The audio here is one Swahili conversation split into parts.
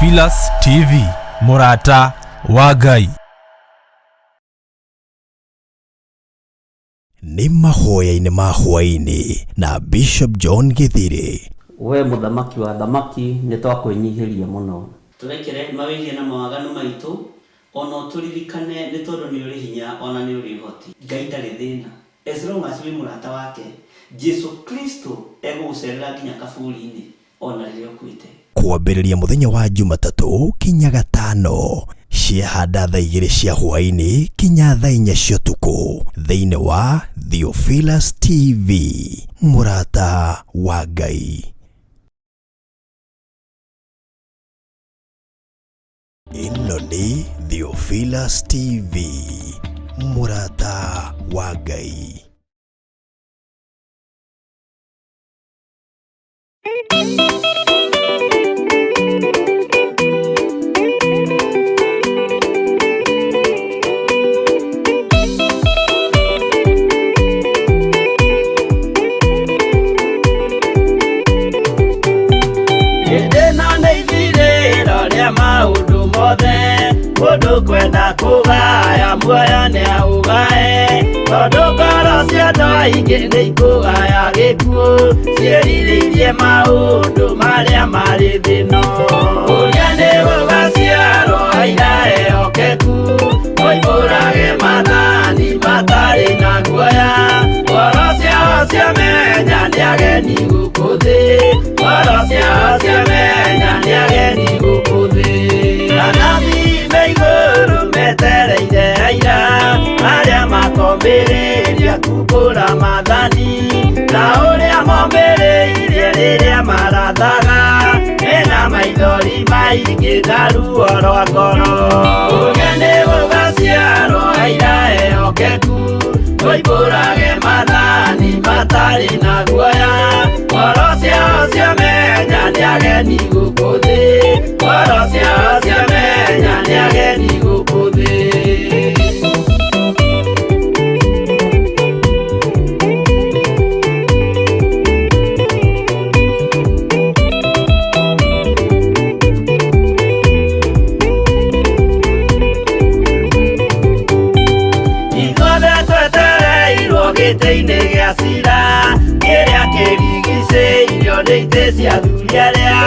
Theophilus TV, Murata wa Ngai. Ni mahoya-inĩ ma hwaĩ-inĩ na Bishop John Githiri. We muthamaki wa thamaki nĩ twakũinyihiria mũno. Turekere mawĩgie na mawaganu maitũ, ona turirikane nĩ tondũ nĩ ũrĩ hinya ona nĩ ũrĩ ũhoti. Ngai ndarĩ thĩna. As long as wĩ mũrata wake, Jesu Kristo egũgũcerera nginya kaburi-inĩ ona rĩrĩa ũkuĩte. Kwambĩrĩria mũthenya wa Jumatatũ kinya Gatano, ciahanda thaa 2 cia hwaĩ-inĩ kinya thaa 4 cia ũtukũ, thĩinĩ wa Theophilus TV, Murata wa Ngai. Ĩno nĩ Theophilus TV, Murata wa Ngai. Mundu kwenda kugaya muoyo ni augae, tondu ngoro cia andũ aingĩ nĩ ikũgaya gĩkuũ, ciĩrirĩirie maũndũ marĩa marĩ thĩno. Ũrĩa nĩ gũgaciarwo aira ehokeku, moimbũrage mathani matarĩ na guoya, ngoro ciao ciamenya nĩ ageni gũkũ thĩ, ngoro ciao ciamenya nĩ ageni gũkũ thĩ. Metereire aira arĩa makomĩrĩria kumbũra mathani, na ũrĩa momĩrĩirie rĩrĩa marathaga, mena maithori maingĩ na ruo rwa ngoro. Ũrĩa nĩ gũgaciarwo aira ehokeku, moimbũrage mathani matarĩ na guoya, ngoro ciao ciamenya nĩ ageni gũkũ thĩ, ngoro ciao ciamenya nĩ ageni gũkũ thĩ. Gĩtĩ-inĩ gĩa cira kĩrĩa kĩrigicĩirio nĩ itĩ cia athuri arĩa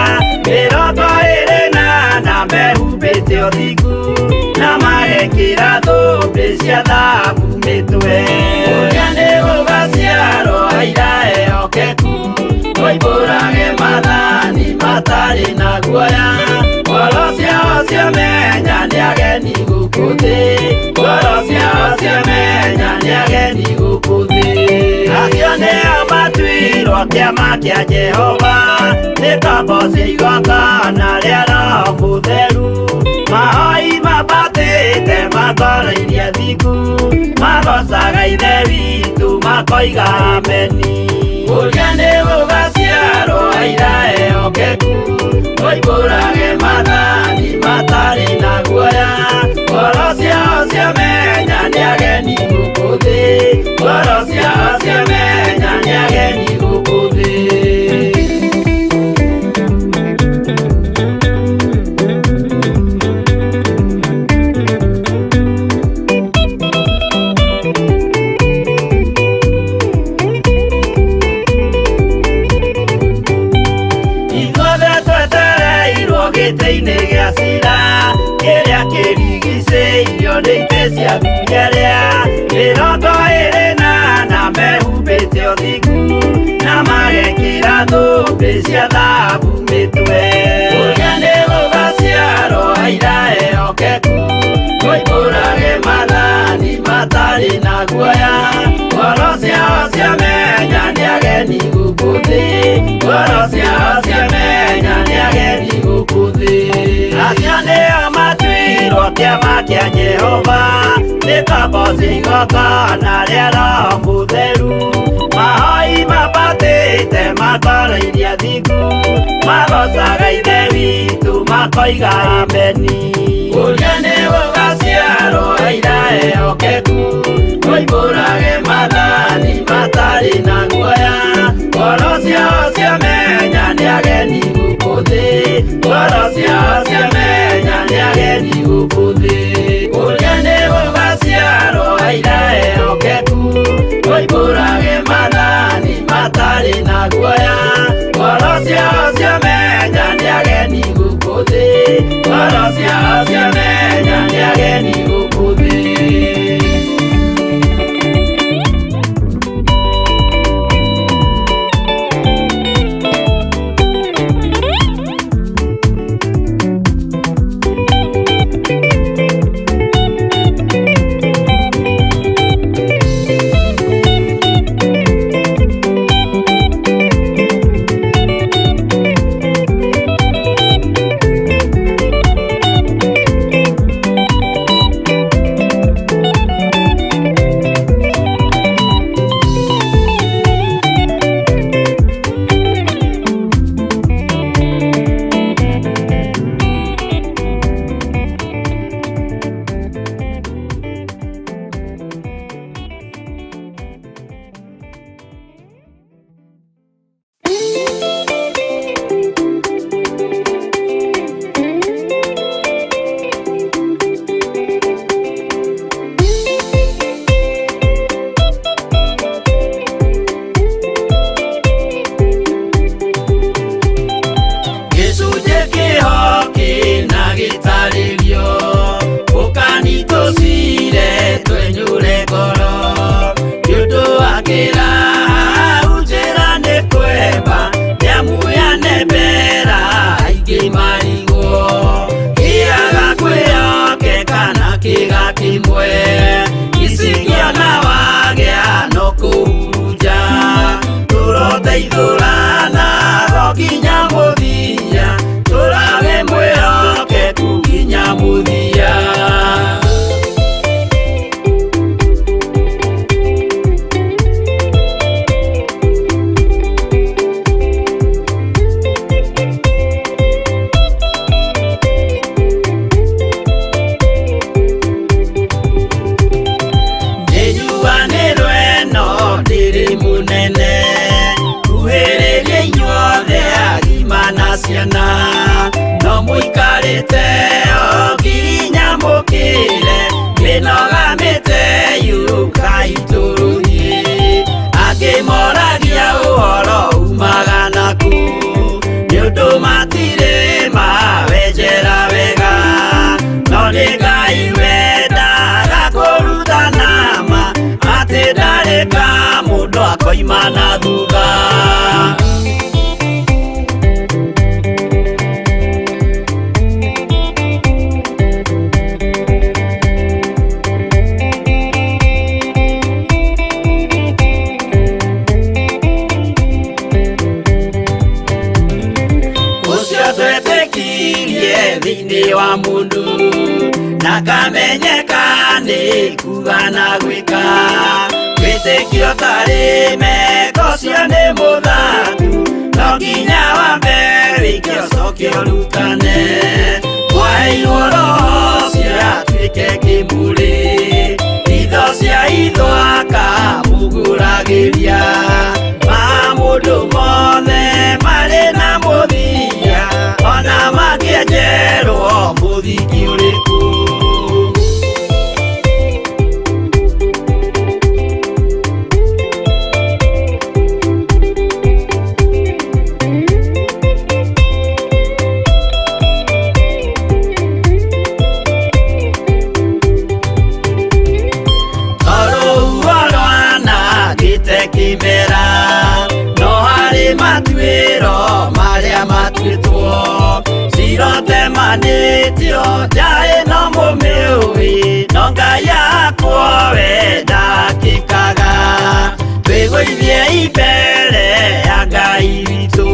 28 mehumbĩte ũthingu na magekĩra thũmbĩ cia thahabu mĩtwe. Ũrĩa nĩ gũgaciarwo aira ehokeku, moimbũrage mathani matarĩ na guoya, ngoro ciao ciamenya nĩ ageni gũkũ thĩ, ngoro ciao ciamenya nĩ ageni gũkũ thĩ. Acio nĩo matuirwo kĩama kĩa Jehova, nĩ tombo cia igongona rĩa Roho Mũtheru, mahoi mabatĩte makoreirie thingu, magocaga ithe witũ makoiga ameni. Ũrĩa nĩ gũgaciarwo aira ehokeku, moimbũrage mathani matarĩ na guoya, ngoro ciao ciamenya nĩ ageni gũkũ thĩ, ngoro ciao ciamenya nĩ ageni gũkũ thĩ. Gĩtĩ-inĩ gĩa cira kĩrĩa kĩrigicĩirio nĩ itĩ cia athuri arĩa 28 mehumbĩte ũthingu na magekĩra thũmbĩ cia thahabu mĩtwe. Ũrĩa nĩ gũgaciarwo aira ehokeku, moimbũrage mathani matarĩ na guoya, ngoro ciao ciamenya nĩ ageni gũkũ thĩ, ngoro ciao ciamenya nĩ ageni gũkũ thĩ. Acio nĩo matuirwo kĩama kĩa Jehova, nĩ tombo cia igongona rĩa Roho Mũtheru, mahoi mabatĩte makoreirie thingu, magocaga ithe witũ makoiga ameni. Ũrĩa nĩ gũgaciarwo aira ehokeku, moimbũrage mathani matarĩ na guoya, ngoro ciao ciamenya nĩ ageni gũkũ thĩ, ngoro ciao ciamenya nĩ ageni gũkũ thĩ. Kũrĩa nĩ gũgaciarwo aira ehokeku, moimbũrage maathani matarĩ na guoya. Ngoro ciao ciamenya nĩ ageni gũkũ thĩ, ngoro ciao ciamenya nĩ ageni gũkũ thĩ. Imana thutha. Ũcio twetĩkirie thĩinĩ wa mũndũ na kamenyeka nĩ kuga na gwĩka. Wĩtĩkio tarĩ meko cio nĩ mũthatu, no nginya wambe wĩke ũcoke ũrutane. Waheirwo roho cio atuĩke kĩmũrĩ, itho cia ithwa akamũgũragĩria. Ma mũndũ mothe marĩ na mũthia, ona makĩenjerwo mũthingi ũrĩkũ. Manĩtio njaĩ no mũmĩũĩ, no Ngai akwo we ndakĩkaga. Twĩgũithie imbere ya Ngai witũ,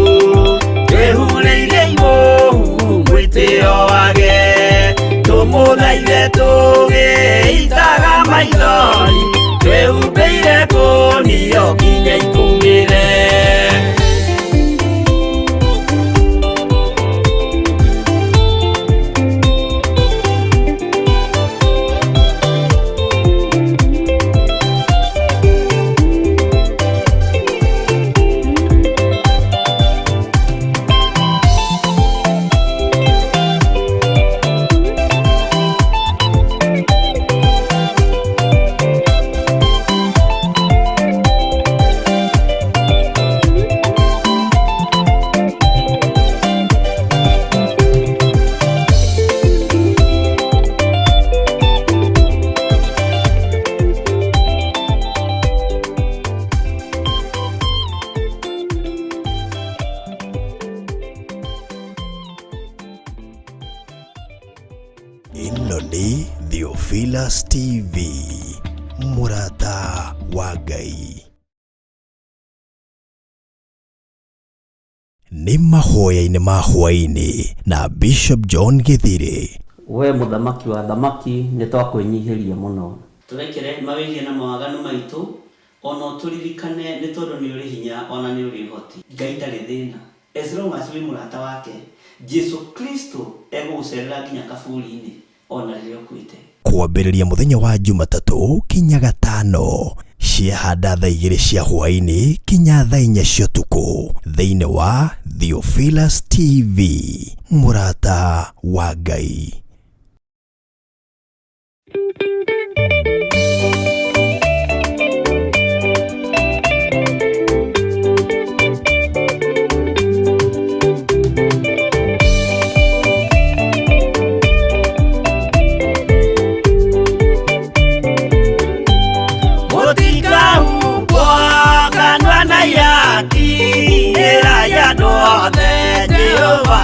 twĩhurĩire imũhu mwĩtĩo wage. Tũmũthaithe tũgĩitaga maithori, twĩhumbĩire ngũnio nginya ikumĩre. Theophilus TV, Murata wa Ngai. Ni mahoya-inĩ ma hwaĩ-inĩ na Bishop John Githiri. We muthamaki wa thamaki nĩ twakũinyihiria mũno. Tũrekere mawĩgie na mawaganu maitũ, ona tũririkane nĩ tondũ nĩ ũrĩ hinya ona nĩ ũrĩ ũhoti. Ngai ndarĩ thĩna. As long as wĩ mũrata wake, Jesu Kristo egũgũcerera nginya kaburi-inĩ ona rĩrĩa ũkuĩte. Kwambĩrĩria mũthenya wa Jumatatũ kinya Gatano, ciahanda thaa 2 cia hwaĩ-inĩ kinya thaa 4 cia ũtukũ, thĩinĩ wa Theophilus TV, Murata wa Ngai.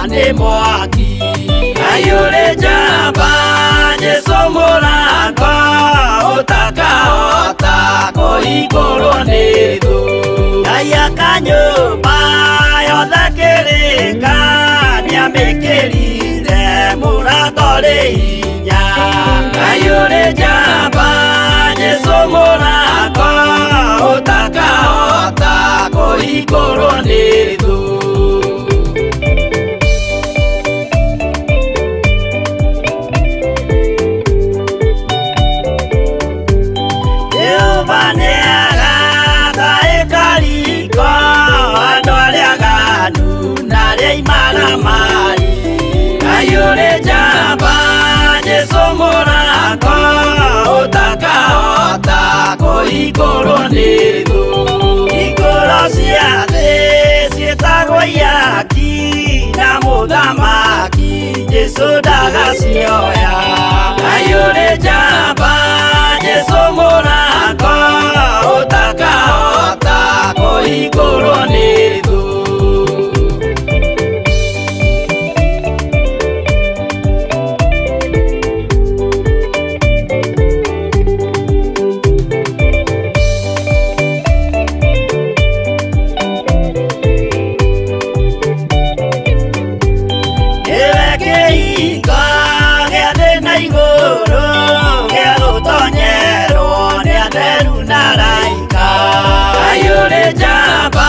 Ni mwaki ayure jamba Jesu mũrango ũtakahota kũhingũrwo nĩ thũ. Ngai akanyũmba yothe kĩrĩka nĩamĩkĩrire mũrango rĩ hinya. Ayure jamba Jesu mũrango ũtakahota kũhingũrwo nĩ thũ. Ayure jamba Jesu mũrango ũtakahota kũhingũrwo nĩ thũ. Hingũro cia thĩ ciĩtagwo ihaki na mũthamaki Jesu ndagacioya. Ayure jamba Jesu mũrango ũtakahota kũhingũrwo nĩ thũ. Ayure jamba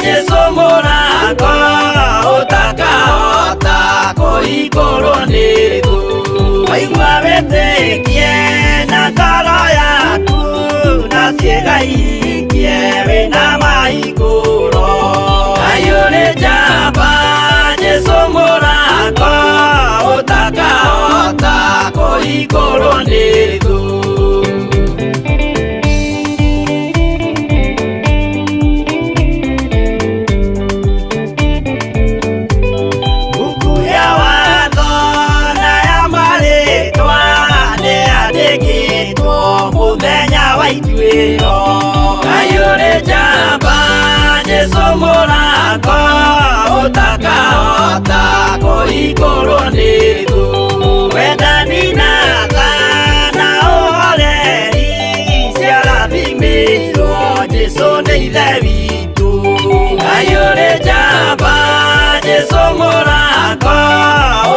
Jesu mũrango ũtakahota kũhingũrwo nĩ thũ. Waigua wĩtĩkie na ngoro yaku na ciĩga ihingie wĩna mahingũro. Ayure jamba Jesu mũrango ũtakahota kũhingũrwo nĩ thũ. Ayure jamba Jesu mũrango ũtakahota kũhingũrwo nĩ thũ. Wendani na tha na ũhoreri ciarathimĩirwo Jesu nĩ ithe witũ. Ayure jamba Jesu mũrango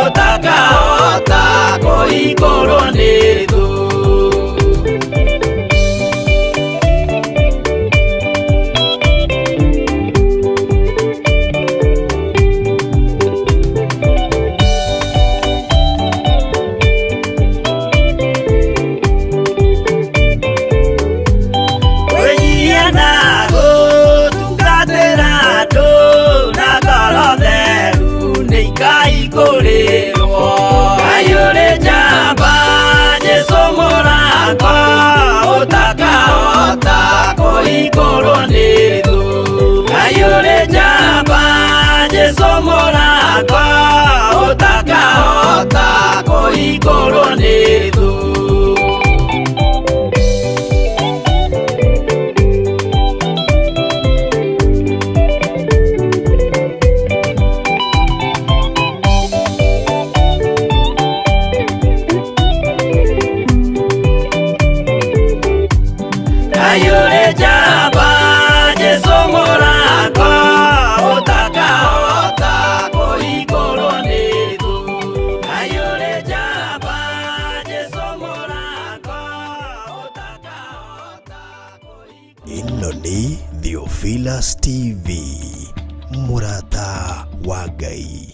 ũtakahota kũhingũrwo nĩ thũ. Ayure jamba Jesu mũrango ũtakahota kũhingũrwo nĩ thũ. Ayure jamba Jesu mũrango ũtakahota kũhingũrwo nĩ thũ. ĩno nĩ Theophilus TV, mũrata wa Ngai.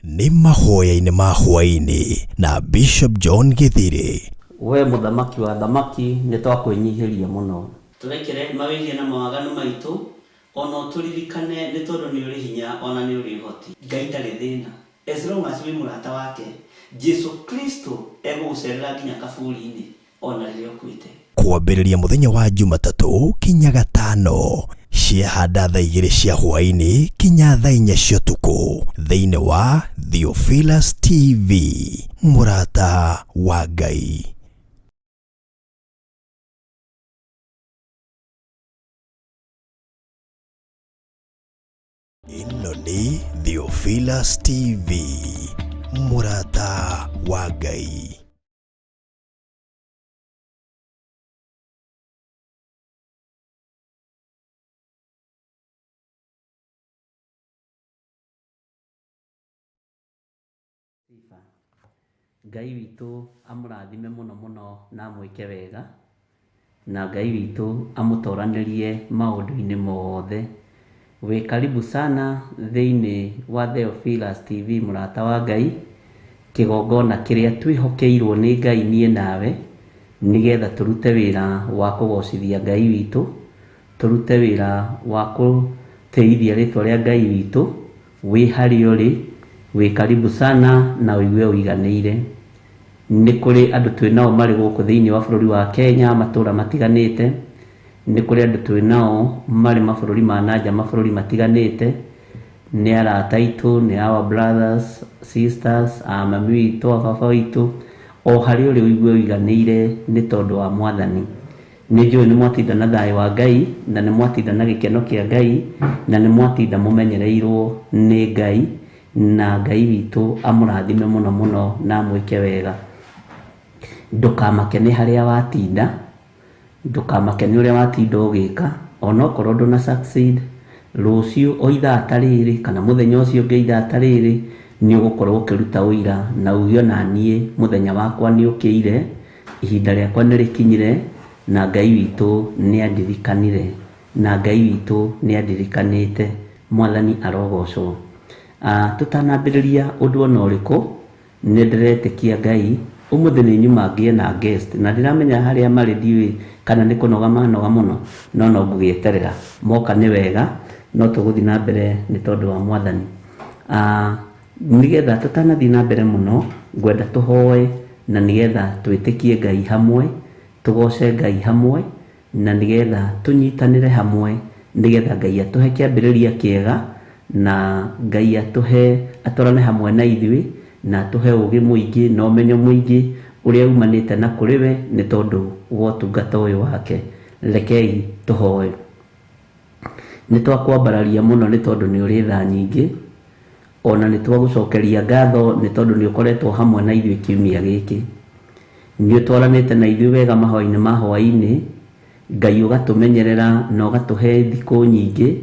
Nĩ mahoya-inĩ ma hwaĩ-inĩ na Bishop John Githiri. We mũthamaki wa thamaki nĩ twakwĩnyihĩria mũno. Tũrekere mawĩgie na mawaganu maitũ, ona tũririkane nĩ tondũ nĩ ũrĩ hinya ona nĩ ũrĩ ũhoti. Ngai ndarĩ thĩna. As long as wĩ mũrata wake, Jesu Kristo egũgũcerera nginya kaburi-inĩ ona rĩrĩa ũkuĩte. Kwambĩrĩria mũthenya wa Jumatatũ kinya Gatano, ciahanda thaa 2 cia hwaĩ-inĩ kinya thaa 4 cia ũtukũ, thĩinĩ wa Theophilus TV, mũrata wa Ngai. Ĩno nĩ Theophilus TV, mũrata wa Ngai. Ngai witũ amũrathime mũno mũno na amwĩke wega, na Ngai witũ amũtoranĩrie maũndũ-inĩ mothe. Wĩ karibu sana thĩinĩ wa Theophilus TV, mũrata wa Ngai, kĩgongona kĩrĩa twĩhokeirwo nĩ Ngai niĩ nawe, nĩgetha tũrute wĩra wa kũgocithia Ngai witũ, tũrute wĩra wa gũtĩithia rĩtwa rĩa Ngai witũ. Wĩ harĩa ũrĩ, wĩ karibu sana na ũigue ũiganĩire. Nĩ kũrĩ andũ twĩnao marĩ gũkũ thĩinĩ wa bũrũri wa Kenya, matũũra matiganĩte. Nĩ kũrĩ andũ twĩnao marĩ mabũrũri ma nanja, mabũrũri matiganĩte. Nĩ arata aitũ, nĩ our brothers, sisters, mami witũ, baba witũ. O harĩa ũrĩ ũigue ũiganĩire nĩ tondũ wa Mwathani. Nĩ njũĩ nĩ mwatinda na thayũ wa Ngai, na nĩ mwatinda na gĩkeno kĩa Ngai, na nĩ mwatinda mũmenyereirwo nĩ Ngai, na Ngai witũ amũrathime mũno mũno na amwĩke wega. Ndũkamake nĩ harĩa watinda, ndũkamake nĩ ũrĩa watinda ũgĩka, ona okorwo ndũna succeed, rũciũ o ithaa ta rĩrĩ kana mũthenya ũcio ũngĩ ithaa ta rĩrĩ nĩ ũgũkorwo ũkĩruta ũira na uge ona niĩ mũthenya wakwa nĩ ũkĩire, ihinda rĩakwa nĩ rĩkinyire, na Ngai witũ nĩ andirikanire, na Ngai witũ nĩ andirikanĩte. Mwathani arogocwo. Tũtanambĩrĩria ũndũ ona ũrĩkũ, nĩ ndĩretĩkia Ngai ũmũthĩ nĩ nyuma ngĩe na guest, na ndiramenya harĩa marĩ ndiũĩ kana nĩ kũnoga manoga mũno, no ngũgĩeterera. Moka nĩ wega, no tũgũthiĩ na mbere nĩ tondũ wa Mwathani. Nĩgetha tũtanathiĩ na mbere mũno, ngwenda tũhoe na nĩgetha twĩtĩkie Ngai hamwe, tũgoce Ngai hamwe, na nĩgetha tũnyitanĩre hamwe, nĩgetha Ngai atũhe kĩambĩrĩria kĩega, na Ngai atũrane hamwe na ithuĩ, na atũhe ũgĩ mũingĩ na ũmenyo mũingĩ ũrĩa umanĩte na kũrĩ we nĩ tondũ wa ũtungata ũyũ wake. Rekei tũhoe. Nĩ twakwambararia mũno nĩ tondũ nĩ ũrĩ tha nyingĩ, ona nĩ twagũcokeria ngatho nĩ tondũ nĩ ũkoretwo hamwe na ithuĩ kiumia gĩkĩ. Nĩ ũtwaranĩte na ithuĩ wega mahoya-inĩ ma hwaĩ-inĩ, Ngai ũgatũmenyerera na ũgatũhe thikũ nyingĩ,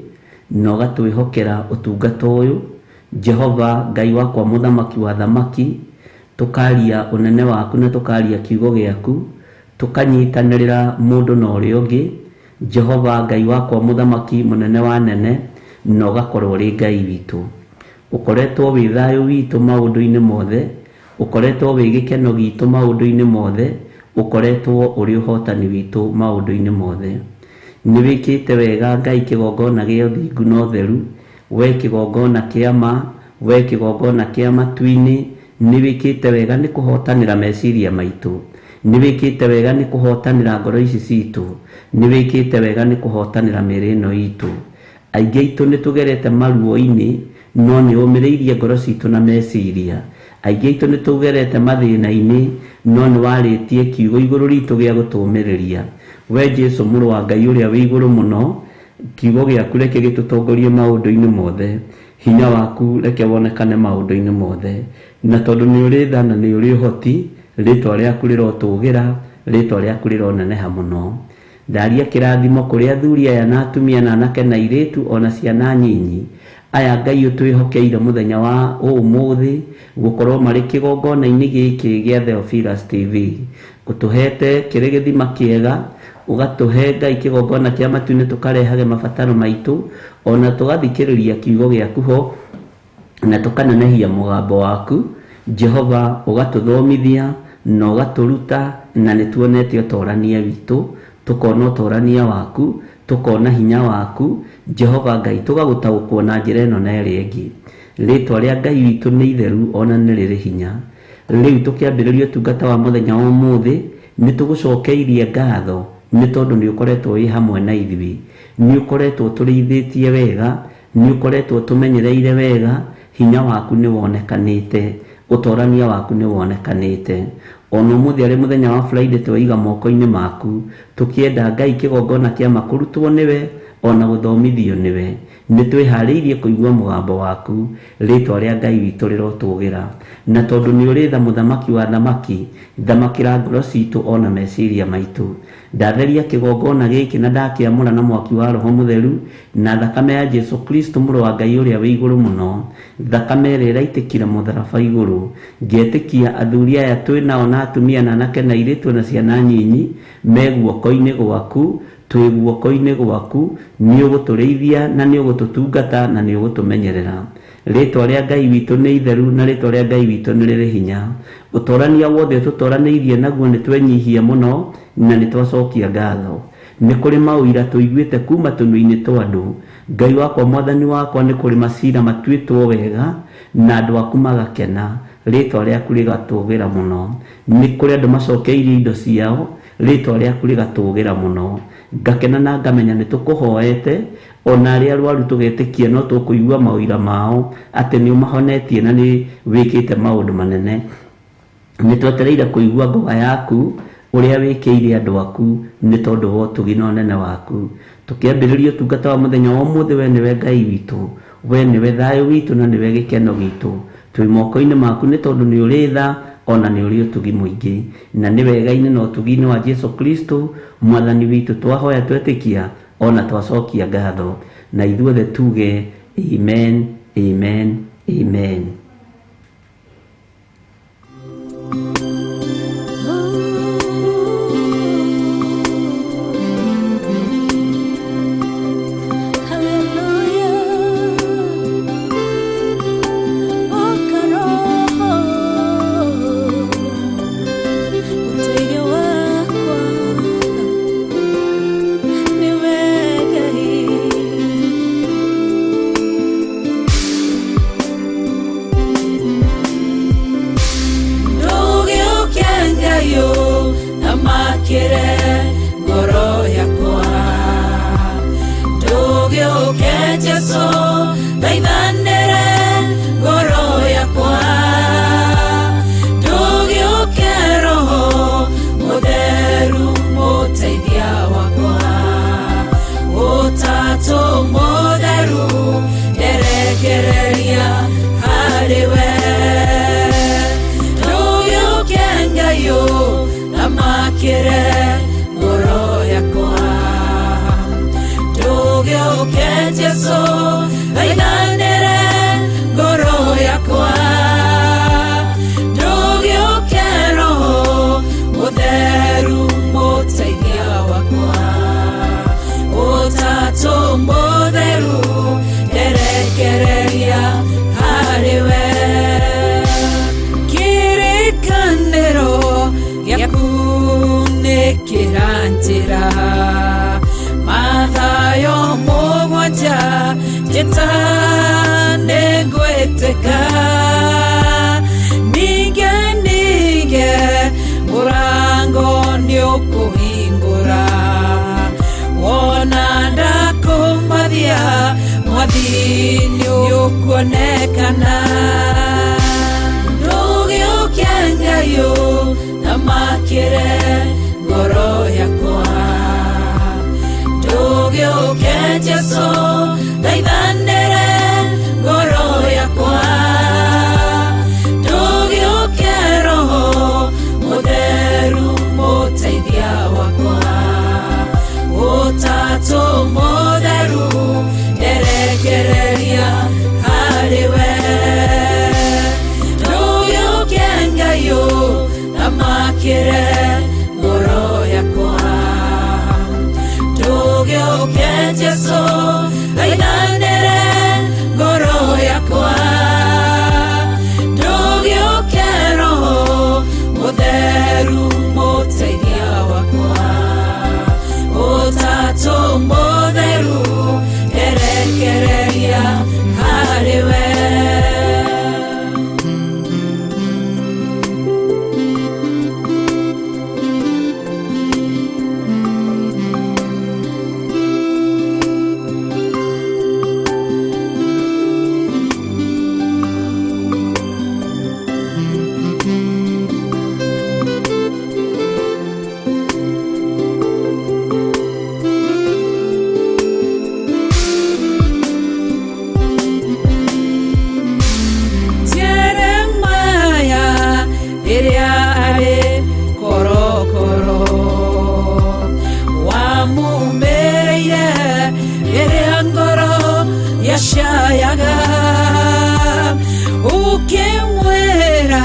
na ũgatwĩhokera ũtungata ũyũ. Jehova Ngai wakwa mũthamaki wa thamaki, tũkaria ũnene waku na tũkaria kiugo gĩaku, tũkanyitanĩrĩra mũndũ na ũrĩa ũngĩ. Jehova Ngai wakwa mũthamaki mũnene wa nene, na ũgakorwo ũrĩ Ngai witũ. Ũkoretwo wĩ thayũ witũ maũndũ-inĩ mothe, ũkoretwo wĩ gĩkeno gitũ maũndũ-inĩ mothe, ũkoretwo ũrĩ ũhotani witũ maũndũ-inĩ mothe. Nĩ wĩkĩte wega Ngai kĩgongona gĩa ũthingu na ũtheru, we kĩgongona kĩa ma, we kĩgongona kĩa matu-inĩ. Nĩ wĩkĩte wega nĩ kũhotanĩra meciria maitũ, nĩ wĩkĩte wega nĩ kũhotanĩra ngoro ici citũ, nĩ wĩkĩte wega nĩ kũhotanĩra mĩĩrĩ ĩno itũ. Aingĩ aitũ nĩ tũgerete maruo-inĩ, no nĩ ũmĩrĩirie ngoro citũ na meciria. Aingĩ aitũ nĩ tũgerete mathĩna-inĩ, no nĩ warĩtie kiugo igũrũ ritũ gĩa gũtũũmĩrĩria. We Jesu mũrũ wa Ngai ũrĩa wĩ igũrũ mũno, kiugo gĩaku reke gĩtũtongorie maũndũ-inĩ mothe, hinya waku reke wonekane maũndũ-inĩ mothe, na tondũ nĩ ũrĩ tha na nĩ ũrĩ ũhoti, rĩtwa rĩaku rĩrotũgĩra, rĩtwa rĩaku rĩroneneha mũno. Ndaria kĩrathimo kũrĩ athuri aya na atumia na anake na airĩtu ona ciana nyinyi, aya Ngai ũtwĩhokeire mũthenya wa ũmũthĩ gũkorwo marĩ kĩgongona-inĩ gĩkĩ gĩa Theophilus TV. Ũtũhete kĩrĩ gĩthima kĩega, ugatuhe Ngai kigongona kia matu-ini tukarehage mabataro maitu, ona tugathikiriria kiugo giaku ho na tukanenehia mugambo waku. Jehova ugatuthomithia na ugaturuta, na nituonete utorania witu, tukona utorania waku, tukona hinya waku. Jehova Ngai tugagutaũkwo na njĩra ĩno na ĩrĩa ĩngĩ. Rĩtwa rĩa Ngai witũ nĩ itheru ona nĩ rĩrĩ hinya. Rĩu tũkĩambĩrĩria ũtungata wa mũthenya wa ũmũthĩ, nĩ tũgũcokeirie ngatho nĩ tondũ nĩ ũkoretwo wĩ hamwe na ithuĩ, nĩ ũkoretwo tũrĩithĩtie wega, nĩ ũkoretwo tũmenyereire wega. Hinya waku nĩ wonekanĩte, ũtorania waku nĩ wonekanĩte. Ona ũmũthĩ arĩ mũthenya wa Friday twaiga moko-inĩ maku, tũkĩenda Ngai kĩgongona kĩa makũrutwo nĩwe ona gũthomithio nĩwe. Nĩ twĩharĩirie kũigua mũgambo waku, rĩtwa rĩa Ngai witũ rĩrotũgĩra. Na tondũ nĩ ũrĩ tha mũthamaki wa thamaki, thamakĩra ngoro citũ ona meciria maitũ. Ndatheria kĩgongona gĩkĩ na ndakĩamũra na mwaki wa Roho Mũtheru na thakame ya Jesu Kristo mũrũ wa Ngai ũrĩa wĩ igũrũ mũno, thakame ĩrĩa ĩraitĩkire mũtharaba igũrũ. Ngĩetĩkia athuri aya twĩnao na atumia na anake na airĩtu na ciana nyinyi me guoko-inĩ gwaku, twĩ guoko-inĩ gwaku. Nĩ ũgũtũrĩithia na nĩ ũgũtũtungata na nĩ ũgũtũmenyerera. Rĩtwa rĩa Ngai witũ nĩ itheru na rĩtwa rĩa Ngai witũ nĩ rĩrĩ hinya. Ũtorania wothe tũtoranĩirie naguo nĩ twenyihia mũno na nĩ twacokia ngatho. Nĩ kũrĩ maũira tũiguĩte kuma tũnua-inĩ twa andũ. Ngai wakwa, mwathani wakwa, nĩ kũrĩ macira matuĩtwo wega na andũ aku magakena. Rĩtwa rĩaku rĩgatũgĩra mũno. Nĩ kũrĩ andũ macokeirie indo ciao, rĩtwa rĩaku rĩgatũgĩra mũno. Ngakena na ngamenya nĩ tũkũhoete, ona arĩa arwaru tũgetĩkia no tũkũigua maũira mao atĩ nĩ ũmahonetie na nĩ wĩkĩte maũndũ manene. Nĩ twetereire kũigua ngoga yaku ũrĩa wĩkĩire andũ aku nĩ tondũ wa ũtugi na ũnene waku. Tũkĩambĩrĩria ũtungata wa mũthenya wa ũmũthĩ, we nĩwe Ngai witũ, we nĩwe thayũ witũ na nĩwe gĩkeno gitũ. Twĩ moko-inĩ maku nĩ tondũ nĩ ũrĩ tha ona nĩ ũrĩ ũtugi mũingĩ, na nĩ wega-inĩ na ũtugi-inĩ wa Jesu Kristo mwathani witũ twahoya twetĩkia ona twacokia ngatho, na ithuothe tuge amen, amen, amen. ndũgĩũke Jesũ thaithanĩre ngoro yakwa ndũgĩũke Roho Mũtheru mũteithia wakwa Ũtatũ Mũtheru erekereria harĩwe Shayaga ukimwera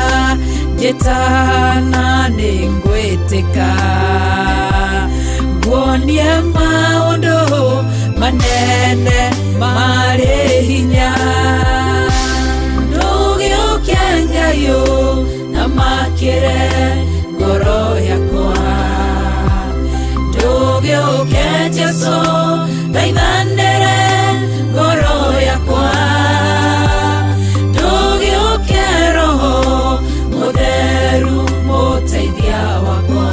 jetana ningweteka guonie maundu manene marĩ hinya ndũgĩũke Ngai ũthamakĩre ngoro yakwa ndũgĩũke Jesũ thaithanĩre ngoro yakwa ndũgĩũke Roho Mũtheru mũteithia wakwa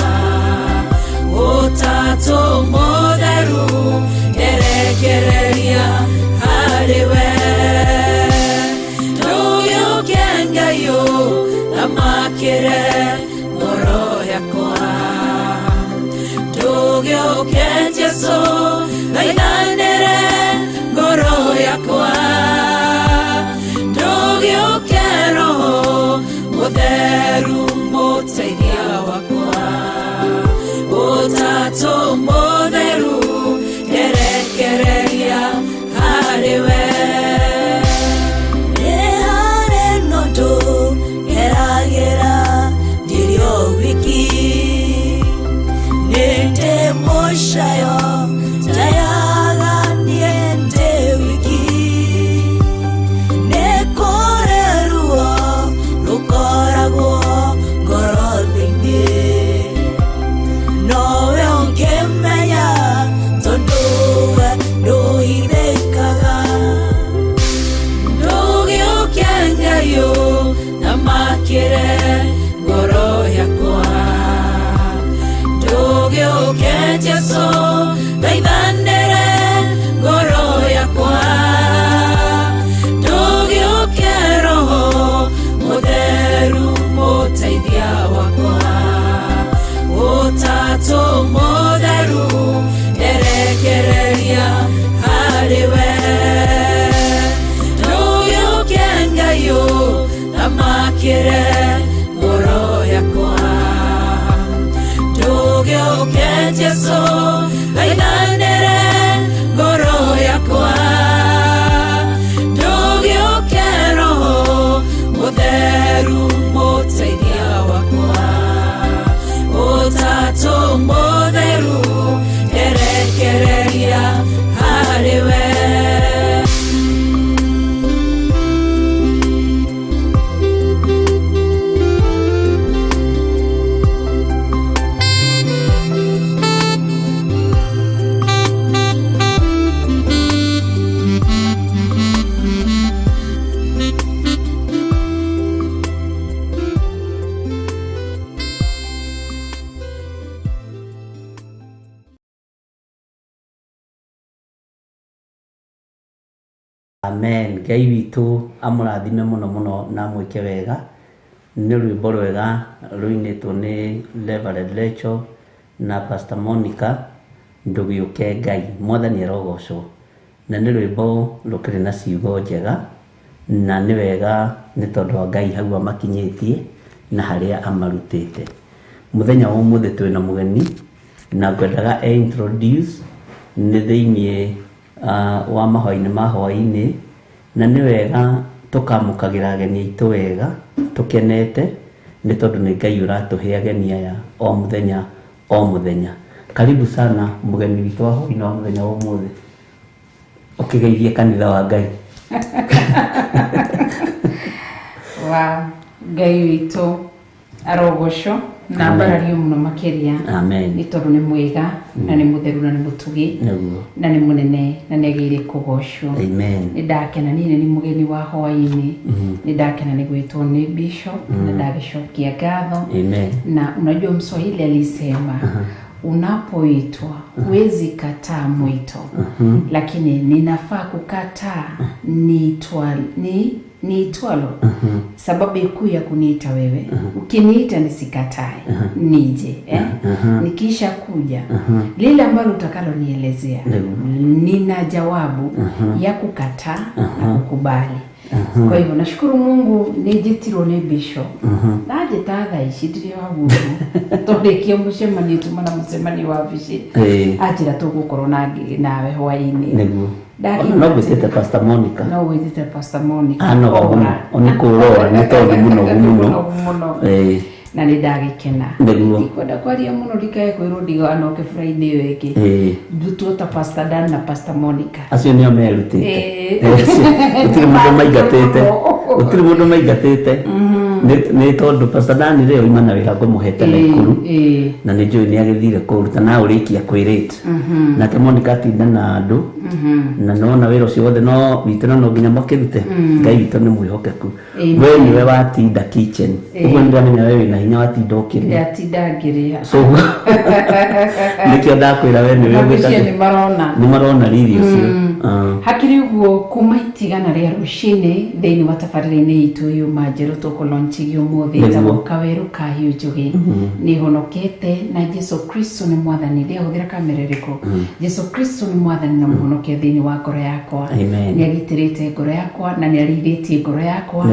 Ũtatũ Mũtheru erekereria harĩwe ndũgĩũke Ngai ũthamakĩre ngoro yakwa ndũgĩũke Jesũ thaithanĩre ngoro yakwa ndũgĩũke Roho Mũtheru mũteithia wakwa Ũtatũ Mũtheru erekereria harĩwe nĩ harĩ nũndũ geragĩra ndirĩ o wiki nĩ ndĩ mũcayo ndayaga niĩ ndĩ wiki nĩ kũrĩ ruo rũkoragwo ngoro-inĩ nowe ũngĩmenya tondũ we ndũhithĩkaga ndũgĩũke Ngai ũthamakĩre ngoro yakwa ndũgĩũke Jesũ thaithanĩre ngoro yakwa ndũgĩũke Roho Mũtheru mũteithia wakwa Ũtatũ Mũtheru erekereria harĩwe ndũgĩũke Ngai ũthamakĩre ngoro yakwa ndũgĩũke Jesũ thaithanĩre ngoro yakwa ndũgĩũke Roho Mũtheru mũteithia wakwa Ũtatũ Mũtheru erekereria harĩwe Amen. Ngai witũ amũrathime mũno mũno na mwĩke wega. Nĩ rwĩmbo rwega rũinĩtwo nĩ Reverend Rachel na Pastor Monica ndũgĩũke Ngai. Mwathani arogocwo. Na nĩ rwĩmbo rũkĩrĩ na ciugo njega na nĩ wega nĩ tondũ wa Ngai hau amakinyĩtie na harĩa amarutĩte. Mũthenya wa ũmũthĩ twĩna mũgeni na ngwendaga introduce nĩ thĩinĩ wa mahoya-inĩ ma hwaĩ-inĩ na nĩ wega tũkamũkagĩra ageni aitũ wega tũkenete nĩ tondũ nĩ Ngai ũratũhe ageni aya o mũthenya o mũthenya. Karibu sana mgeni witũ wa hwainĩ wa mũthenya wa ũmũthĩ. Ũkĩgeithie kanitha wa Ngai. Wa Ngai witũ arogocwo na mbarario mũno makĩria. Amen. Nĩ tondũ nĩ mwega na nĩ mũtheru na nĩ mũtugi na nĩ mũnene na nĩ agĩrĩire kũgocwo. Amen. Nĩ ndakena niĩ nĩ mũgeni wa hwainĩ. Nĩ ndakena nĩ gwĩtwo nĩ bishop na ndagĩcokia ngatho. Amen. Na unajua Mswahili alisema unapoitwa huwezi kataa mwito, lakini ninafaa kukataa niitwalo. Sababu kuu ya kuniita wewe, ukiniita nisikatae, nije nikisha kuja lile ambalo utakalonielezea nina jawabu ya kukataa na kukubali. Kwa hivyo nashukuru Mungu nijitirwo ni bishop. Naje tatha ici ndire wa gugu. Tondekio mucemani tumana mucemani wa bici. Ajira tugukorwo nawe hwainĩ. Niguo. No gwĩtĩte Pastor Monica. No gwĩtĩte Pastor Monica. No kũrora nĩ tondũ mũno. Na nĩ ndagĩkena. Ndikwenda kwaria mũno ndikae kwĩrwo ndiganoke Friday ĩyo ĩngĩ. Ndutwo ta Pastor Dan na Pastor Monica. Acio nĩo merutĩte. Gũtirĩ mũndũ maingatĩte. Nĩ tondũ Pastor Dan rĩo ima na wĩra ngũmũhete Naikuru. Na nĩ njũĩ nĩ agĩthire kũruta na ũrĩkia kwĩrĩte. Nake Monica atinda na andũ. Na nona wĩra ũcio wothe no witũ no nginya makĩrute. Ngai witũ nĩ mwĩhokeku. We nĩwe watinda kitchen. Ũguo nĩndamenya we wĩna hinya watinda ũkĩrĩa. Ndatinda ngĩrĩa. So nĩkĩo ndakwĩra we nĩwe gwĩka. Nĩ marona riri ũcio. Hakiri ũguo kuma itigana rĩa rũcinĩ thĩinĩ wa tabarĩra-inĩ itũ ũyũ Manjerũ tũkũlonchigio ũmũthĩ etagwo Kawerũ ka Hiũ Njũgĩ. Nĩ honokete na Jesu Kristo nĩ mwathani. Ndĩahũthĩra kamera ĩrĩkũ. Jesu Kristo nĩ mwathani na mũhonokia thĩinĩ wa ngoro yakwa. Nĩ agitĩrĩte ngoro yakwa na nĩ arĩithĩtie ngoro yakwa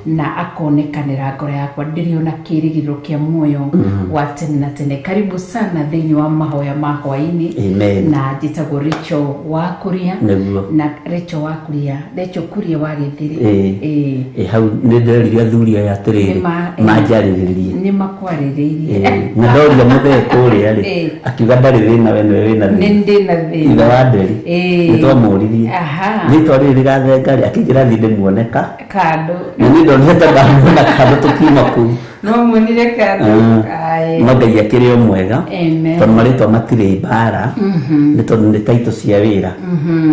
na akonekanĩra ngoro yakwa. Ndĩrĩ ona kĩĩrĩgĩrĩro kĩa muoyo wa tene na tene. Karibu sana thĩinĩ wa mahoya ma hwainĩ. Na njĩtagwo Rachel wa Kuria. Na Rachel wa Kuria. Rachel Kuria wa Gĩthĩrĩ. Hau nĩ ndĩrerire athuri aya atĩrĩrĩ manjarĩrĩrie. Nĩ makwarĩrĩirie. Na ndoria mũthee kũrĩa rĩ akiuga ndarĩ thĩna we nĩwe wĩna thĩna. Nĩ ndĩna thĩna. Ithe wa Nderi. Nĩ twamũririe. Rĩtwa rĩrĩ rĩgathenga rĩ akĩnjĩra thiĩ ndĩmuoneka kando. Na nĩ ndonete ndamuona kando tũkiuma kũu. No muonire kando. No Ngai akĩrĩ o mwega. Tondũ marĩtwa matirĩ mbara. Nĩ tondũ nĩ taitũ cia wĩra.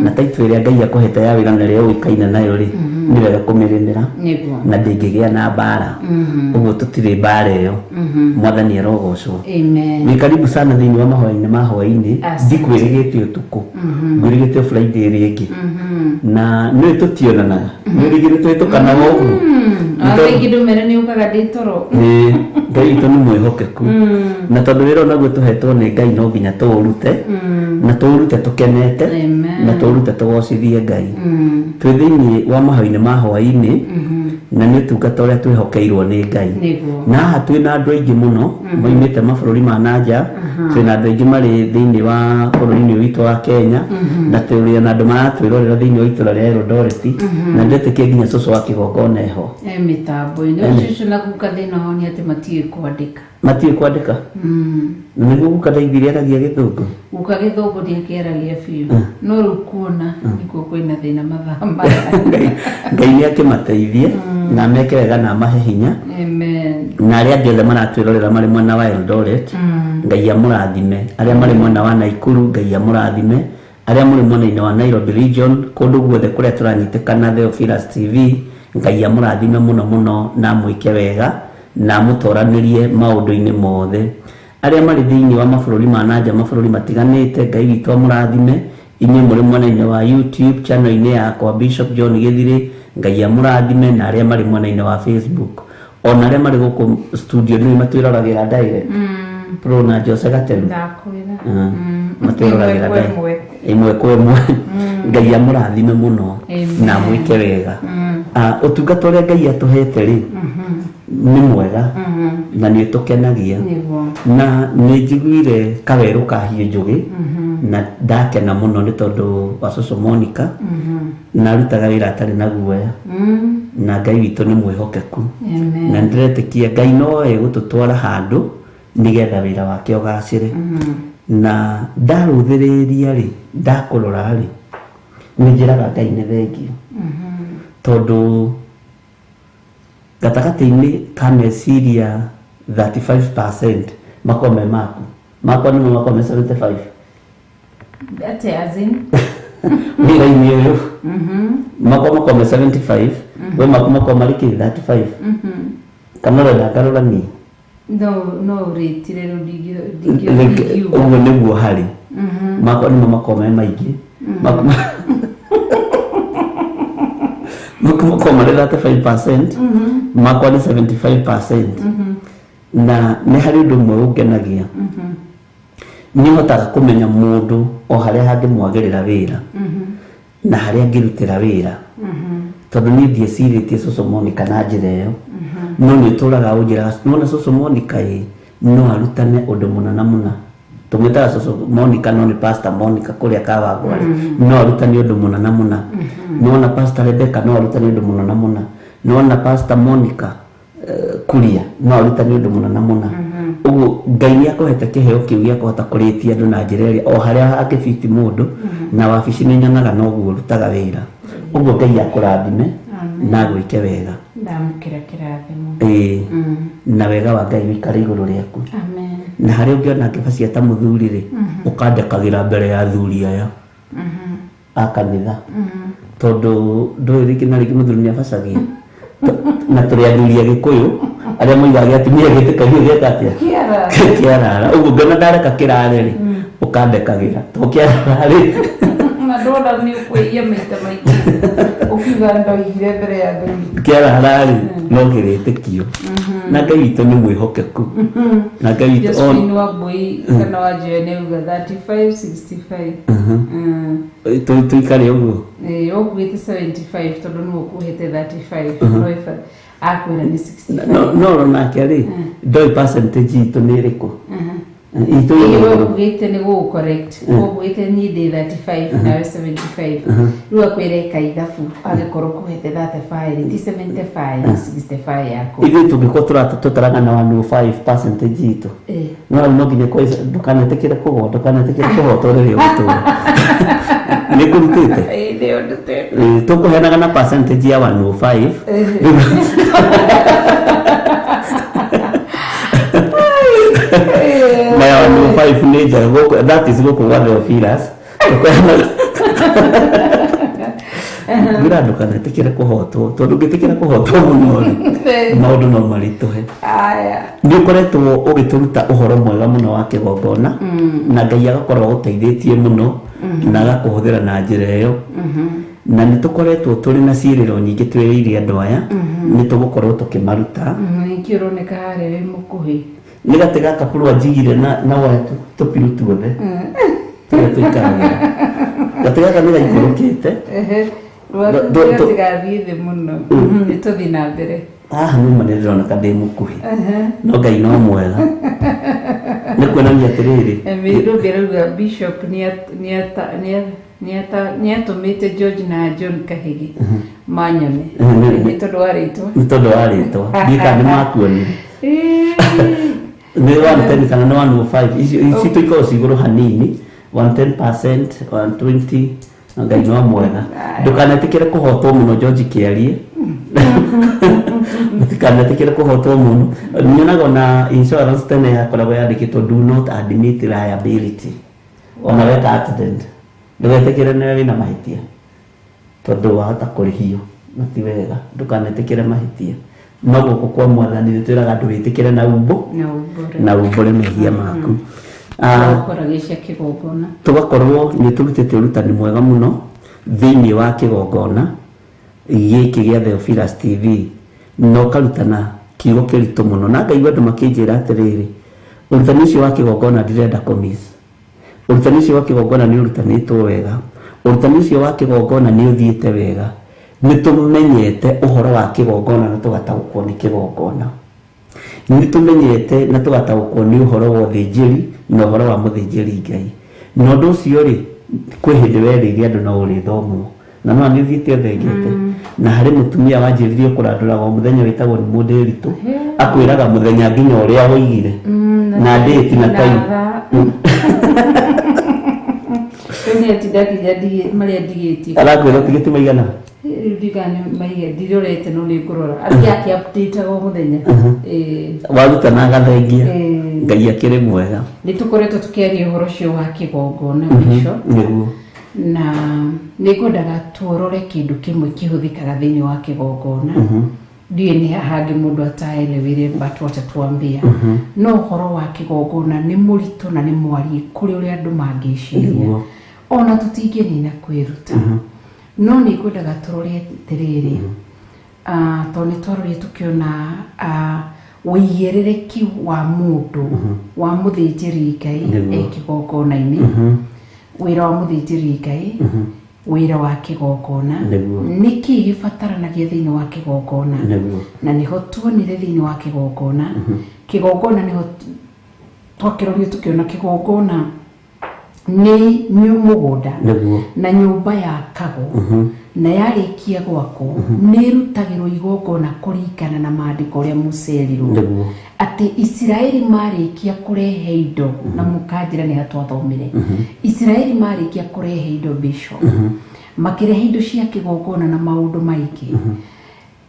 Na taitũ ĩrĩa Ngai akũhete ya wĩra nĩrĩa ũĩkaine nayo rĩ nĩ wega kũmĩrĩmĩra na ndĩngĩgĩa na mbara. Ũguo tũtirĩ mbara ĩyo. Mwathani arogocwo. Nĩ karibu sana thĩinĩ wa mahoya-inĩ ma hwainĩ. Ndikwĩrĩgĩte ũtukũ. Ngwĩrĩgĩte Friday ĩrĩa ĩngĩ. Na nĩ tũtionanaga. Nĩ rĩgĩrĩte tũkanaga ũguo. Rĩngĩ ndũmere nĩ ũkaga ndĩ toro. Ngai witũ nĩ mwĩhokeku. Na tondũ wĩra naguo tũhetwo nĩ Ngai no nginya tũũrute. Na tũũrute tũkenete. Na tũũrute tũgocithie Ngai. Twĩ thĩinĩ wa mahoya-inĩ ma hwainĩ na nĩ ũtungata ũrĩa twĩhokeirwo nĩ Ngai. Na haha twĩna andũ aingĩ mũno moimĩte mabũrũri ma nanja. Twĩna andũ aingĩ marĩ thĩinĩ wa bũrũri-inĩ witũ wa Kenya. Na twĩna andũ maratwĩrorera thĩinĩ wa itũra rĩa Eldoret. Na ndĩtĩkie nginya cũcũ wa kĩgongona eho. Mĩtambo-inĩ ũcio na guka thĩna wao nĩ atĩ matiĩ kwandĩka. Matiĩ kwandĩka? Nĩguo guka Ndaithĩri aragia Gĩthũngũ? Guka Gĩthũngũ ndĩakĩaragia biũ. No rĩu kuona nĩkuo kwĩna thĩna mathaa maya. Ngai nĩ akĩmateithie na meke wega na amahe hinya. Na arĩa angĩ othe maratwĩrorera marĩ mwena wa Eldoret Ngai amũrathime. Arĩa marĩ mwena wa Naikuru Ngai amũrathime. Arĩa mũrĩ mwena-inĩ wa Nairobi region kũndũ guothe kũrĩa tũranyitĩkana Theophilus TV Ngai amũrathime mũno mũno na mwĩke wega na mũtoranĩrie maũndũ-inĩ mothe. Arĩa marĩ thĩinĩ wa mabũrũri ma nanja mabũrũri matiganĩte Ngai witũ amũrathime. Inyuĩ mũrĩ mwena-inĩ wa YouTube channel-inĩ yakwa Bishop John Gĩthirĩ Ngai amũrathime. Na arĩa marĩ mwena-inĩ wa Facebook ona arĩa marĩ gũkũ studio nĩ matwĩroragĩra direct. Pro na Jose Gatelu matwĩroragĩra direct ĩmwe kwa ĩmwe. Ngai amũrathime mũno na mwĩke wega. Ũtungata ũrĩa Ngai atũhete rĩ nĩ mwega na nĩ ũtũkenagia. Na nĩ njiguire Kawerũ ka Hiũ Njũgĩ na ndakena mũno nĩ tondũ wa cũcũ Monica na arutaga wĩra atarĩ na guoya. Na Ngai witũ nĩ mwĩhokeku. Na ndĩretĩkia Ngai no egũtũtwara handũ nĩgetha wĩra wake ũgacĩre. na ndaruthiriria ri ndakurora ri ninjiraga Ngai nĩ thengio tondu gatagati-inĩ ka meciria 35% makome maku makwa nĩ makome 75 ate azin wĩra-inĩ ũyũ makome 75 we makoma rĩkĩ 35 kana renda ngarũranie no ũrĩtire rũdigio ũguo nĩguo harĩ makwa nĩmo makome maingĩ makoma rĩ 35% makwa nĩ 75% na nĩ harĩ ũndũ ũmwe ũngenagia nĩ hotaga kũmenya mũndũ o harĩa hangĩmwagĩrĩra wĩra na harĩa angĩrutĩra wĩra tondũ niĩ ndiecirĩtie cũcũ Monica na njĩra ĩyo no nĩ ũtũraga ũnjĩraga nona cũcũ Monica no arutane ũndũ mũna na mũna tũmwĩtaga cũcũ Monica no nĩ Pastor Monica kũrĩa Kawangware no arutane ũndũ mũna na mũna nona Pastor Rebecca no arutane ũndũ mũna na mũna nona Pastor Monica Kuria no arutane ũndũ mũna na mũna ũguo Ngai nĩ akũhete kĩheo kĩu gĩa kũhota kũrĩtia andũ na njĩra ĩrĩa o harĩa angĩbiti mũndũ na wabici nĩ nyonaga noguo ũrutaga wĩra ũguo Ngai akũrathime na gwĩke wega ndamũkĩra kĩrathimo na wega wa Ngai wĩikare igũrũ rĩaku amen na harĩa ũngĩona ngĩbacia ta mũthuri rĩ ũkandekagĩra mbere ya athuri aya a kanitha tondũ ndũĩ rĩngĩ na rĩngĩ mũthuri nĩ abacagia na tũrĩ athuri a Gĩkũyũ arĩa moigaga atumia gĩtĩkagio gĩeka atĩa kĩarara ũguo ngona ndareka kĩrare rĩ ũkandekagĩra to kĩarara rĩ na ndona nĩ ũkwĩia maita maingĩ ũkiuga ndoigire mbere ya athuri kĩarara rĩ no gĩrĩtĩkio na Ngai witũ nĩ mwĩhokeku na Ngai witũ Josephine Wambui kana Wanjũa nĩ uga 35-65 tuikare ũguo ũkuĩte 75 tondũ nĩ ũkuhĩte 35 akwĩra nĩ 65 no nake rĩ ndoĩ percentage itũ nĩ ĩrĩkũ itũ ũgĩte nĩ gũcorrect ũgĩte niĩ ndĩ 35 nawe 75 rĩu akwĩra eka ithabu agĩkorwo kũhete 35 ti 75 65 yako ithuĩ tũngĩkorwo tũtaraga na 105 percentage itũ no nginya ndũkanetĩkĩre kũhotwo rĩrĩa ũgũtũra nĩ kũrutĩte tũkũheanaga na percentage ya 105 na ya 105 nĩ njega that is gũkũ gwa Theophilus ngira ndũkanetĩkĩre kũhotwo tondũ ũngĩtĩkĩra kũhotwo mũno maũndũ no maritũhe nĩ ũkoretwo ũgĩtũruta ũhoro mwega mũno wa kĩgongona na Ngai agakorwo gũteithĩtie mũno na agakũhũthĩra na njĩra ĩyo na nĩ tũkoretwo tũrĩ na ciĩrĩro nyingĩ twĩrĩire andũ aya nĩ tũgũkorwo tũkĩmaruta ningĩ ũroneka harĩa wĩ mũkuhĩ nĩ gatĩ gaka pũrwa njigire na waya tũpiru tuothe tũrĩa tũikaragĩra gatĩ gaka nĩ gaikũrũkĩte rwatigathiĩ thĩ mũno nĩ tũthiĩ na mbere haha nĩma nĩ ndĩroneka ndĩ mũkuhĩ no Ngai no mwega nĩ kuonania atĩrĩrĩ Mĩrũmbĩ arauga Bishop nĩ atũmĩte George na John Kahĩgi manyone nĩ tondũ wa rĩtwa ndika nĩ makuonire nĩ 110 kana nĩ 105 ici tũikorwo cigũrũ hanini 110% 120 Ngai no mwega ndũkanetĩkĩre kũhotwo mũno George Kĩarie ndũkanetĩkĩre kũhotwo mũno nyonaga na insurance tene yakoragwo yandĩkĩtwo do not admit liability ona weka accident ndũgetĩkĩre nĩ wĩna mahĩtia tondũ wahota kũrĩhio na ti wega ndũkanetĩkĩre mahĩtia no gũkũ kwa Mwathani nĩ twĩraga andũ wĩtĩkĩre na umbũre mehia maku tũgakorwo nĩ tũrutĩte ũrutani mwega mũno thĩinĩ wa kĩgongona gĩkĩ gĩa Theophilus TV no karutana kiugo kĩritũ mũno na ngaigua andũ makĩnjĩra atĩrĩrĩ ũrutani ũcio wa kĩgongona ndirenda komis ũrutani ũcio wa kĩgongona nĩ ũrutanĩtwo wega ũrutani ũcio wa kĩgongona nĩ ũthiĩte wega nĩ tũmenyete ũhoro wa kĩgongona na tũgataũkwo nĩ kĩgongona nĩ tũmenyete na tũgataũkwo nĩ ũhoro wa ũthĩnjĩri na ũhoro wa mũthĩnjĩri Ngai na ũndũ ũcio rĩ kwĩ hĩndĩ werĩire andũ no ũrĩthomwo na no nĩ ũthiĩte ũthengete na harĩ mũtumia wanjĩrĩirie kũrandũraga o mũthenya wĩtagwo nĩ Mũndĩritũ akwĩraga mũthenya nginya ũrĩa woigire na date na time Kwenye tidaki jadi maria digiti alakwira tigiti maigana digane maiga ndirorete no ni kurora atia update go muthenya waruta na gathengia ngai akire mwega nitukoretwo tukiaria uhoro cio wa kigongona bisho niguo na nĩngwendaga tũrore kĩndũ kĩmwe kĩhũthĩkaga thĩinĩ wa kĩgongona ndiye ni hangi mundu ataelewire but wacha tuambia no uhoro wa kĩgongona nĩ mũritũ na nĩ mwari kũrĩ ũrĩa andũ mangĩciria ona tũtingĩnina kwĩruta no nĩngwendaga tũrore atĩrĩrĩ tondũ nĩtwarorie tũkĩona wĩigĩrĩrĩki wa mũndũ wa mũthĩnjĩri Ngai kĩgongona-inĩ wĩra wa mũthĩnjĩri Ngai wĩra wa kĩgongona nĩkĩ gĩbataranagia thĩinĩ wa kĩgongona na nĩho tuonire thĩinĩ wa kĩgongona kĩgongona nĩho twakĩrorio tũkĩona kĩgongona nĩ mũgũnda na nyũmba yakagwo na yarĩkia gwakwo nĩrutagĩrwo igongona kũringana na maandĩko ũrĩa mũcerirwo atĩ Israeli marĩkia kũrehe indo na mũkanjĩra nĩ hatwathomire Israeli marĩkia kũrehe indo bishop makĩrehe indo cia kĩgongona na maũndũ maingĩ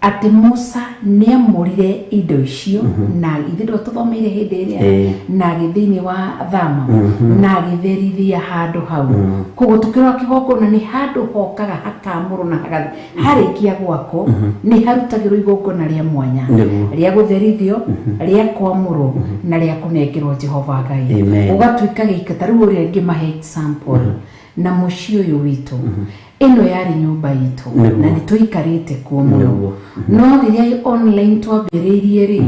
atĩ Musa nĩamũrire indo icio na ithuĩ tũthomeire hĩndĩ ĩrĩa na thĩinĩ wa Thama na agĩtherithia handũ hau koguo tũkĩrora kĩgongona nĩ handũ hokaga hakamũrwo na harĩkia gwakwo nĩ harutagĩrwo igongona rĩa mwanya rĩa gũtherithio rĩa kwamũrwo na rĩa kũnengerwo Jehova Ngai ũgatuĩka gĩika ta rĩu ũrĩa ngĩmahe example na mũciĩ ũyũ witũ ino yari nyũmba itũ na nĩtũikarĩte kuo mũno no rĩrĩa online twambĩrĩirie rĩ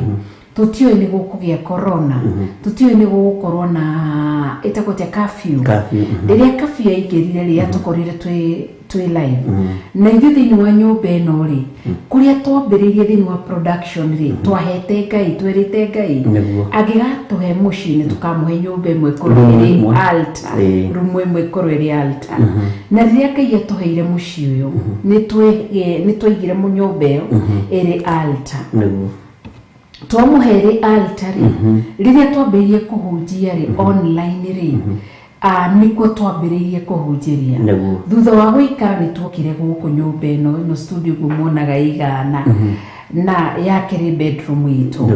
tũtiũĩ nĩ gũkũgĩa corona tũtiũĩ nĩ gũgũkorwo na ĩtagwo ta curfew rĩrĩa curfew yaingĩrire rĩrĩa tũkorire twĩ live na ithuĩ thĩinĩ wa nyũmba ĩno rĩ kũrĩa twambĩrĩirie thĩinĩ wa production rĩ twahete Ngai twerĩte Ngai angĩgatũhe mũciĩ nĩ tũkamũhe nyũmba ĩmwe ĩkorwo ĩrĩ altar rumu ĩmwe ĩkorwo ĩrĩ altar na rĩrĩa Ngai atũheire mũciĩ ũyũ nĩ twaigire nyũmba ĩyo ĩrĩ altar twamũhere altar rĩrĩa twambĩrĩirie kũhunjia rĩ online rĩ nĩkuo twambĩrĩirie kũhunjĩria thutha wa gũikara nĩ tuokire gũkũ nyũmba ĩno studio muonaga igana na yakĩrĩ bedroom itũ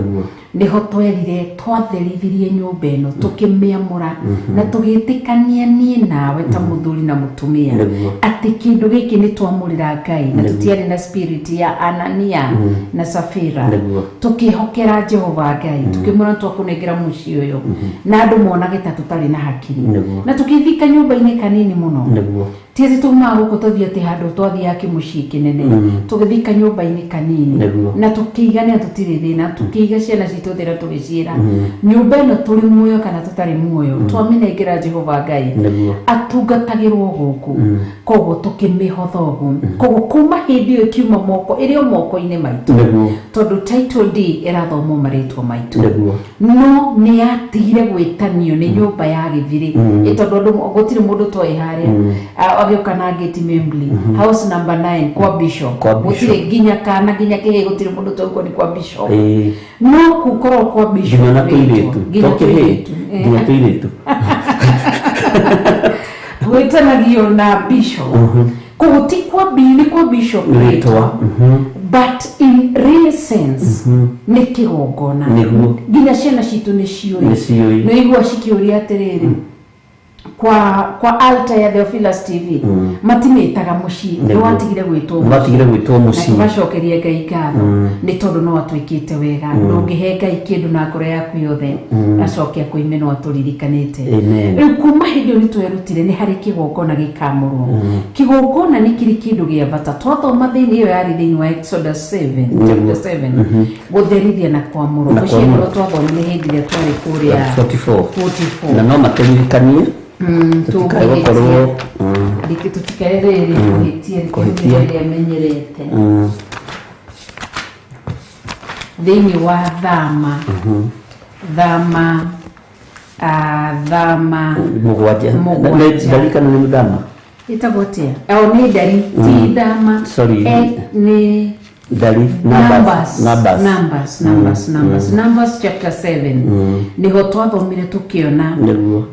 niho twerire twatherithirie nyũmba ĩno tũkĩmĩamũra na tũgĩtĩkania niĩ nawe ta mũthuri na mũtumia atĩ kĩndũ gĩkĩ nĩ twamũrĩra Ngai na tũtiarĩ na spirit ya Anania na Safira tũkĩhokera Jehova Ngai tũkĩmwĩra twakũnengera mũciĩ ũyũ na andũ monage ta tũtarĩ na hakiri na tũkĩthika nyũmba-inĩ kanini mũno tiezi tũma gũkũ tũthiĩ atĩ handũ twathiaga kĩmũciĩ kĩnene tũgĩthika nyũmba-inĩ kanini na tũkĩigania tũtirĩ thĩna tũkĩiga ciana citũ thĩra tũgĩciĩra nyũmba ĩno tũrĩ muoyo kana tũtarĩ muoyo twamĩnengera Jehova Ngai atungatagĩrwo gũkũ koguo tũkĩmĩhotha ũguo koguo kuma hĩndĩ ĩyo kiuma moko ĩrĩ o moko-inĩ maitũ tondũ title D ĩrathomwo marĩtwa maitũ no nĩ yatigire gwĩtanio nĩ nyũmba ya gĩthiri tondũ gũtirĩ mũndũ toĩ harĩa agĩũka na gate membly house number 9 kwa bishop gũtirĩ nginya kana nginya kĩhĩ gũtirĩ mũndũ toĩ ni kwa bishop no gũkorwo kwa bishop nginya tũirĩtu gwĩtanagio na bishop koguo ti kwa ni kwa bishop rĩtwa but in real sense nĩ kĩgongona nginya ciana citũ nĩ ciũĩ nĩ igua cikĩũria atĩrĩrĩ kwa altar ya Theophilus TV matimĩtaga mũciĩ nĩ watigire gwĩtwo mũciĩ na tũgacokeria Ngai ngatho nĩ tondũ no atwĩkĩte wega ndũngĩhe Ngai kĩndũ na ngoro yaku yothe acokia kwĩme no atũririkanĩte rĩu kuma hĩndĩ ĩyo nĩ twerutire nĩ harĩ kĩgongona gĩkamũrwo kĩgongona nĩ kĩrĩ kĩndũ gĩa bata twathoma thĩinĩ ĩyo yarĩ thĩinĩ wa Exodus 7 gũtherithia na kwamũrwo mũciĩ ũrĩa twathomire hĩndĩ ĩrĩa twarĩ kũrĩa 44 na no matũririkanie tũkaĩgũkorwo tũtikaĩrĩrĩ kũhĩtia rĩrĩa menyerete thĩinĩ wa Thama ndarikana nĩ Thama ĩtagwo atĩa nĩ ndari ti Thama nĩ Numbers chapter 7 niho twathomire tukiona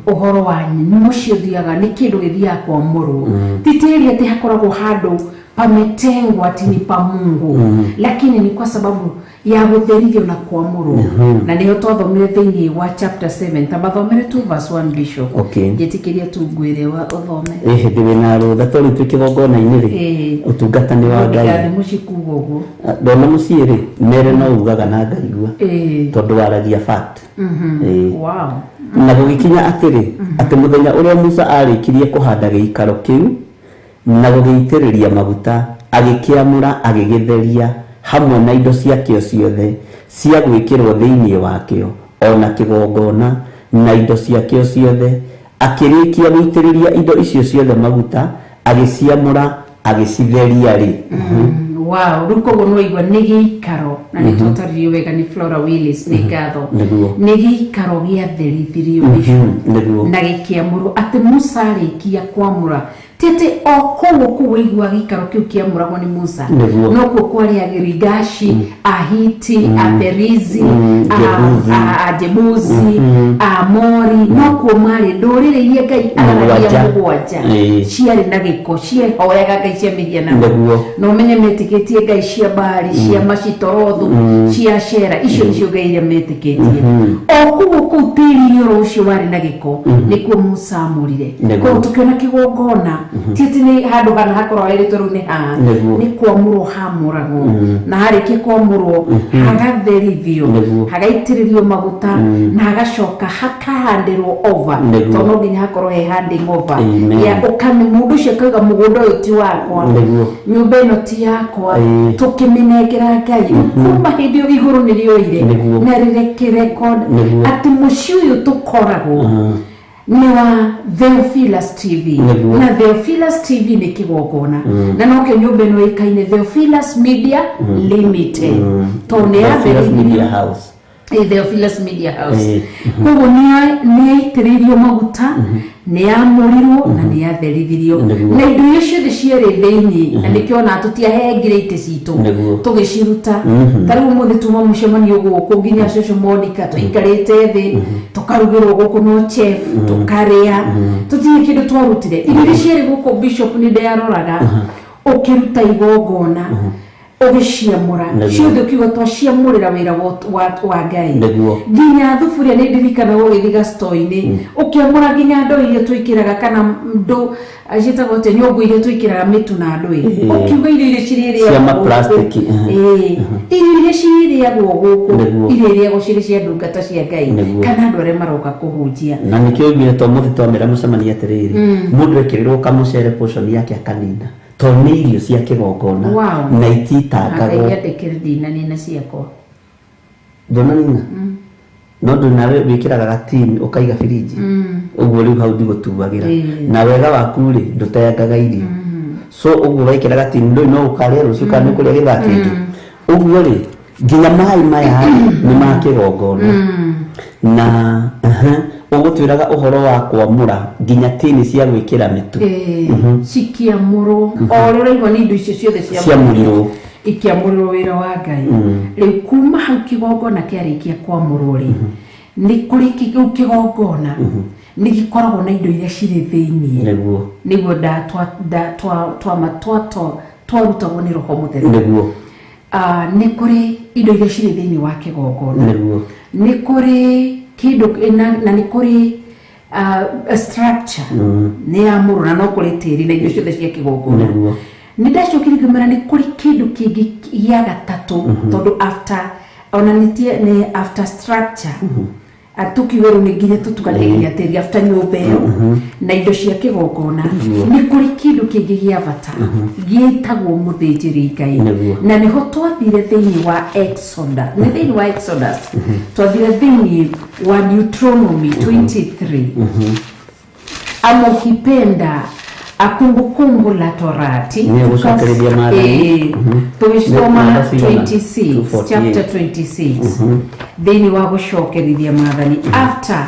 uhoro wa mucio thiaga ni kindu githia kwa muru titiri ati hakoragwo handu pametengwa ati ni pa Mungu lakini ni kwa sababu ya gutherithio na kuamuru na niho twathomire thiini wa chapter 7 tabathomire tu verse 1 bishop gitikiria tu ngwire wa uthome ndiwe na rutha tori tukigongona iniri utungatani wa Ngai ya mushikugo go ndona muciiri mere no ugaga na ngaigua tondu waragia fact wow na gugikinya atiri ati muthenya uria Musa arikirie kuhanda giikaro kiu na gugiitiriria maguta agikiamura agigitheria hamwe na indo ciakio ciothe cia gwikirwo thiini wakio ona kigongona na indo ciakio ciothe akirikia guitiriria indo icio ciothe maguta agiciamura agicitheria ri wow ruko no igwa nigikaro na nitotari wega ni Flora Willis nigatho nigikaro gia therithirio na gikiamuru ati Musa arikia kwamura tete okogo kuwigwa gikaro kiu kiamuragwo ni Musa no ko kwari agirigashi ahiti aperizi ajebuzi amori no ko mari ndorire iria Ngai aragia mugwanja ciari na giko cie oyaga Ngai cia mihiana no menye metiketie Ngai cia bari cia macitorothu cia shera icio nicio Ngai iria metiketie okugo kutiri yoro ucio wari na giko nikuo Musa amurire ko tukiona kigongona titi ni handu kana hakorwo iritwo ru ni ha ni kwamurwo hamuragwo na hariki kwamurwo hagatherithio hagaitiririo maguta na hagacoka hakahandirwo over tono nginya hakorwo he handing over ya ukani mundu cio kauga mugunda uyu ti wakwa nyumba ino ti yakwa tukiminengera Ngai kuma hindi yo iguru ni rioire na rireke record ati mucio uyu tukoragwo ni wa Theophilus TV na Theophilus TV ni kigongona na no ke nyumba no ikaine Theophilus Media Limited to ne Media House Theophilus Media House kugo ni itiririo maguta ni amurirwo na ni atherithirio na indo icio de ciere theini na nikiona tutia hengire ite citu tugiciruta tariu muthi tuma mucemanio guku nginya social Monica tuikarite thi tukarugirwo guku no chef tukaria tutie kindu twarutire indo ciere guku bishop ni ndaroraga ukiruta igongona ogiciamura ciothe kigo twaciamurira wira wa Ngai nginya thufuria ni ndirikana gugithiga store-ini ukiamura nginya ndo iria twikiraga kana ndo ajita gote nyongo iria twikiraga mitu na ndoi ukiuga iria ciria cia ma plastic iria ciria guku iria guciri cia ndungata cia Ngai kana andu aria maroka kuhunjia na nikio ngire to muthi twamira mucemania atiriri mundu ekirirwo kamucere portion yake akanina to ni irio cia kigongona na ititangagwo akayandikire dina nina ciako ndona nina no ndo nawe wikiraga gatini ukaiga firiji uguo riu hau ndigutuagira na wega waku ri nduteangaga irio so uguo wikiraga gatini ndo no ukaria rucio kana kuria githakindi uguo ri nginya mai maya ni ma kigongona na ugutwiraga uhoro wa kwamura nginya tini cia gwikira mitu cikiamuru orero igo ni indo icio ciothe cia muriro ikiamuriro wira wa Ngai riu kuma hau kigongona kiarikia kwamurwo ri ni kuri kigongona ni gikoragwo na indo iria ciri thiini niguo twarutagwo ni roho mutheru niguo ni kuri indo iria ciri thiini wa kigongona ni kuri kido na ni kuri structure ni amuru na no kuri tiri na indo ciothe cia kigongona ni ndacokire ngimera ni kuri kido kingi ya gatatu tondu after ona ni after structure atukiweru ni nginya tutukanegia tiri after nyumba iyo na indo cia kigongona ni kuri kido kingi gia bata gietagwo muthinjiri Ngai na niho twathire thiini wa Exodus ni thiini wa Exodus twathire thiini wa Deuteronomy 23 amokipenda akumbukumbu la Torati tulisoma 26 chapter 26 then wa gushokerithia mathani after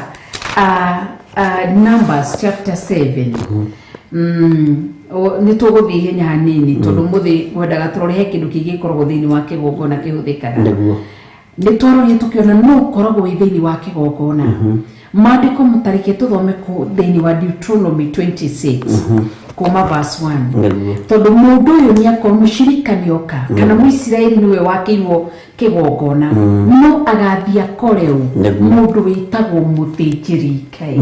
Numbers chapter 7 nĩ tũgũthiĩ hinya hanini tondũ mũthĩ wendaga tũrore kĩndũ kĩngĩ gĩkoragwo thĩinĩ wa kĩgongona kĩhũthĩkaga nĩ twaroria tũkĩona no ũkoragwo wĩ thĩinĩ wa kĩgongona maandĩko mũtarĩke tũthome thĩinĩ wa Deuteronomy 26 kuma verse 1 tondũ mũndũ ũyũ nĩ akorwo mũcirika nĩoka kana mũisiraeli nĩwe wakĩirwo kĩgongona no agathiĩ akore mũndũ wĩtagwo mũthĩnjĩri Ngai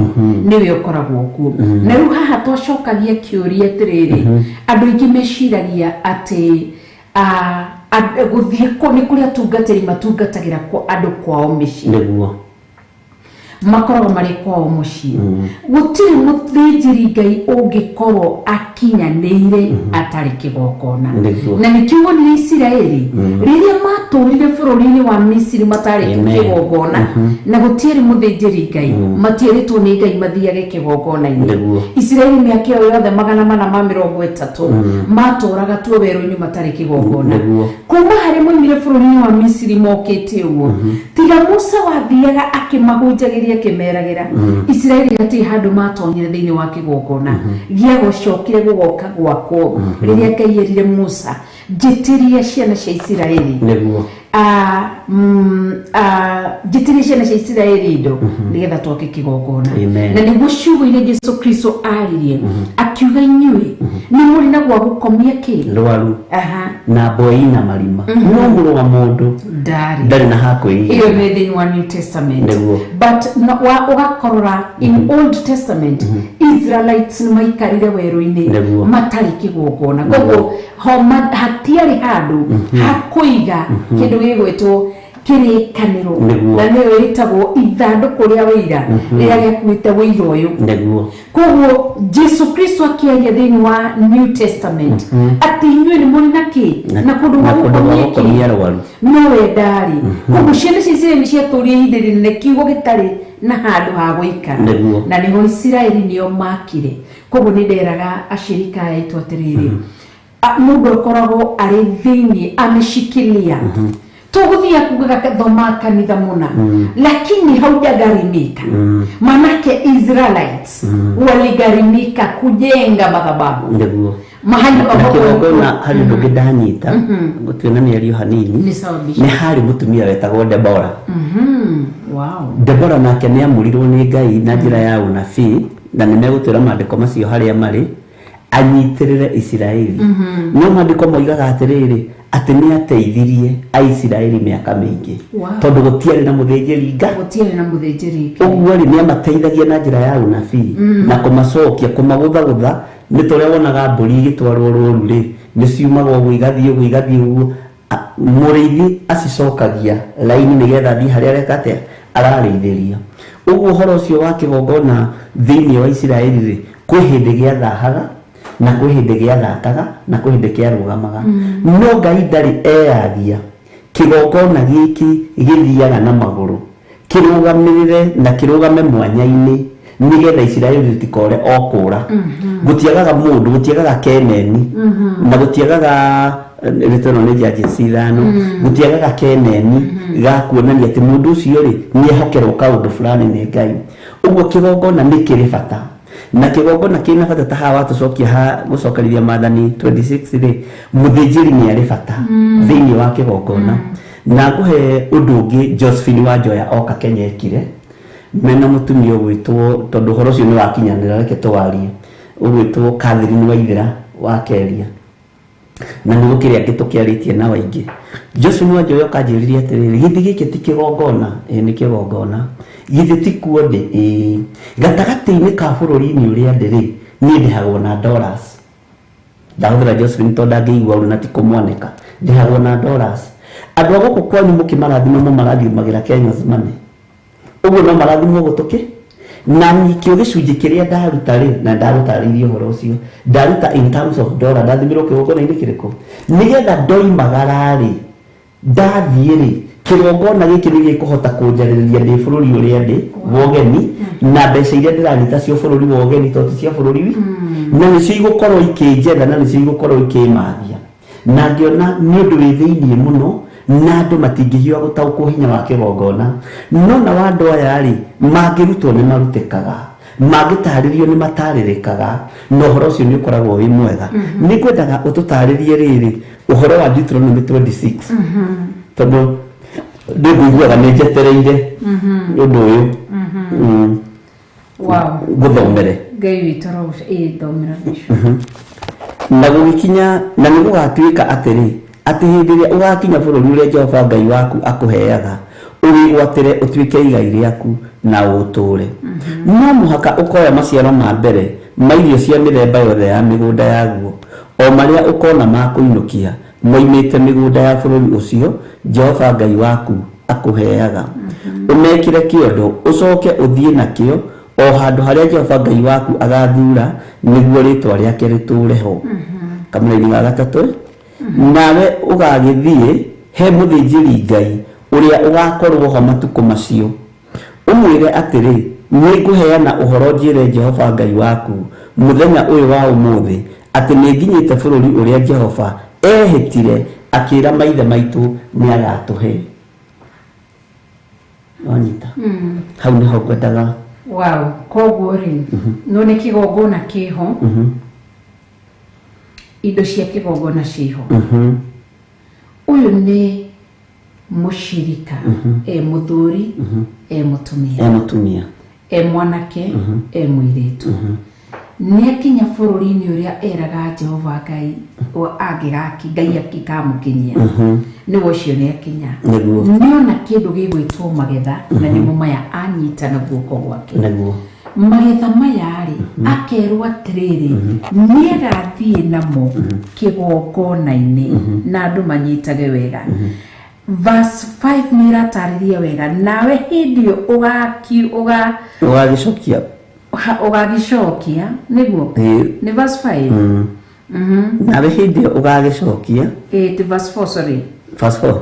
nĩwe ũkoragwo kuo na rĩu haha twacokagia kĩũria atĩrĩrĩ andũ aingĩ meciragia atĩ gũthiĩ nĩ kũrĩa atungatĩri matungatagĩra andũ kwao mĩciĩ makoragwo marĩ kwao mũciĩ gũtirĩ mũthĩnjĩri Ngai ũngĩkorwo akinyanĩire atarĩ kĩgongona na nĩ kiugo nĩ Isiraeli rĩrĩa matũrire bũrũri-inĩ wa Misiri matarĩ kĩgongona na gũtirĩ mũthĩnjĩri Ngai matiĩrĩtwo nĩ Ngai mathiage kĩgongona-inĩ Isiraeli mĩaka ĩyo yothe 430 matũraga tuo werũ-inĩ matarĩ kĩgongona kuma harĩ moimire bũrũri-inĩ wa Misiri mokĩte ũguo tiga Musa wathiaga akĩmahunjagĩria kimeragera Isiraeli hatirĩ handũ matonyire thĩinĩ wa kĩgongona gĩa gũcokire gũgoka gwakwo rĩrĩa Ngai erire Musa njĩtĩria ciana cia Isiraeli njĩtĩria ciana cia Isiraeli indo nĩgetha twoke kĩgongona na nĩguo ciugo-inĩ Jesũ Kristo aririe akiuga inyuĩ nĩ mũrĩ na gwa gũkomia kĩ rwaru na mboi na marima no mũrũ wa mũndũ ndarĩ na hakwĩ iyo nĩ thĩinĩ wa New Testament but ũgakorora in Old Testament Israelites nĩ maikarire werũ-inĩ matarĩ kĩgongona koguo hatiarĩ handũ hakũiga kĩndũ gĩgwĩtwo kĩrĩkanĩro na nĩyo ĩtagwo ithandũkũ rĩa ũira rĩrĩa gĩakuĩte ũira ũyũ koguo Jesũ Kristo akĩaria thĩinĩ wa New Testament atĩ inyuĩ nĩ mũrĩ na kĩ na kũndũ gwa gũkomia rwaru nowe ndarĩ koguo ciana cia Isiraeli ciatũũrire ihinda rĩnene kiugo gĩtarĩ na handũ ha gũikara na nĩho Isiraeli nĩo makire koguo nĩ nderaga acirika aitũ atĩrĩrĩ mũndũ akoragwo arĩ thĩinĩ ameshikilia tũgũthia kugaga thoma kanitha mũna lakini haujagarimika manake Israelites waligarimika kujenga madhabahu mahali ambapo hali ndũngĩndanyita gũtuĩna nĩ ario hanini nĩ harĩ mũtumia wetagwo Debora Debora nake nĩ amurirwo nĩ Ngai na njĩra ya ũnabii na nĩ megũtwĩra maandĩko macio harĩa marĩ anyitĩrĩre Isiraeli no maandĩko moigaga atĩrĩrĩ atĩ nĩ ateithirie Aisiraeli mĩaka mĩingĩ tondũ gũtiarĩ na mũthĩnjĩri Ngai ũguo nĩ amateithagia na njĩra ya ũnabii na kũmacokia kũmagũthagũtha nĩ tũrĩa wonaga mbũri igĩtwarwo rũũru rĩ nĩ ciumaga ũguo igathiĩ ũguo mũrĩithi acicokagia laini nĩgetha thiĩ harĩa areka atĩa ararĩithĩria ũguo ũhoro ũcio wa kĩgongona thĩinĩ wa Isiraeli rĩ kwĩ hĩndĩ gĩathahaga na kwĩ hĩndĩ gĩathataga na kwĩ hĩndĩ kĩarũgamaga no Ngai ndarĩ eyagia kĩgongona gĩkĩ gĩthiaga na magũrũ kĩrũgamĩrĩre na kĩrũgame mwanya-inĩ nĩgetha Isiraeli rĩtikore okũra gũtiagaga mũndũ gũtiagaga Keneni na gũtiagaga rĩtano nĩ Judges 5 gũtiagaga Keneni gakuonania atĩ mũndũ ũcio rĩ nĩ ehokerwo kaũndũ fulani nĩ Ngai ũguo kĩgongona nĩ kĩrĩ bata na kĩgongona kĩna bata ta hawa tũcokia gũcokerithia Maathani 26 rĩ mũthĩnjĩri nĩ arĩ bata thĩinĩ wa kĩgongona na ngũhe ũndũ ũngĩ Josephine Wanjoya oka Kenya ekire mena mũtumia ũgwĩtwo tondũ ũhoro ũcio nĩ wakinyanĩra reke tũwarie ũgwĩtwo Catherine Waithĩra wa Keria na nĩ gũkĩrĩ angĩ tũkĩarĩtie na waingĩ Josephine Wanjoya okanjĩrĩria atĩrĩrĩ gĩthĩ gĩkĩ ti kĩgongona nĩ kĩgongona gĩthĩ ti kuo ndĩ gatagatĩ-inĩ ka bũrũri-inĩ ũrĩa ndĩrĩ niĩ ndĩhagwo na dollars ndahũthĩra Josephine tondũ angĩigua ũru na ti kũmwanĩka ndĩhagwo na dollars andũ a gũkũ kwanyu mũkĩmarathima mũmarathimagĩra Kenya's money ũguo no marathimwo gũtũkĩ na nikĩo gĩcunjĩ kĩrĩa ndaruta rĩ na ndarutarĩirie ũhoro ũcio ndaruta in terms of dollar ndathimirwo kĩgongona-inĩ kĩrĩkũ nĩgetha ndoimagara rĩ ndathiĩ rĩ kĩgongona gĩkĩ nĩ gĩkũhota kũnjarĩrĩria ndĩ bũrũri ũrĩa ndĩ wogeni na mbeca iria ndĩranyita cio bũrũri wogeni tondũ cia bũrũri na nĩcio igũkorwo ikĩnjetha na nĩcio igũkorwo ikĩmathia na ngĩona nĩ ũndũ wĩ thĩinĩ mũno na andũ matingĩhiũha gũtaũkwo hinya wa kĩgongona no na wa andũ aya rĩ mangĩrutwo nĩ marutĩkaga mangĩtarĩrio nĩ matarĩrĩkaga na ũhoro ũcio nĩ ũkoragwo wĩ mwega. Nĩ ngwendaga ũtũtarĩrie rĩrĩ ũhoro wa Deuteronomy 26 tondũ ndĩiguaga nĩ njetereire ũndũ ũyũ. Gũthomere Ngai witũ thomera na gũgĩkinya na nĩ gũgatuĩka atĩrĩ atĩ hĩndĩ ĩrĩa ũgakinya bũrũri ũrĩa Jehova Ngai waku akũheaga ũwĩgwatĩre ũtuĩke igai rĩaku na ũtũũre. No mũhaka ũkoya maciaro ma mbere ma irio cia mĩthemba yothe ya mĩgũnda yaguo o marĩa ũkona ma kũinũkia moimĩte mĩgũnda ya bũrũri ũcio Jehova Ngai waku akũheaga. Ũmekĩre kĩondo ũcoke ũthiĩ nakĩo o handũ harĩa Jehova Ngai waku agathura nĩguo rĩtwa rĩake rĩtũũre ho. Kamũira-inĩ ga gatatũ nawe ũgagĩthiĩ he mũthĩnjĩri Ngai ũrĩa ũgakorwo ho matukũ macio ũmwĩre atĩrĩ nĩ ngũheana ũhoro njĩre Jehova Ngai waku mũthenya ũyũ wa ũmũthĩ atĩ nĩ nginyĩte bũrũri ũrĩa Jehova ehĩtire akĩra maithe maitũ nĩ agatũhe. Wanyita hau nĩho ngwendaga. Koguo rĩ no nĩ kĩgongona kĩho, indo cia kĩgongona ciho. Ũyũ nĩ mũcirika mũthuri mũtumia mwanake mũirĩtu nĩ akinya bũrũri-inĩ ũrĩa eraga Jehova Ngai Ngai akikamũkinyia nĩguo ũcio nĩ akinya nĩona kĩndũ gĩgwĩtwo magetha na nĩmo maya anyita na guoko gwake. Magetha maya rĩ akerwo atĩrĩrĩ nĩ agathiĩ namo kĩgongona-inĩ na andũ manyitage wega. Verse 5 nĩ ĩratarĩria wega nawe hĩndĩ ĩyo ũgagĩcokia nĩguo nĩ verse 5 nawe hĩndĩ ĩyo ũgagĩcokia verse 4 sorry verse 4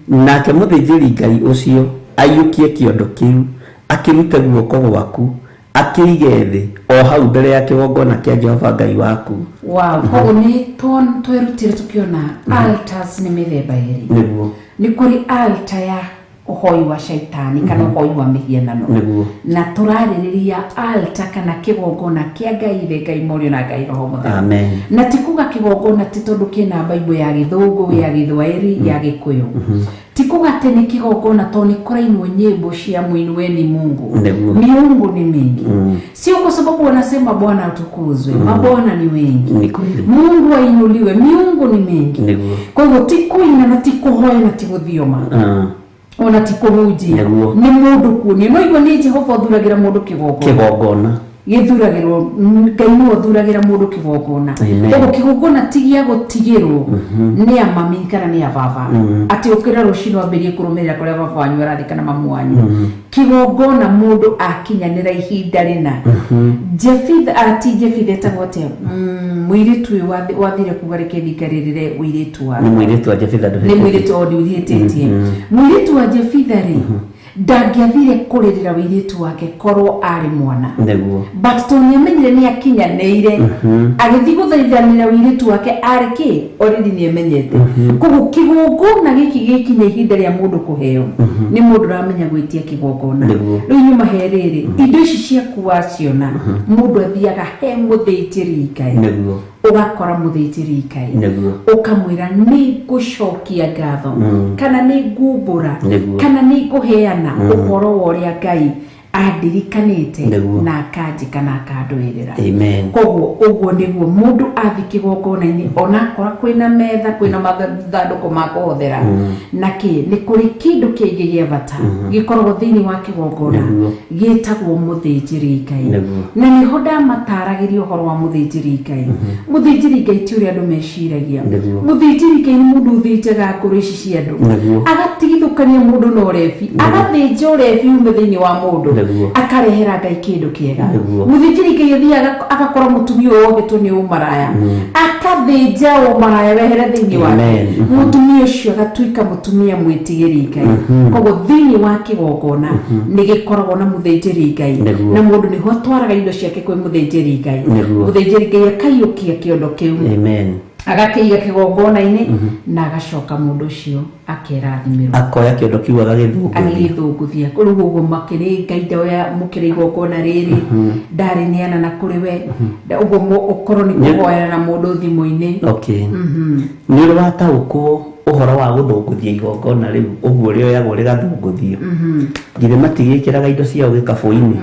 nake mũthĩnjĩri Ngai ũcio aiyũkie kĩondo kĩu akĩrute guoko gwaku akĩige thĩ o hau mbere ya kĩgongona kĩa Jehova Ngai waku. Koguo nĩ twerutire tũkĩona altars nĩ mĩthemba ĩrĩ. Nĩ kũrĩ altar ya ũhoi wa shaitani kana ũhoi wa mĩhianano na tũrarĩrĩria altar kana kĩgongona kĩa Ngai Ngai Morio na Ngai Roho Mũtheru. Na ti kuga kĩgongona ti tondũ kĩna Bible ya Gĩthũngũ ya Gĩthwaĩri ya Gĩkũyũ. Ti kuga atĩ nĩ kĩgongona tondũ nĩ kũrainwo nyĩmbo cia muinueni Mungu. Miungu ni mingi. Sio kwa sababu wanasema Bwana atukuzwe. Mabwana ni wengi. Mungu ainuliwe. Miungu ni mingi. Kwa hivyo ti kuina na ti kuhoya na ti gũthioma. Ona ti kũhunjia nĩ mũndũ kuonio no igua nĩ Jehova ũthuragĩra mũndũ kĩgongona gĩthuragĩrwo Ngai nĩ ũthuragĩra mũndũ kĩgongona. Tondũ kĩgongona ti gĩa gũtigĩrwo nĩ amami kana nĩ ababa atĩ ũkĩra rũciinĩ wambĩrĩrie kũrũmĩrĩra kũrĩa baba wanyu arathi kana mamu wanyu. Kĩgongona mũndũ akinyanĩra ihinda rĩna. Jefitha etagwo atĩa mũirĩtu ũyũ wathire kuga reke thikarĩrĩre mũirĩtu wa mũirĩtu wa Jefitha nĩ mũirĩtu o ndĩhĩtĩtie mũirĩtu wa Jefitha rĩ ndangĩathire kũrĩrĩra mũirĩtu wake korwo arĩ mwana but tondũ nĩamenyire nĩ akinyanĩire agĩthiĩ gũthaithanĩra mũirĩtu wake arĩ kĩ already nĩemenyete. Koguo kĩgongona gĩkĩ gĩkinya ihinda rĩa mũndũ kũheo nĩ mũndũ ũramenya gwĩtia kĩgongona. Rĩu nyuma he rĩrĩ indo ici ciaku waciona mũndũ athiaga he mũthĩnjĩri Ngai ũgakora mũthĩnjĩri Ngai ũkamwĩra nĩ ngũcokia ngatho kana nĩ ngumbũra kana nĩ ngũheana ũhoro wa ũrĩa Ngai andirikanĩte na akanjĩka na akandũĩrĩra. Koguo ũguo nĩguo mũndũ athi kĩgongona-inĩ ona akora kwĩna metha kwĩna mathandũkũ ma kũhothera na nĩ kũrĩ kĩndũ kĩngĩ gĩa bata gĩkoragwo thĩinĩ wa kĩgongona gĩtagwo mũthĩnjĩri Ngai. Na nĩho ndamataragĩria ũhoro wa mũthĩnjĩri Ngai. Mũthĩnjĩri Ngai ti ũrĩa andũ meciragia. Mũthĩnjĩri Ngai nĩ mũndũ ũthĩnjaga ngũrũ ici cia andũ agatigithũkania mũndũ na ũrebi agathĩnja ũrebi ume thĩinĩ wa mũndũ akarehera Ngai kĩndũ kĩega. Mũthĩnjĩri Ngai athiaga agakora mũtumia ũyũ wohetwo nĩ ũmaraya akathĩnja ũmaraya wehere thĩinĩ wake mũtumia ũcio agatuĩka mũtumia mwĩtigĩri Ngai. Koguo thĩinĩ wa kĩgongona nĩ gĩkoragwo na mũthĩnjĩri Ngai na mũndũ nĩho atwaraga indo ciake kwĩ mũthĩnjĩri Ngai. Mũthĩnjĩri Ngai akaiyũkia kĩondo kĩu agakĩiga kĩgongona-inĩ na agacoka mũndũ ũcio akerathimĩrwo akoya kĩondo kiu agĩgĩthũngũthia rĩu ũguo makĩrĩ Ngai ndoya mũkĩrĩ igongona rĩrĩ ndarĩ neana na kũrĩ we ũguo ũkorwo nĩ kũhoera na mũndũ thimũ-inĩ nĩ ũrĩ wataũkwo ũhoro wa gũthũngũthia igongona rĩu ũguo rĩoyagwo rĩgathũngũthio githĩ matigĩkĩraga indo ciao gĩkabũ-inĩ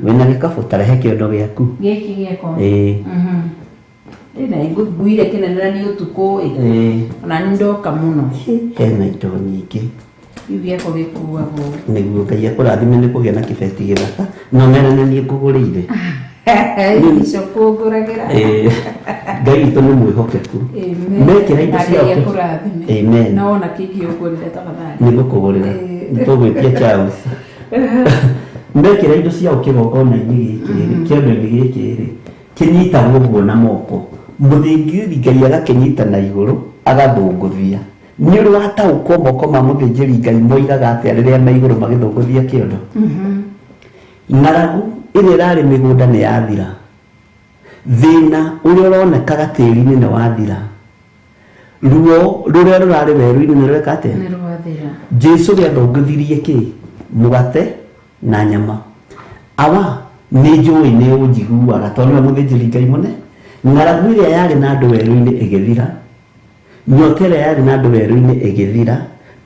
wĩna gĩkabũ tarehe kĩondo gĩaku gĩkĩ gĩako na ngũire kĩnene nĩ ũtukũ na ndoka mũno hena indo nyingĩ iu gĩako gĩkuagwo nĩguo Ngai akũrathime nĩ kũgĩa na kĩbeti gĩthaka no merane niĩ ngũgũrĩire icokũngũragĩra Ngai witũ nĩ mwĩhokeku mekĩra indo ciao amen no ona kĩngĩ ũgũrĩre tafadhali nĩ ngũkũgũrĩra nĩtũgwĩtia Charles mekĩra indo ciao kĩgongona-inĩ gĩkĩ kĩondo-inĩ gĩkĩ kĩnyitagwo ũguo na moko mũthĩnjĩri Ngai agakĩnyita na igũrũ agathũngũthia nĩ ũrĩ wataũkwo moko ma mũthĩnjĩri Ngai moigaga atĩa rĩrĩa me igũrũ magĩthũngũthia kĩondo ng'aragu ĩrĩa ĩrarĩ mĩgũnda nĩ yathira thĩna ũrĩa ũronekaga tĩri-inĩ nĩ wathira ruo rũrĩa rũrarĩ werũ-inĩ nĩ rweka atĩa Jesũ gĩathũngũthirie kĩ mũgate na nyama awa nĩ njũĩ nĩ ũnjiguaga tondũ nĩ mũthĩnjĩri Ngai mũnene ng'aragu ĩrĩa yarĩ na andũ werũ-inĩ ĩgĩthira nyota ĩrĩa yarĩ na andũ werũ-inĩ ĩgĩthira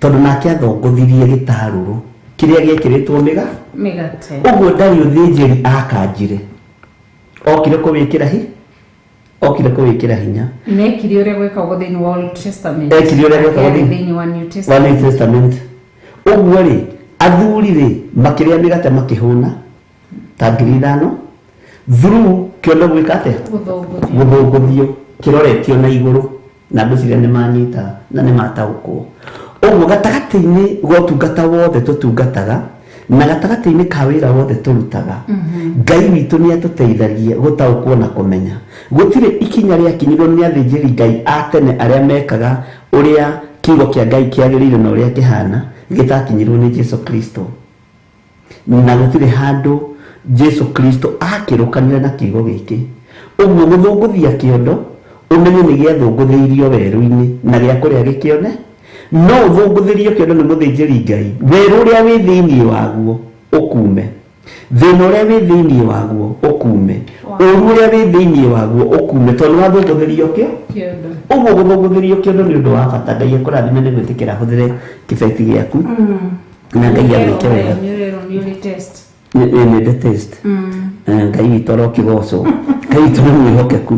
tondũ nake athũngũthirie gĩtarũrũ kĩrĩa gĩekĩrĩtwo mĩgate ũguo ndarĩ ũthĩnjĩri akanjire okire kũwĩkĩra hinya nekire ũrĩa gwĩkagwo thĩinĩ wa Old Testament ekire ũrĩa gwĩkagwo thĩinĩ wa New Testament ũguo rĩ athuri rĩ makĩrĩa mĩgate makĩhũna ta 5,000 through kĩondo gwĩka atĩa gũthũngũthio kĩroretio na igũrũ na andũ ciria nĩ manyita na nĩ mataũkwo ũguo gatagatĩ-inĩ gwa ũtungata wothe tũtungataga na gatagatĩ-inĩ ka wĩra wothe tũrutaga Ngai witũ nĩ atũteithagia gũtaũkwo na kũmenya gũtirĩ ikinya rĩakinyirwo nĩ athĩnjĩri Ngai a tene arĩa mekaga ũrĩa kiugo kĩa Ngai kĩagĩrĩire na ũrĩa kĩhana gĩtakinyirwo nĩ Jesũ Kristo na gũtirĩ handũ Jesũ Kristo akĩrũkanĩra na kiugo gĩkĩ ũguo gũthũngũthia kĩondo ũmenye nĩ gĩathũngũthĩirio werũ-inĩ na gĩa kũrĩa gĩkĩone no ũthũngũthĩrio kĩondo nĩ mũthĩnjĩri Ngai werũ ũrĩa wĩ thĩinĩ waguo ũkume thĩna ũrĩa wĩ thĩinĩ waguo ũkume ũru ũrĩa wĩ thĩinĩ waguo ũkume tondũ wathũngũthĩrio kĩondo ũguo gũthũngũthĩrio kĩondo nĩ ũndũ wa bata Ngai akũrathime nĩ gwĩtĩkĩra hũthĩre kĩbeti gĩaku na Ngai agwĩke wega nĩ test Ngai witũ arokĩgocwo Ngai witũ nĩ mwĩhokeku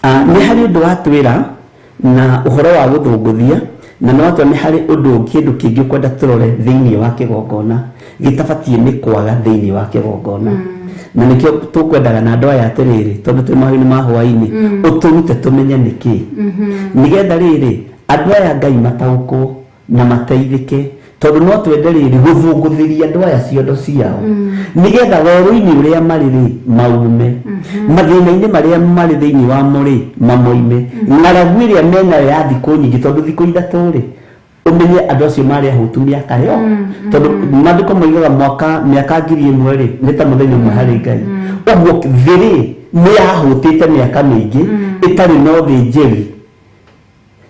nĩ harĩ ũndũ watwĩra na ũhoro wa gũthũngũthia na no atwa nĩ harĩ ũndũ kĩndũ kĩngĩ ũkwenda tũrore thĩinĩ wa kĩgongona gĩtabatiĩ nĩ kwaga thĩinĩ wa kĩgongona na nĩkĩo tũkwendaga na andũ aya atĩrĩrĩ tondũ twĩ mahoya-inĩ ma hwaĩ-inĩ ũtũrute tũmenye nĩkĩ nĩgetha rĩrĩ andũ aya Ngai mataũkwo na mateithĩke tondũ no twende rĩrĩ gũthũngũthĩria andũ aya ciondo ciao nĩgetha werũ-inĩ ũrĩa marĩ rĩ maume mathĩna-inĩ marĩa marĩ thĩinĩ wamo rĩ mamoime ng'aragu ĩrĩa menayo ya thikũ nyingĩ tondũ thikũ ithatũ rĩ ũmenye andũ acio marĩ ahũtu mĩaka yo tondũ maandĩko moigaga mĩaka 1,000 rĩ nĩ ta mũthenya ũmwe harĩ Ngai ũguo thĩ rĩ nĩ yahũtĩte mĩaka mĩingĩ ĩtarĩ na ũthĩnjĩri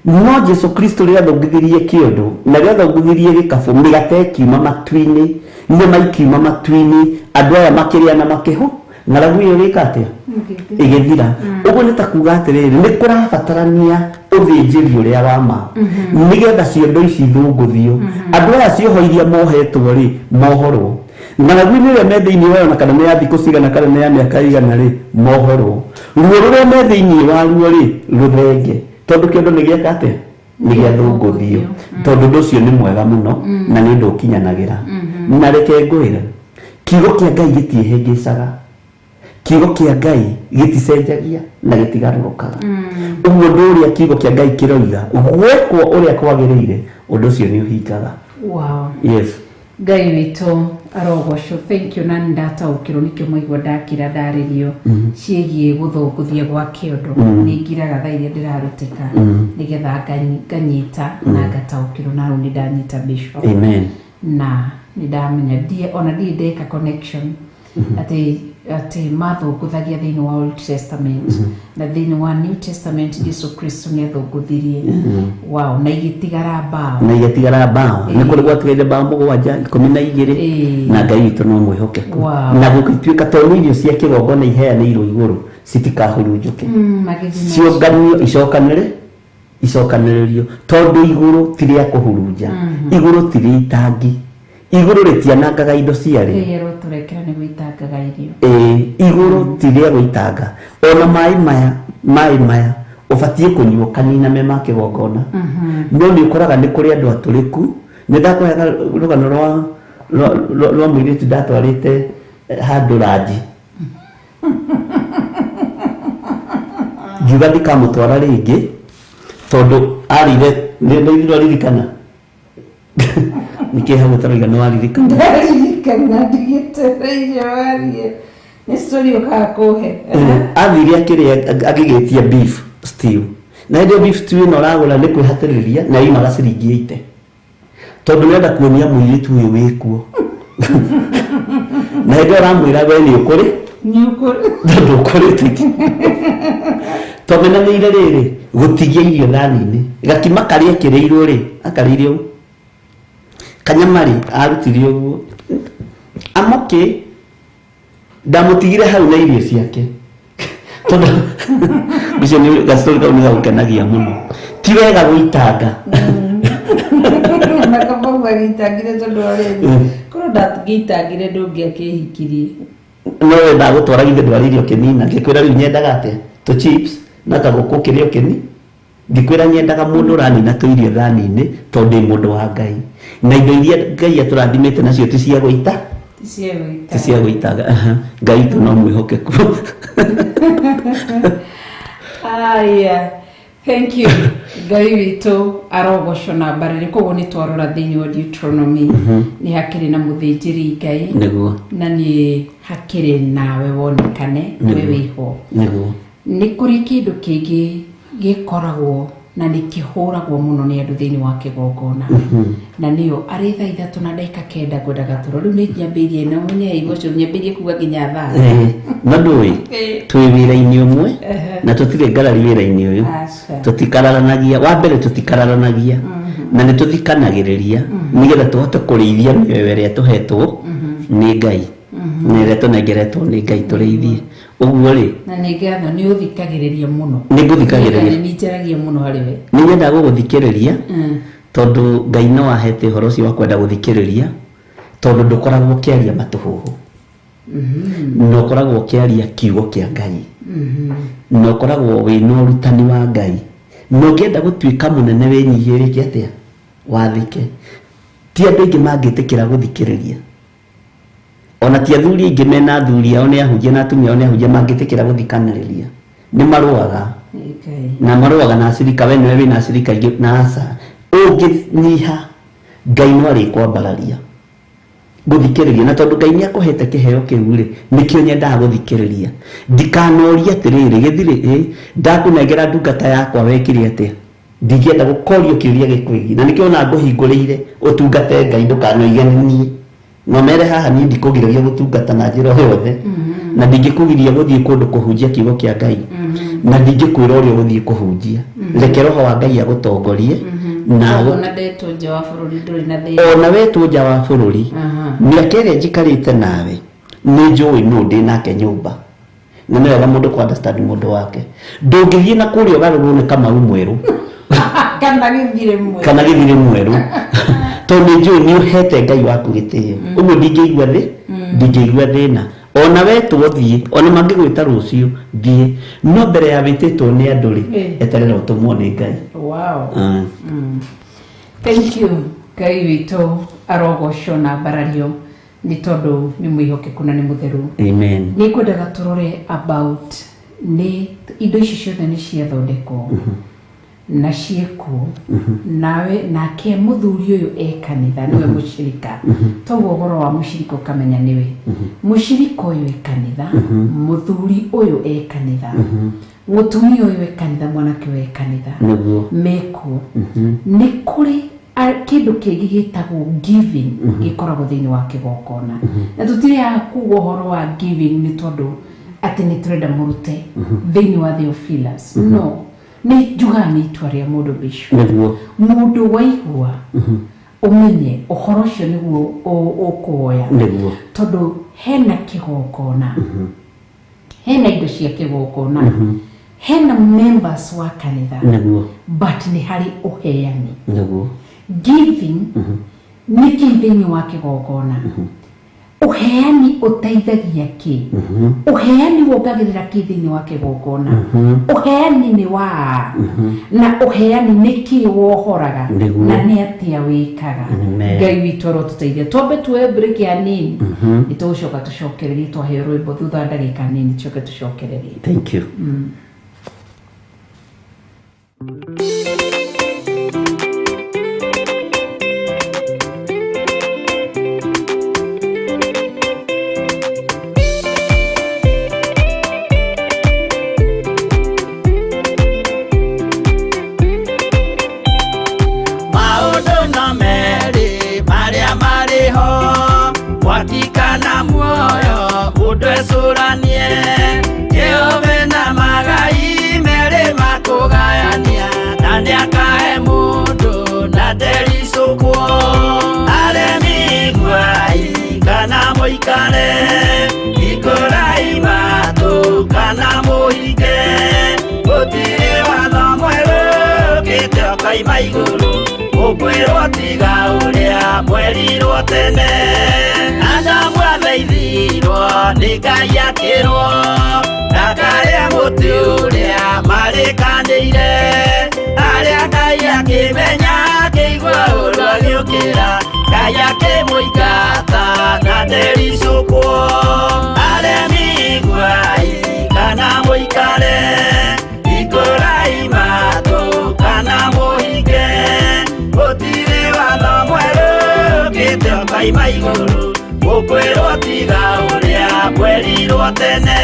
no Jesũ Kristo rĩrĩa athũngũthirie kĩondo na rĩrĩa athũngũthirie gĩkabũ mĩgate ĩkiuma matu-inĩ nyama ikiuma matu-inĩ andũ aya makĩrĩa na makĩhũ ng'aragu ĩyo ĩgĩka atĩa ĩgĩthira ũguo nĩ ta kuuga atĩrĩrĩ nĩ kũrabatarania ũthĩnjĩri ũrĩa wa ma nĩgetha ciondo ici ithũngũthio andũ aya cioho iria mohetwo rĩ mohorwo ng'aragu-inĩ ĩrĩa me thĩinĩ wayo na kana nĩ ya thikũ cigana kana nĩ ya mĩaka igana rĩ mohorwo ruo rũrĩa me thĩinĩ waruo rĩ rũthenge tondũ kĩondo nĩ gĩeka atĩa nĩ gĩathũngũthio tondũ ũndũ ũcio nĩ mwega mũno na nĩ ũndũ ũkinyanagĩra na reke ngwĩre kiugo kĩa Ngai gĩtiĩhĩngĩcaga kiugo kĩa Ngai gĩticenjagia na gĩtigarũrũkaga ũguo ũndũ ũrĩa kiugo kĩa Ngai kĩroiga gwĩkwo ũrĩa kwagĩrĩire ũndũ ũcio nĩ ũhingaga yes Ngai witũ arogocwo thank you na ndataũkĩrwo nĩkĩo maigua ndakĩra ndarĩrio ciĩgiĩ gũthũngũthia gwa kĩondo nĩ ngiraga thaa iria ndĩrarutĩka nĩgetha nganyita na ngataũkĩrwo na rĩu nĩ ndanyita bishop amen na nĩ ndamenya ona ndirĩ ndeka connection atĩ ati mathũngũthagia thĩinĩ wa Old Testament na thĩinĩ wa New Testament Jesu Kristo nĩ athũngũthirie wow na igĩtigara mbao nĩ kũrĩ gwatigaire mbao mũgwanja 12 na Ngai witũ no mwĩhokeku na gũgĩtuĩka tondũ irio cia kĩgongona iheanĩirwo igũrũ citikahurunjũke cionganio icokanĩrĩrio tondũ igũrũ ti rĩa kũhurunja igũrũ ti rĩa itangi igũrũ rĩtianangaga indo ciarĩ turekera nĩ gũitangaga irio igũrũ ti rĩa gũitanga ona maĩ maya ũbatiĩ kũnyuo kanina me ma kĩgongona no nĩ ũkoraga nĩ kũrĩ andũ atũrĩku nĩ ndakũhega rũgano rwa mũirĩtu ndatwarĩte handũ ranji ngiuga ndikamũtwara rĩngĩ tondũ arire nĩ ririkana nĩkĩ hau ũtaroiga nĩ waririkana ndigĩtereire warie nĩ story ũkaga kũhe athire agĩgĩtia beef stew na hĩndĩ beef stew ĩno ũragũra nĩ kwĩhatĩrĩria na yumaga ciringi 80 tondũ nĩenda kuonia mũirĩtu ũyũ wĩkuo na hĩndĩ ũramwĩra we nĩ ũkũrĩ tondũ ũkũrĩte tũmenanĩire rĩrĩ gũtigia irio thani-inĩ gakima karĩa kĩrĩirwo rĩ akarĩire ũguo kanyamarĩ arutire ũguo amoke ndamũtigire hau na irio ciake tondũ bicio nĩ gastori kau nĩ gagũkenagia mũno ti wega gũitanga na kaba magĩitangire tondũ arĩ korwo ndatũgĩitangire ndũngĩakĩhikirie no wenda gũtwara githĩ ndwarĩrio kĩnina ngĩkwĩra rĩu nyendaga atĩa tũ chips na kagũkũ kĩrĩo kĩni ngĩkwĩra nyendaga mũndũ ũranina tũirio thani-inĩ tondũ ndĩ mũndũ wa Ngai na indo iria Ngai atũrathimĩte nacio ti cia gũitaga Ngai tu no mwĩhokeku aya thank you Ngai witũ arogocwo na mbarĩrĩ koguo nĩ twarora thĩinĩ wa Deuteronomy nĩ hakĩrĩ na mũthĩnjĩri Ngai nĩguo na nĩ hakĩrĩ nawe wonekane we wĩho nĩguo nĩ kũrĩ kĩndũ kĩngĩ gĩkoragwo na nĩ kĩhũragwo mũno nĩ andũ thĩinĩ wa kĩgongona na nĩyo arĩ thaa 3 na ndagĩka 9 ngwendaga tũro rĩu nĩ nyambĩirie na mũnyeigua ũcio nyambĩirie kuga nginya thaa na ndũĩ twĩ wĩra-inĩ ũmwe na tũtirĩ ngarari wĩra-inĩ ũyũ tũtikararanagia wa mbere tũtikararanagia na nĩ tũthikanagĩrĩria nĩgetha tũhote kũrĩithia mĩoyo ĩrĩa tũhetwo nĩ Ngai nĩ ĩrĩa tũnengeretwo nĩ Ngai tũrĩithie ũguo rĩ na nĩ ngatho nĩ ũthikagĩrĩria mũno nĩ ngũthikagĩrĩria nĩ njaragia mũno harĩ we nĩ nyendaga gũgũthikĩrĩria tondũ Ngai no ahete ũhoro ũcio wa kwenda gũthikĩrĩria tondũ ndũkoragwo ũkĩaria matũhũhũ no ũkoragwo ũkĩaria kiugo kĩa Ngai no ũkoragwo wĩna ũrutani wa Ngai no ngĩenda gũtuĩka mũnene wĩnyihĩrĩke atĩa wathike ti andũ aingĩ mangĩtĩkĩra gũthikĩrĩria ona ti athuri aingĩ mena athuri ao nĩ ahunjia na atumia ao nĩ ahunjia mangĩtĩkĩra gũthikanĩrĩria nĩ marũaga na marũaga na acirika we nĩwe wĩna acirika aingĩ na aca ũngĩnyiha Ngai no arĩkwambararia gũthikĩrĩria na tondũ Ngai nĩ akũhete kĩheo kĩu rĩ nĩkĩo nyendaga gũthikĩrĩria ndikanoria atĩrĩrĩ gĩthirĩ ndakũnengera ndungata yakwa wekire atĩa ndingĩenda gũkorio kĩũria gĩkwĩgiĩ na nĩkĩo ona ngũhingũrĩire ũtungate Ngai ndũkanoige niĩ no mere haha niĩ ndikũgiragia gũtungata na njĩra yothe na ndingĩkũgiria gũthiĩ kũndũ kũhunjia kiugo kĩa Ngai na ndingĩkwĩra ũrĩa gũthiĩ kũhunjia reke roho wa Ngai agũtongorie na ona ndetwo nja wa bũrũri ndũrĩ na thĩna ona wetwo nja wa bũrũri mĩaka ĩrĩa njikarĩte nawe nĩ njũĩ nũ ndĩ nake nyũmba na nĩ wega mũndũ kũ understand mũndũ wake ndũngĩthiĩ na kũrĩa ũgarũrwo nĩ Kamau mwerũ kana gĩthirĩ mwerũ tondũ nĩ njũĩ nĩ ũhete Ngai waku gĩtĩo ũguo ndingĩigua thĩna ona wetwo thiĩ ona mangĩgwĩta rũciũ thiĩ no mbere ya wĩtĩtwo nĩ andũ rĩ eterera ũtũmwo nĩ Ngai. Thank you Ngai witũ arogocwo na mbarario nĩ tondũ nĩ mwĩhokeku na nĩ mũtheru. Amen. Nĩ ngwendaga tũrore about nĩ indo ici ciothe nĩ ciathondekwo na ciĩkuo nawe nake mũthuri ũyũ kanitha nĩwe mũcirika toguo ũhoro wa mũcirika ũkamenya nĩwe mũcirika ũyũ kanitha mũthuri ũyũ kanitha mũtumia ũyũ kanitha mwanake ũyũ kanitha mekuo nĩ kũrĩ kindu kingi gitagwo giving gikoragwo thiini wa kigokona na tutiriaga kuga uhoro wa giving ni tondu ati ni turenda murute thiini wa Theophilus no ni juga ni itwaria mundu bisho mundu waigua umenye uhoro ucio niguo ukuoya tondu hena kigokona hena indo cia kigokona hena members wa kanitha but ni hari uheani giving ni kithini wa kigokona uheani uteithagia ki uheani wongagirira kithini wa kigokona uheani ni wa na uheani ni ki wohoraga na ni atia wikaga Ngai witu rotuteithia twambe tuwe break ya nini itucoka tucokererie twaheo rwimbo thutha ndagika nini tucoke tucokererie. Thank you. Watikana muoyo udwesuranie Yehova magai mere makugayania nani akae mundu na derisukwo aremi gwai kana moikare ikorai matu kana moike gutire watho mweru gitio kaima iguru ukwirwo tiga uria mwerirwo tene anda mwatheithirwo ni Ngai akirwo ndakaria muti uria marikanire aria Ngai akimenya akigua uru agiukira Ngai akimũingata na ndericũkwo aremi gwai kana mũikare ikorai matu kana mũhinge gutire watho mweru gitio kaima iguru ukwirwo tiga uria mwerirwo tene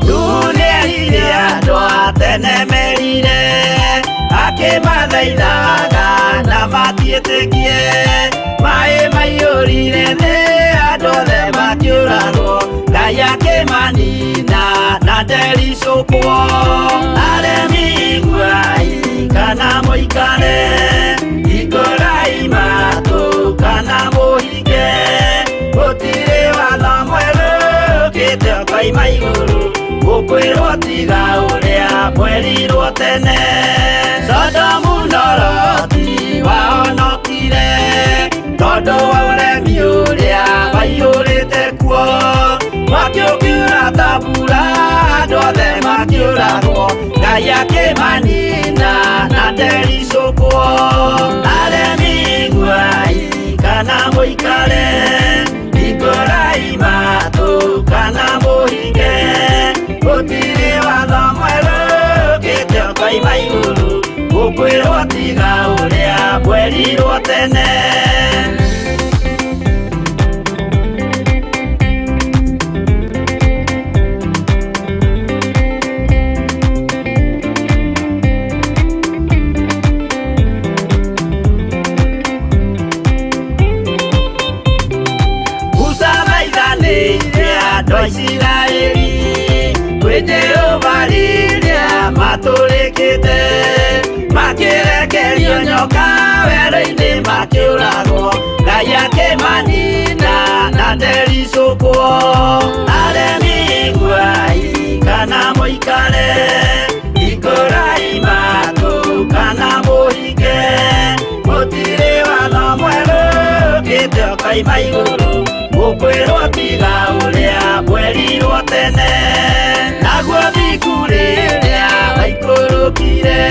dunia iria andũ tene merire akimathaithaga na matiĩtĩkie mai maiyũrire nĩ andũ othe makiũragwo Ngai akĩmanina na ndericũkwo aremi gwai kana mũikare ikorai matu kana mũhinge gũtirĩ watho mwerũ gĩtio kaima igũrũ ũkwĩrwo tiga ũrĩa mwerirwo tene Sodomu na Loti wahonokire tondu wa uremi uria waiyũrĩte kuo makiũkiura ta mbura andũ othe makiũragwo Ngai akĩmanina na ndericũkwo aremi gwai kana mũikare ikorai matu kana mũhinge gũtirĩ watho mwerũ gĩtio kaima igũrũ ũkwĩrwo tiga ũrĩa mwerirwo tene andũ a Isiraeli kwĩ Jehova rĩrĩa matũrĩkĩte makĩrekerio nyoka werũ-inĩ makĩũragwo Ngai akĩmanina na ndericũkwo aremi gwai kana mũikare ikorai matu kana mũhinge gũtirĩ watho mwerũ gĩtio kaima igũrũ ũkwĩrwo tiga ũrĩa mwerirwo tene naguo thiku rĩrĩa waikũrũkire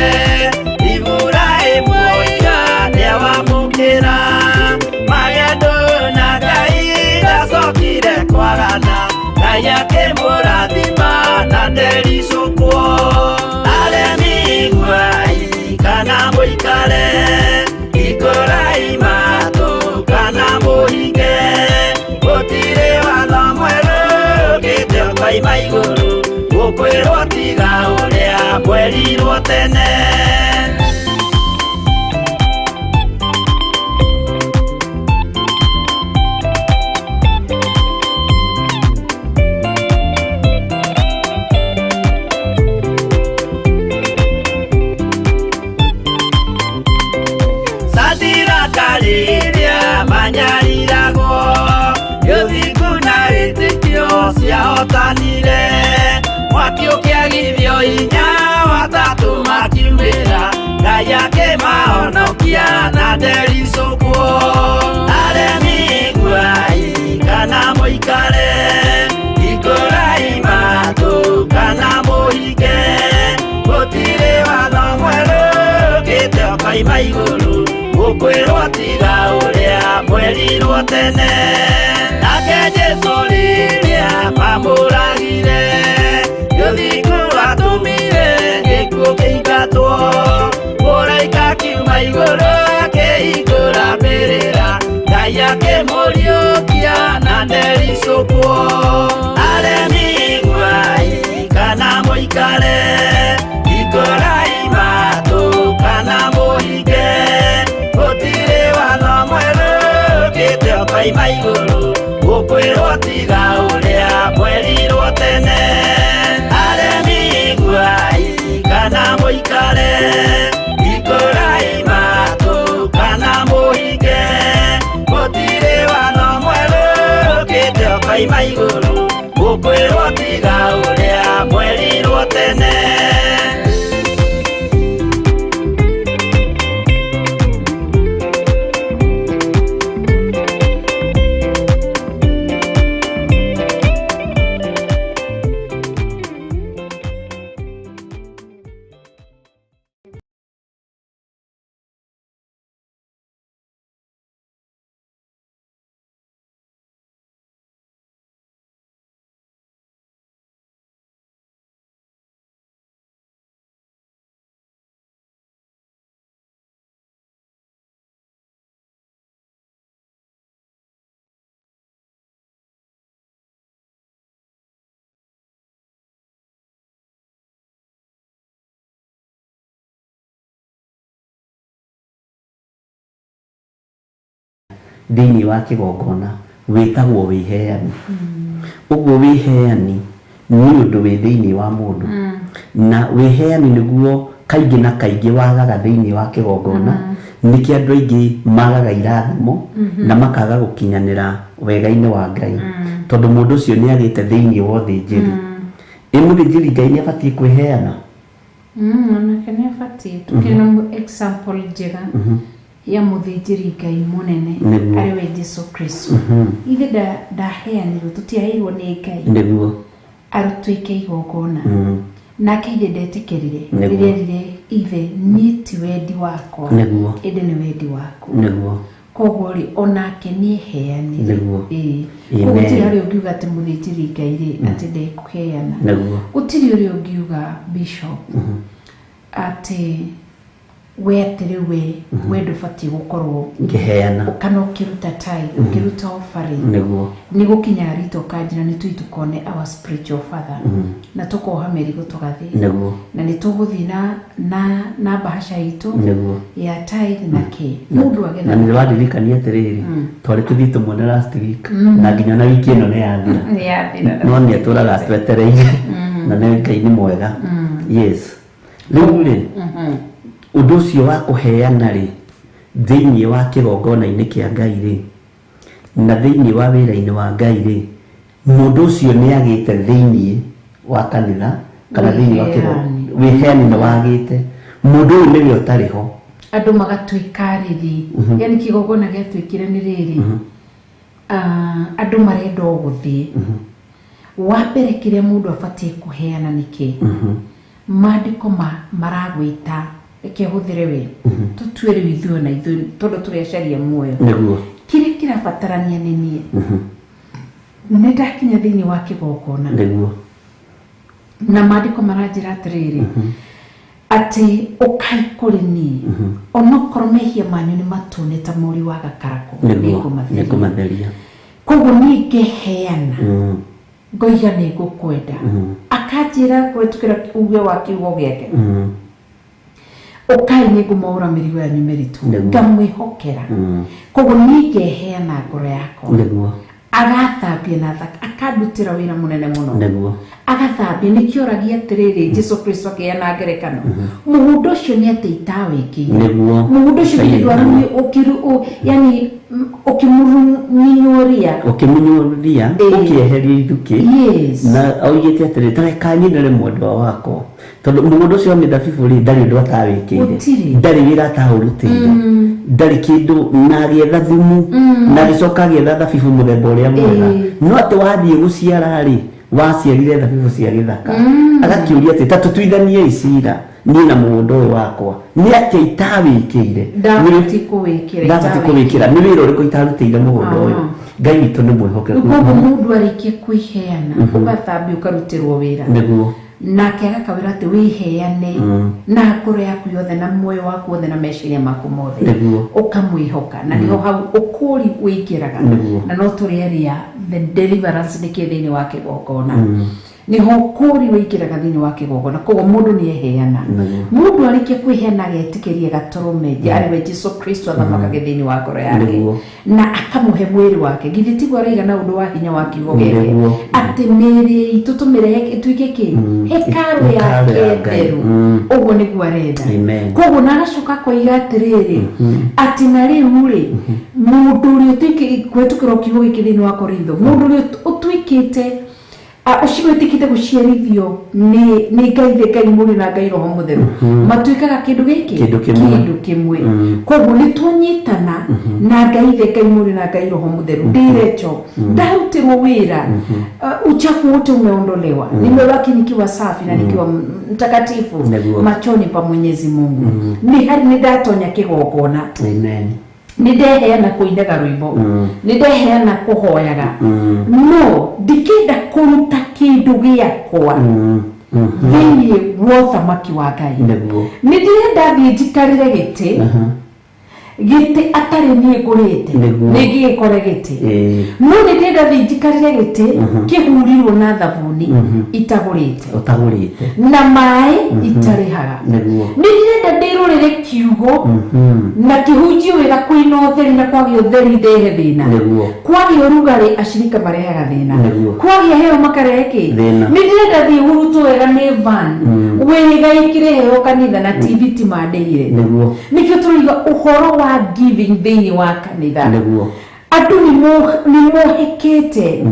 Iburahĩmu nĩawamũkĩra magendo na Ngai ndacokire kwarana Ngai akĩmũrathima na ndericũkwo aremi gwai kana mũikare mwerirwo tene. Kariria manyariragwo yuthingu na itikio ciahotanire mwaki ukiagithio hinya watatu makiumĩra Ngai akĩmahonokia na ndericũkwo aremi iguai kana mũikare ikũrai matũ kana mũhinge gũtirĩ watho mwerũ ũkĩte ũkoima igũrũ ukwirwo tiga uria mwerirwo tene nake Jesu riria mamuragire yuthingu atumire gĩkuũ kĩingatwo mũraika kiuma igũrũ akĩhingũra mbĩrĩra Ngai akĩmũriũkia na ndericũkwo aremi iguai kana mũikare ikũrai matũ kana mũhinge ũkoima igũrũ ũkwĩrwo tiga ũrĩa mwerirwo tene aremi iguai kana mũikare ikũrai matũ kana mũhinge gũtirĩ watho mwerũ ũkĩte ũkoima igũrũ ũkwĩrwo tiga ũrĩa mwerirwo tene. Thĩinĩ wa kĩgongona wĩtagwo wĩheani. Ũguo wĩheani nĩ ũndũ wĩ thĩinĩ wa mũndũ na wĩheani nĩguo kaingĩ na kaingĩ wagaga thĩinĩ wa kĩgongona nĩkĩ andũ aingĩ magaga irathimo na makaga gũkinyanĩra wega-inĩ wa Ngai tondũ mũndũ ũcio nĩ agĩte thĩinĩ wa ũthĩnjĩri. Mũthĩnjĩri Ngai nĩ abatiĩ kwĩheana? Onake nĩ abatiĩ. Tũkĩrĩ na example njega ya mũthĩnjĩri Ngai mũnene arĩwe Jesu Kristo. Ithe ndaheanirwo tũtiaheirwo nĩ Ngai nĩguo arutwĩke igongona nake ithe ndetĩkĩrire rĩrĩa rĩrĩ ithe niĩ ti wendi wakwa ĩndĩ nĩ wendi waku nĩguo koguo rĩ onake nĩ eheanire gũtirĩ harĩa ũngiuga atĩ mũthĩnjĩri Ngai rĩ atĩ ndekũheana gũtirĩ ũrĩa ũngiuga bishop atĩ we atĩrĩwe we ndũbatiĩ gũkorwo ngĩheana kana ũkĩruta tithe ũkĩruta offering nĩ gũkinya rito kanjĩra nĩ tũi tũkone our spiritual father na tũkoha mĩrigo tũgathiĩ na nĩ tũgũthiĩ na bahasha itũ ya tithe na kĩ mũndũ agena. Na nĩ waririkania atĩrĩrĩ twarĩ tũthiĩ tũmwone last week na nginya na wiki ĩno nĩ yathira no nĩ atũraga twetereire na nĩ Ngai nĩ mwega. Yes, rĩu rĩ ũndũ ũcio wa kũheana rĩ thĩinĩ wa kĩgongona-inĩ kĩa Ngai rĩ na thĩinĩ wa wĩra-inĩ wa Ngai rĩ mũndũ ũcio nĩ agĩte thĩinĩ wa kanitha kana thĩinĩ wa kĩgongona wĩheani nĩ wagĩte mũndũ ũyũ nĩwe ũtarĩ ho andũ magatuĩka arĩthi yani kĩgongona gĩatuĩkire nĩ rĩrĩ andũ marenda gũthiĩ wa mbere kĩrĩa mũndũ abatiĩ kũheana nĩkĩ maandĩko maragwĩta eke hũthĩre we tũtue rĩu ithuĩ na ithuĩ tondũ tũrĩacaria muoyo kĩrĩa kĩrabatarania nĩ niĩ nĩ ndakinya thĩinĩ wa kĩgongona na maandĩko maranjĩra atĩrĩrĩ atĩ ũkai kũrĩ niĩ onokorwo mehia manyu nĩ matune ta mũri wa gakarakũ nĩngũmatheria koguo niĩ ngĩheana ngoiga nĩ ngũkwenda akanjĩra kwetukĩra uge wa kiugo gĩake ũkai nĩ ngũmwaũra mĩrigo yanyu mĩritũ ngamwĩhokera koguo niĩ ngeheana ngoro yakwa agathambia na akandutĩra wĩra mũnene mũno agathambia nĩkĩo oragia atĩrĩrĩ Jesu Kristo akĩheana ngerekano mũgũnda ũcio nĩ atĩ itawĩkĩire mũgũnda ũcio nĩ ndwarũ yani ukimurunyoria ukieheria ithuki na augite atiri tareka nyinere mwendwa wako tondu mugundu ucio mithabibu ri ndari ndu atawikire ndari wira atahurutire ndari kindu na gietha thumu na gicoka gietha thabibu muthemba uria mwega no ati wathie guciara ri waciarire thabibu cia githaka agakiuria ati tatutuithanie icira ni na mugundu uyu wakwa ni ati itawikire ndabati kuwikira ni wira uriku itarutire mugundu uyu ngai witu ni mwihokeku uguo mundu arikie kwiheana ugathambi ukarutirwo wira niguo nake agakawira ati wiheane na ngoro yaku yothe na moyo waku wothe na meciria maku mothe ukamwihoka na niho hau ukuri wikiraga na no turiaria the deliverance ni kithini wake gokona niho kuri wikiraga thini wake gokona koguo mundu ni eheana mundu arikie kwiheana agetikiria gatorome ari we Jesu Kristo athamaka githini wa ngoro yake na akamuhe mwiri wake githiti raiga na undu wa hinya wa kiugo geke ati miri itutumire tuike ki hekalu yake theru uguo ni gwarenda koguo na agacoka koiga atiriri ati na riu ri mundu uri utike kwetukira kiugo giki thini wa Korintho mundu uri utwikite ucigwitikite guciarithio ni ngai muri na ngai roho mutheru matuikaga kindu giki kindu kimwe koguo ni tunyitana na ngai muri na ngai roho mutheru ndirecho ndarutirwo wira uchafu wote umeondolewa nimebaki nikiwa safi na nikiwa mtakatifu machoni pa Mwenyezi Mungu ni hadi nidatonya kigogona amen nideheana kuindaga rwimbo nideheana kuhoyaga no dikida kuruta kindu giakwa thini wothamaki wa ngai nidirenda thijikarire giti giti atari nie ngurite nigikore giti no nidirenda thijikarire giti kihurirwo na thabuni itagurite na mai itarihaga nidirenda ndirurire kiugo na kihunjio wega kwina utheri na kwagio utheri ndehe thina kwagio rugari ashirika marehaga thina kwagio heo makareke nidirenda thi huruto wega ni van wega ikire heo kanitha na TV timandeire nikio turiga uhoro wa giving thini wa kanitha andu ni mohekete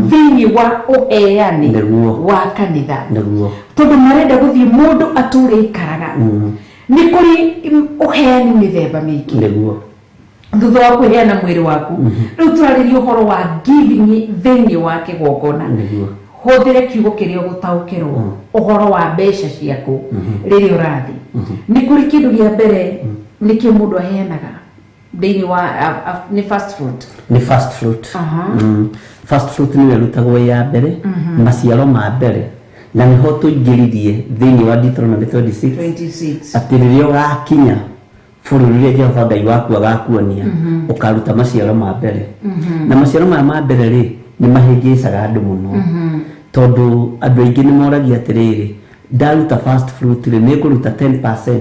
thini wa uheani wa kanitha tondu marenda guthie mundu ature ikaraga ni kuri uheani mithemba mingi thutha wa kuheana mwiri waku riu turariria uhoro wa giving thini wa kigogona hothire kiugo kirio gutaukirwo uhoro wa mbeca ciaku riria urathi ni kuri kindu gia mbere nikio mundu aheanaga thini wa ni fast fruit fast fruit ni werutagwo ya mbere maciaro ma mbere na niho tuingiririe thini wa Deuteronomy 26 atiririo gakinya fururia Jehova Ngai waku agakuonia ukaruta maciaro ma mbere na maciaro ma mbere ri ni mahingicaga andu muno tondu andu aingi ni moragia atiriri ndaruta fast fruit ri ni kuruta 10%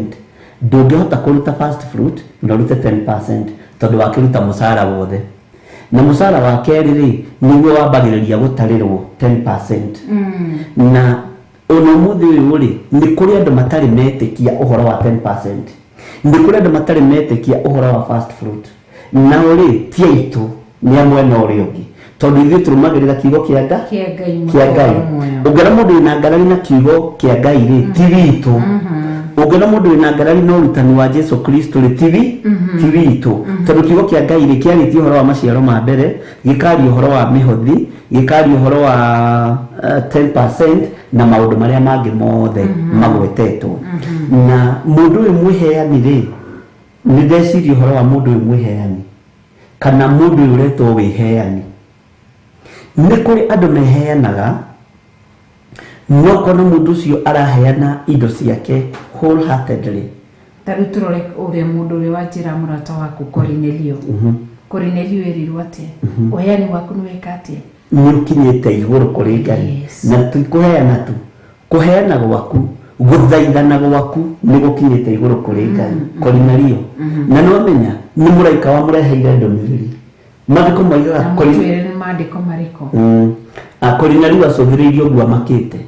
ndungihota kuruta fast fruit na rute 10% tondu wakiruta musara wothe na musara wa keri ri niguo wambagiriria gutarirwo 10% na ono muthi uyu ri ni kuri andu matari metikia uhoro wa 10% ni kuri andu matari metikia uhoro wa fast fruit na uri tiaitu ni amwe na uri ungi tondu ithuĩ tũrũmagĩrĩra kiugo kĩa Ngai ũngĩona mũndũ wĩna ngarari na kiugo kĩa Ngai rĩ ti witũ ũngĩona mũndũ wĩna ngarari na ũrutani wa Jesu Kristo rĩ ti witũ tondu kiugo kĩa Ngai rĩ kĩarĩtie ũhoro wa maciaro ma mbere gĩkaria ũhoro wa mĩhothi gĩkaria ũhoro wa 10% na maũndũ marĩa mangĩ mothe magwetetwo na mũndũ ũyũ mwĩheani rĩ nĩ ndeciria ũhoro wa mũndũ ũyũ mwĩheani kana mũndũ ũyũ ũretwo wĩheani ni kuri andu meheanaga no kono mundu cio araheana indo ciake wholeheartedly taruturore ure mundu uri wajira murata waku Cornelio Cornelio erirwo ate uheani waku ni wekate nĩ ũkinyĩte igũrũ kũrĩ Ngai. Na tikuheana tu, kuheana gwaku, gũthaithana gwaku nĩ gũkinyĩte igũrũ kũrĩ Ngai. Korinario na no menya nĩ mũraika wa mũreheire ndũmĩrĩri. Maandĩko moigaga Korinario maandĩko marĩkũ? Korinario acũthĩrĩirie ũguo amakĩte,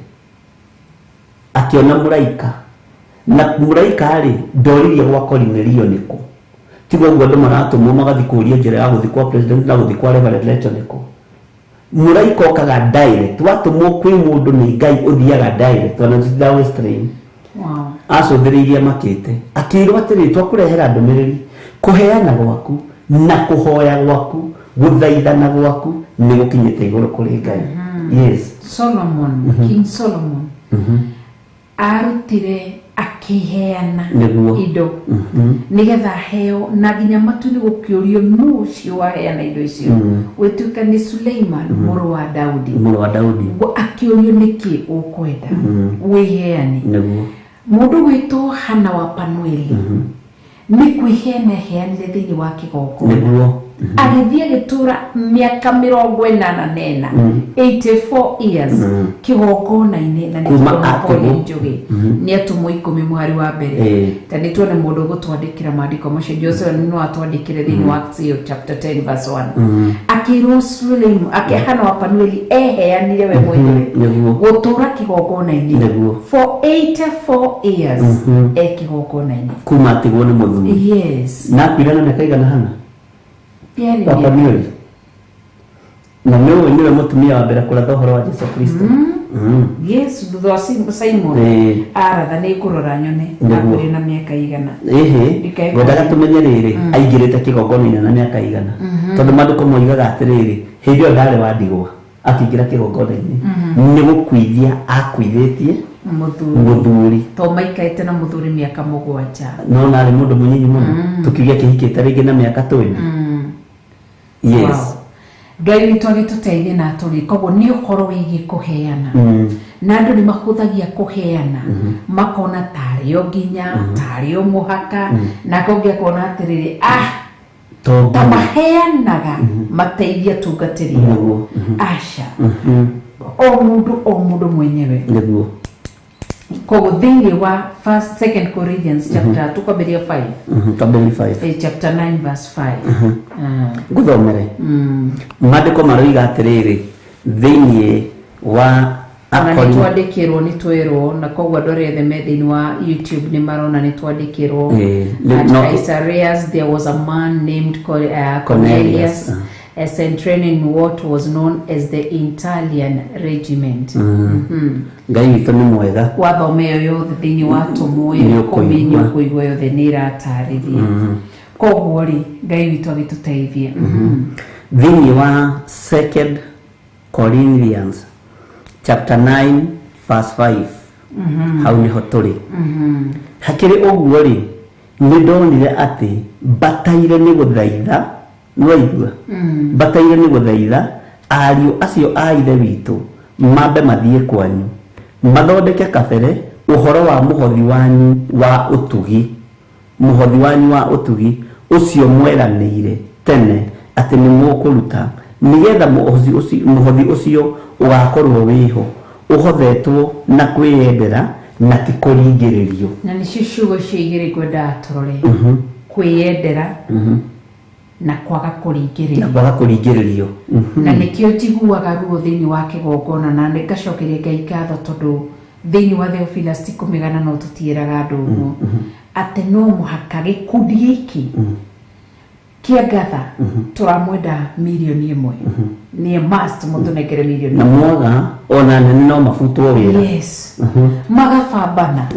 akiona mũraika, na mũraika rĩ ndoririe gwa Korinario nĩkũ. Tiga ũguo andũ maratũmwo magathiĩ kũũria njĩra ya gũthiĩ kwa president na gũthiĩ kwa Reverend Leto nĩkũ. Mũraika okaga direct, watũmwo kwĩ mũndũ nĩ Ngai ũthiaga direct, ona thitha wa stream. Acũthĩrĩirie amakĩte, akĩirwo atĩrĩ twakũrehera ndũmĩrĩri, kũheana gwaku na kũhoya gwaku, gũthaithana gwaku nĩ gũkinyĩte igũrũ kũrĩ Ngai. Yes. Solomon, King Solomon arutire akiheana indo nigetha heo na nginya matu nĩ gũkĩũrio nũ ũcio waheana indo icio wĩtuĩka nĩ Suleiman mũrũ wa Daudi akĩũrio nĩkĩ ũkwenda wĩheane. Mũndũ gwĩtwo Hana wa Panueli nĩ kwĩheana heanire thĩinĩ wa kĩgongona, agĩthiĩ agĩtũra mĩaka 84 years kĩgongona-inĩ, na nĩ Njũgĩ nĩ atumwo 10 mweri wa mbere. Ta nĩ tuone mũndũ gũtwandĩkĩra maandĩko macio, Joseph no atwandĩkĩre thĩinĩ wa Acts chapter 10 verse 1. Akĩrwo Suleiman Hana wa Panueli eheanire we mwenyewe gũtũra kĩgongona-inĩ for 84 years kĩgongona-inĩ kuma atigwo nĩ mũthuri. Yes. Na kwĩrana nĩ kaigana Hana Panueli na niwe mũtumia wa mbere kũratha ũhoro wa Jesũ Kristo. Yes, thutha wa Simon aratha nĩ kũrora nyone akũrĩ na mĩaka igana. Ngwendaga tũmenye rĩrĩ aingĩrĩte kĩgongona-inĩ na mĩaka igana, tondũ maandĩko moigaga atĩrĩrĩ hĩndĩ ĩyo ndarĩ wa ndigwa akĩingĩra kĩgongona-inĩ, nĩ gũkuithia akuithĩtie mũthuri to maikarĩte na mũthuri mĩaka 7 no narĩ mũndũ mũnyinyi mũno tũkiugia kĩhikĩte rĩngĩ na mĩaka 20. Yes. Ngai witũ agĩtũteithie na atũrĩ, koguo nĩ ũhoro wĩgiĩ kũheana na andũ nĩ mahũthagia kũheana makona tarĩ o nginya tarĩ o mũhaka na kũngĩ akona atĩrĩrĩ ta maheanaga mateithia tungatĩria aca o mũndũ mwenyewe. Koguo thĩinĩ wa 2 Corinthians chapter tukwambĩrĩria 5 chapter 9 verse 5 ngũthomere maandĩko maroiga atĩrĩrĩ thĩinĩ wa nĩ twandĩkĩrwo nĩ twĩrwo, na koguo andũ arĩa othe me thĩinĩ wa YouTube nĩ marona nĩ twandĩkĩrwo at Caesareas there was a man named Cornelius centurion in what was known as the Italian regiment. Ngai witũ nĩ mwega. Wathome yothe thĩinĩ wa tũmwo kũmenya kũigua yothe nĩ iratarĩria. Koguo rĩ Ngai witũ agĩtũteithie. Thĩinĩ wa 2 Corinthians chapter 9 verse 5 hau nĩho tũrĩ. Hakĩrĩ ũguo rĩ nĩ ndonire atĩ bataire nĩ gũthaitha Nwaigua bataire nĩ gũthaitha ariũ acio a ithe witũ mambe mathiĩ kwanyu mathondeke kabere ũhoro wa mũhothi wanyu wa ũtugi, mũhothi wanyu wa ũtugi ũcio mweranĩire tene atĩ nĩ mũkũruta, nĩgetha mũhothi ũcio ũgakorwo wĩho ũhothetwo na kwĩyendera na ti kũringĩrĩrio. Na nĩcio ciugo cia igĩrĩ ngwenda tũrore kwĩyendera na kwaga kũringĩrĩrio. Na nĩkĩo njiguaga ruo thĩinĩ wa kĩgongona na ngacokeria Ngai ngatho tondũ thĩinĩ wa Theophilus ti kũmĩgana no tũtiĩraga andũ ũguo atĩ no mũhaka gĩkundi gĩkĩ kĩa ngatha tũramwenda mirioni 1 nĩ must mũtũnengere mirioni na mwaga ona nene no mabutwo wĩra. Yes. Magabambana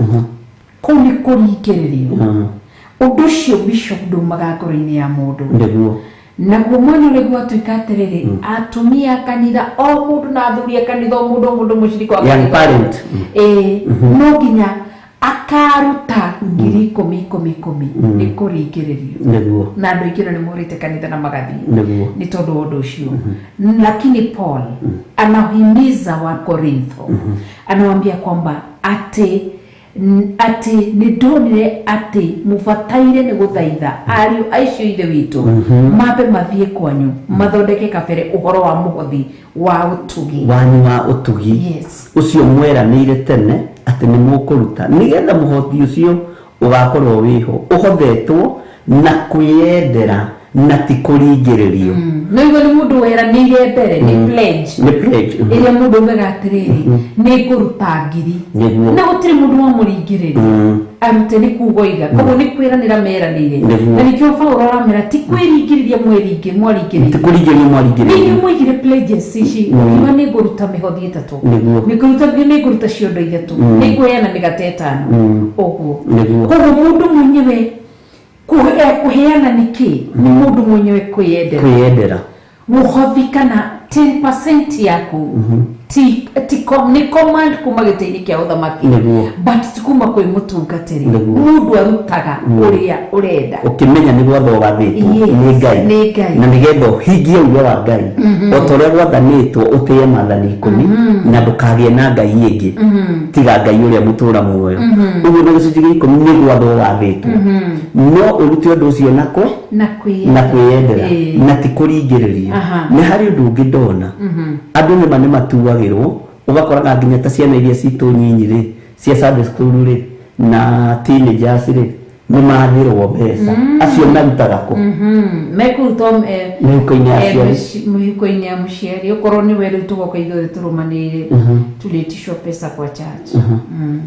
kũu nĩ kũringĩrĩrio. Ũndũ ũcio Bishop ndumaga ngoro-inĩ ya mũndũ naguo mwena ũrĩa gwatuĩka atĩrĩrĩ atumia kanitha o mũndũ na athuri a kanitha o mũndũ mũcirika wa kanitha no nginya akaruta 10,000 nĩ kũringĩrĩrio na andũ aingĩ nĩ morĩte kanitha na magathiĩ nĩ tondũ ũndũ ũcio. Lakini Paul anahimiza wa Korintho anawaambia kwamba ati ati ni ndonire ati mubataire ni guthaitha ariu aicio ithe witu mabe mathie kwanyu mathondeke kabere uhoro wa muhothi wa utugi wanyu wa utugi yes ucio mweranire tene ati ni mukuruta nigetha muhothi ucio ugakorwo wiho uhothetwo na kwiyendera na ti kuringiririo no igo ni mundu weranire mbere ni pledge iria mundu megatiriri ni kuruta ngiri na gutiri mundu wa muringiririo arute ni kugoiga koguo ni kwiranira meranire na nikio Paulo aramera ti kwiringiriria mwaringiriria ti kuringiriria ni mwigire pledges ici iba ni kuruta mihothi itatu ni kuruta ciondo ithatu ni kuheana migate itano oguo koguo mundu mwenyewe kuheana niki ni mundu mwenyewe kwiyendera muhothi kana 10% yaku ni command kuma gitini kia uthamaki but tikuma kwi mutungatiri mundu arutaga uria urenda ukimenya ni gwatho gathitwo ni Ngai na nigetha hingie uria wa Ngai otoria gwathanitwo utie mathani 10 na ndukagie na Ngai ingi tiga Ngai uria mutura muoyo uguo na gicunjĩ gĩa 10 ni gwatho gathitwo no uruti undu ucio na kwiyendera na ti kuringiriria ni hari undu ungi ndona andu ni matuagirwo ugakora nginya ta ciana iria citu nyinyi ri cia Sunday school ri na teenagers ri ni mathirwo mbeca acio marutaga ku mekuruto muhiko-inĩ ya muciari ukorwo ni weru tugoka ithuĩ turumanĩire tulitishwo pesa kwa church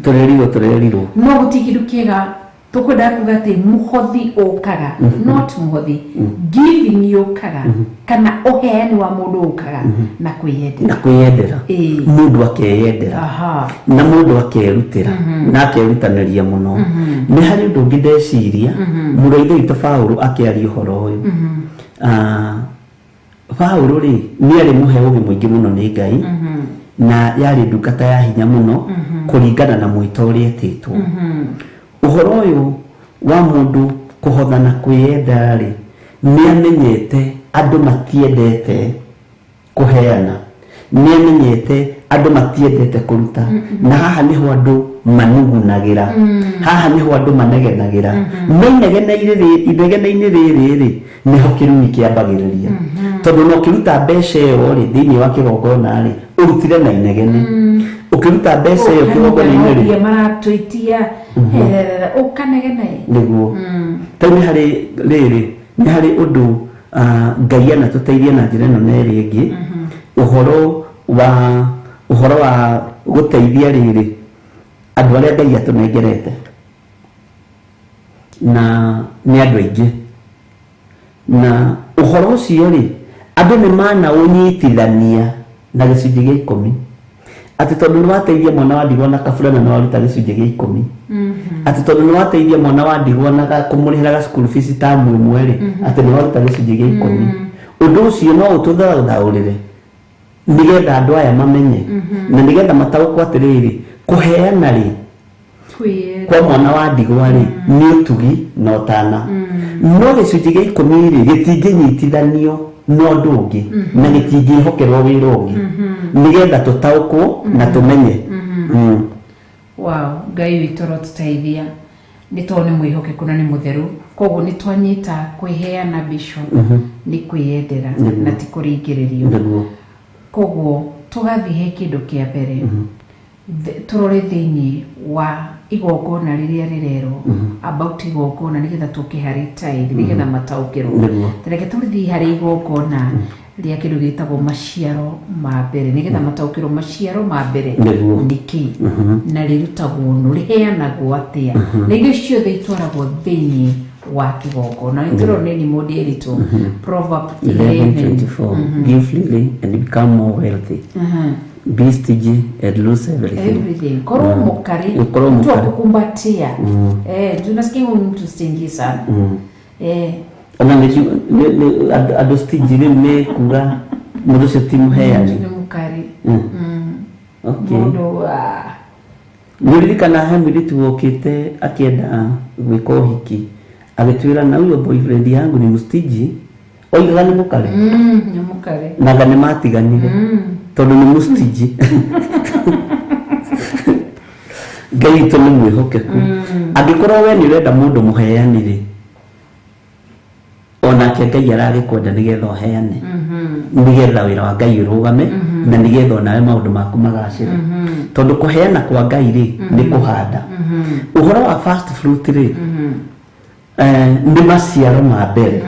turerirwo no gutigiru kiega tukwenda kuga ati muhothi ukaga not muhothi giving ukaga kana uheani wa mundu ukaga na kwiyendera mundu akeyendera na mundu akerutira na akerutaniria muno ni hari undu ungi ndeciria muraithe witũ Paulo akiaria uhoro uyu Paulo ri ni ari muhe ugi muingi muno ni Ngai na yari ndungata ya hinya muno kuringana na mwito uria etitwo uhoro uyu wa mundu kuhothana kwiyendera ri ni amenyete andu matiendete kuheana ni amenyete andu matiendete kuruta na haha niho andu manugunagira haha niho andu manegenagira inegene-inĩ rĩrĩ niho kirumi kiambagĩrĩria tondu no kiruta mbeca ĩyo ri thiini wa kigongona ri urutire na inegene ukiruta mbeca ĩyo kigongona-inĩ ri maratwitia ukanegena niguo tani hari riri ni hari undu Ngai ana tuteithia na njira ĩno na ĩrĩa ĩngĩ uhoro wa guteithia riri andu aria Ngai atunengerete na ni andu aingĩ na uhoro ucio ri andu ni mana unyitithania na gĩcunjĩ gĩa 10 ati tondu ni wateithia mwana wa ndigwa na kabura na waruta gĩcunjĩ gĩa 10 ati tondu ni wateithia mwana wa ndigwa na kumurihira school fees tamu imwe ri ati ni waruta gĩcunjĩ gĩa 10 undu ucio no ututhaũrĩre nigetha andu aya mamenye na nigetha mataũkwo atiriri kuheana ri kwa mwana wa ndigwa ri ni utugi na utana no gĩcunjĩ gĩa 10 ri gĩtingĩnyitithanio no ndu ungi na gĩtingĩhokerwo wĩra ungi nigetha tutaũkwo na tumenye wow Ngai witũ rotuteithia ni tone mwihokeku na ni mutheru koguo ni twanyita kwiheana bishop ni kwiyendera na ti kuringiririo koguo tugathihe kindu kia mbere turore thiini wa igongona riria rirero about igongona nigetha tukihari tithe nigetha mataukirwo tereke turithi hari igongona ria kindu gitagwo maciaro ma mbere nigetha mataukirwo maciaro ma mbere niki na rirutagwo no riheanagwo atia na indo ciothe itwaragwo thiini wa kigongona nitũrone ni modi erito Proverb 11:24 give freely and become more wealthy be stingy and lose everything korwo mukari tukukumbatia tunasikia mtu stingy sana ona ni andu stingy ni kuga mundu cio ti muheani ni mukari okay mundu niririkana he mwiritu wokite akienda gwika uhiki agitwira na uyo boyfriend yangu ni mustingy oigaga ni mukari na gane matiganire tondu ni mustingy Ngai witũ nĩ mwĩhokeku angĩkorwo we nĩ ũrenda mũndũ mũheani rĩ onake Ngai aragĩkwenda nĩgetha ũheane nĩgetha wĩra wa Ngai ũrũgame na nĩgetha onawe maũndũ maku magacĩre tondũ kũheana kwa Ngai rĩ nĩ kũhanda ũhoro wa first fruit rĩ nĩ maciaro ma mbere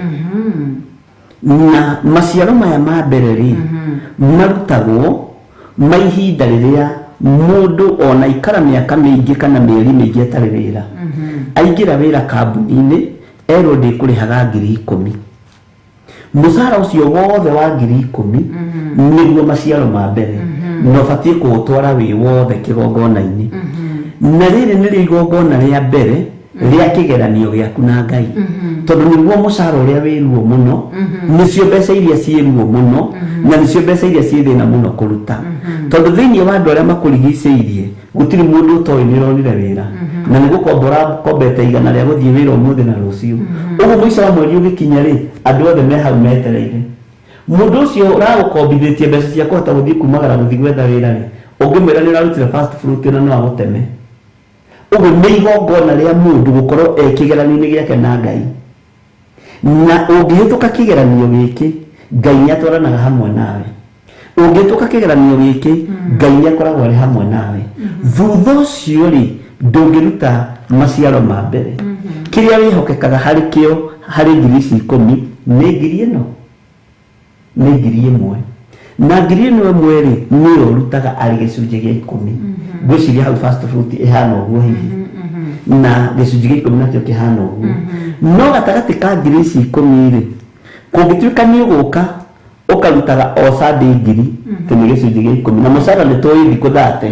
na maciaro maya ma mbere rĩ marutagwo maihinda rĩrĩa mũndũ ona ikara mĩaka mĩingĩ kana mĩeri mĩingĩ atarĩ wĩra aingĩra wĩra kambuni-inĩ erwo ndĩkũrĩhaga 10,000 mũcara ũcio wothe wa 10,000 nĩguo maciaro ma mbere na ũbatiĩ kũũtwara wĩ wothe kĩgongona-inĩ na rĩrĩ nĩrĩo igongona rĩa mbere rĩa kĩgeranio gĩaku na Ngai tondũ nĩguo mũcara ũrĩa wĩruo mũno nĩcio mbeca iria ciĩruo mũno na nĩcio mbeca iria ciĩ thĩna mũno kũruta tondũ thĩinĩ wa andũ arĩa makũrigicĩirie gũtirĩ mũndũ ũtoĩ nĩ ũronire wĩra na nĩ gũkombora kombete igana rĩa gũthiĩ wĩra ũmũthĩ na rũciũ ũguo mũico wa mweri ũgĩkinya rĩ andũ othe me hau metereire mũndũ ũcio ũragũkombithĩtie mbeca cia kũhota gũthiĩ kumagara gũthiĩ gwetha wĩra rĩ ũngĩmwĩra nĩ ũrarutire first fruit ĩno no agũteme ũguo nĩ igongona rĩa mũndũ gũkorwo kĩgeranio-inĩ gĩake na Ngai na ũngĩhĩtũka kĩgeranio gĩkĩ Ngai nĩ atwaranaga hamwe nawe ũngĩhĩtũka kĩgeranio gĩkĩ Ngai nĩ akoragwo arĩ hamwe nawe thutha ũcio rĩ ndũngĩruta maciaro ma mbere kĩrĩa wĩhokekaga harĩ kĩo harĩ 10,000 nĩ 1,000 nĩ 1,000 na 1,000 rĩ nĩ ũrutaga arĩ gĩcunjĩ gĩa 10 gwĩciria hau first fruit ĩhana ũguo hihi na gĩcunjĩ gĩa 10 nakĩo kĩhana ũguo no gatagatĩ ka 10,000 rĩ kũngĩtuĩka nĩ ũgũka ũkarutaga o Sunday 1,000 nĩ gĩcunjĩ gĩa 10 na mũcara nĩ tũĩ thikũ 30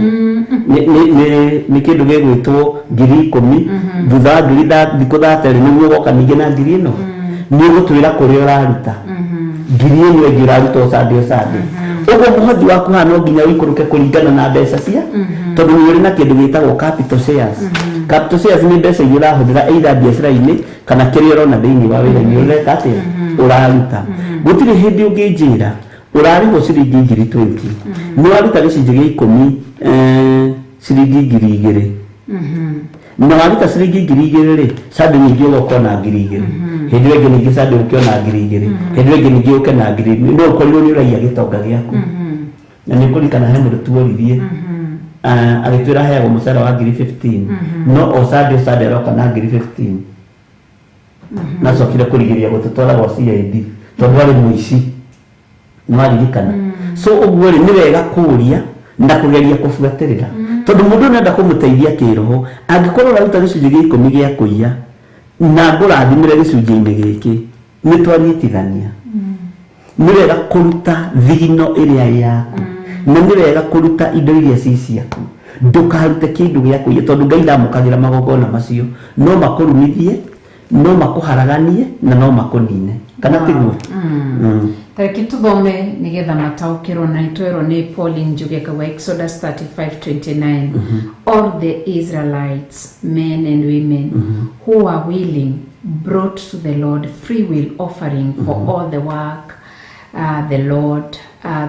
nĩ kĩndũ gĩgwĩtwo 10,000 thutha wa thikũ 30 nĩguo ũgoka ningĩ na 1,000 nĩ ũgũtwĩra kũrĩa ũraruta 1,000 ĩngĩ ũraruta o Sunday ũguo mũhothi waku haha no nginya wĩikũrũke kũringana na mbeca cia tondũ nĩ ũrĩ na kĩndũ gĩtagwo capital shares capital shares nĩ mbeca iria ũrahũthĩra either biacara-inĩ kana kĩrĩa ũrona thĩinĩ wa wĩra-inĩ ũreka atĩa ũraruta gũtirĩ hĩndĩ ũngĩnjĩra ũrarĩhwo ciringi 20,000 nĩ waruta gĩcunjĩ gĩa 10 ciringi 2,000 na waruta ciringi 2,000 rĩ Sunday nyingĩ ũgoka na 2,000 hĩndĩ ĩngĩ ningĩ Sunday ũkĩona na 2,000 hĩndĩ ĩngĩ ningĩ ũke na 2,000 no ũkorirwo nĩ ũraiya gĩtonga gĩaku na nĩ kũrikana he mũndũ tuoririe agĩtwĩra heagwo mũcara wa 15,000 no o Sunday aroka na 15,000 nacokire kũrigĩrĩria gũtũtwara gwa CID tondũ arĩ mũici nĩ waririkana so ũguo rĩ nĩ wega kũũria na kũgeria kũbuatĩrĩra tondũ mũndũ nenda kũmũteithia kĩroho angĩkorwo ũraruta gĩcunjĩ gĩa 10 gĩa kũiya na ngũrathimĩre gĩcunjĩ-inĩ gĩkĩ nĩ twanyitithania nĩ wega kũruta thigino ĩrĩa yaku na nĩ wega kũruta indo iria ci ciaku ndũkarute kĩndũ gĩa kũiya tondũ Ngai ndamũkagĩra magongona macio no makũrumithie no makũharaganie na no makũnine kana tiguo tareke tuthome nigetha mataũkĩrwo na itwerwo nĩ Pauline Njugeka wa Exodus 35:29 all the Israelites men and women who are willing brought to the Lord free will offering for all the work the Lord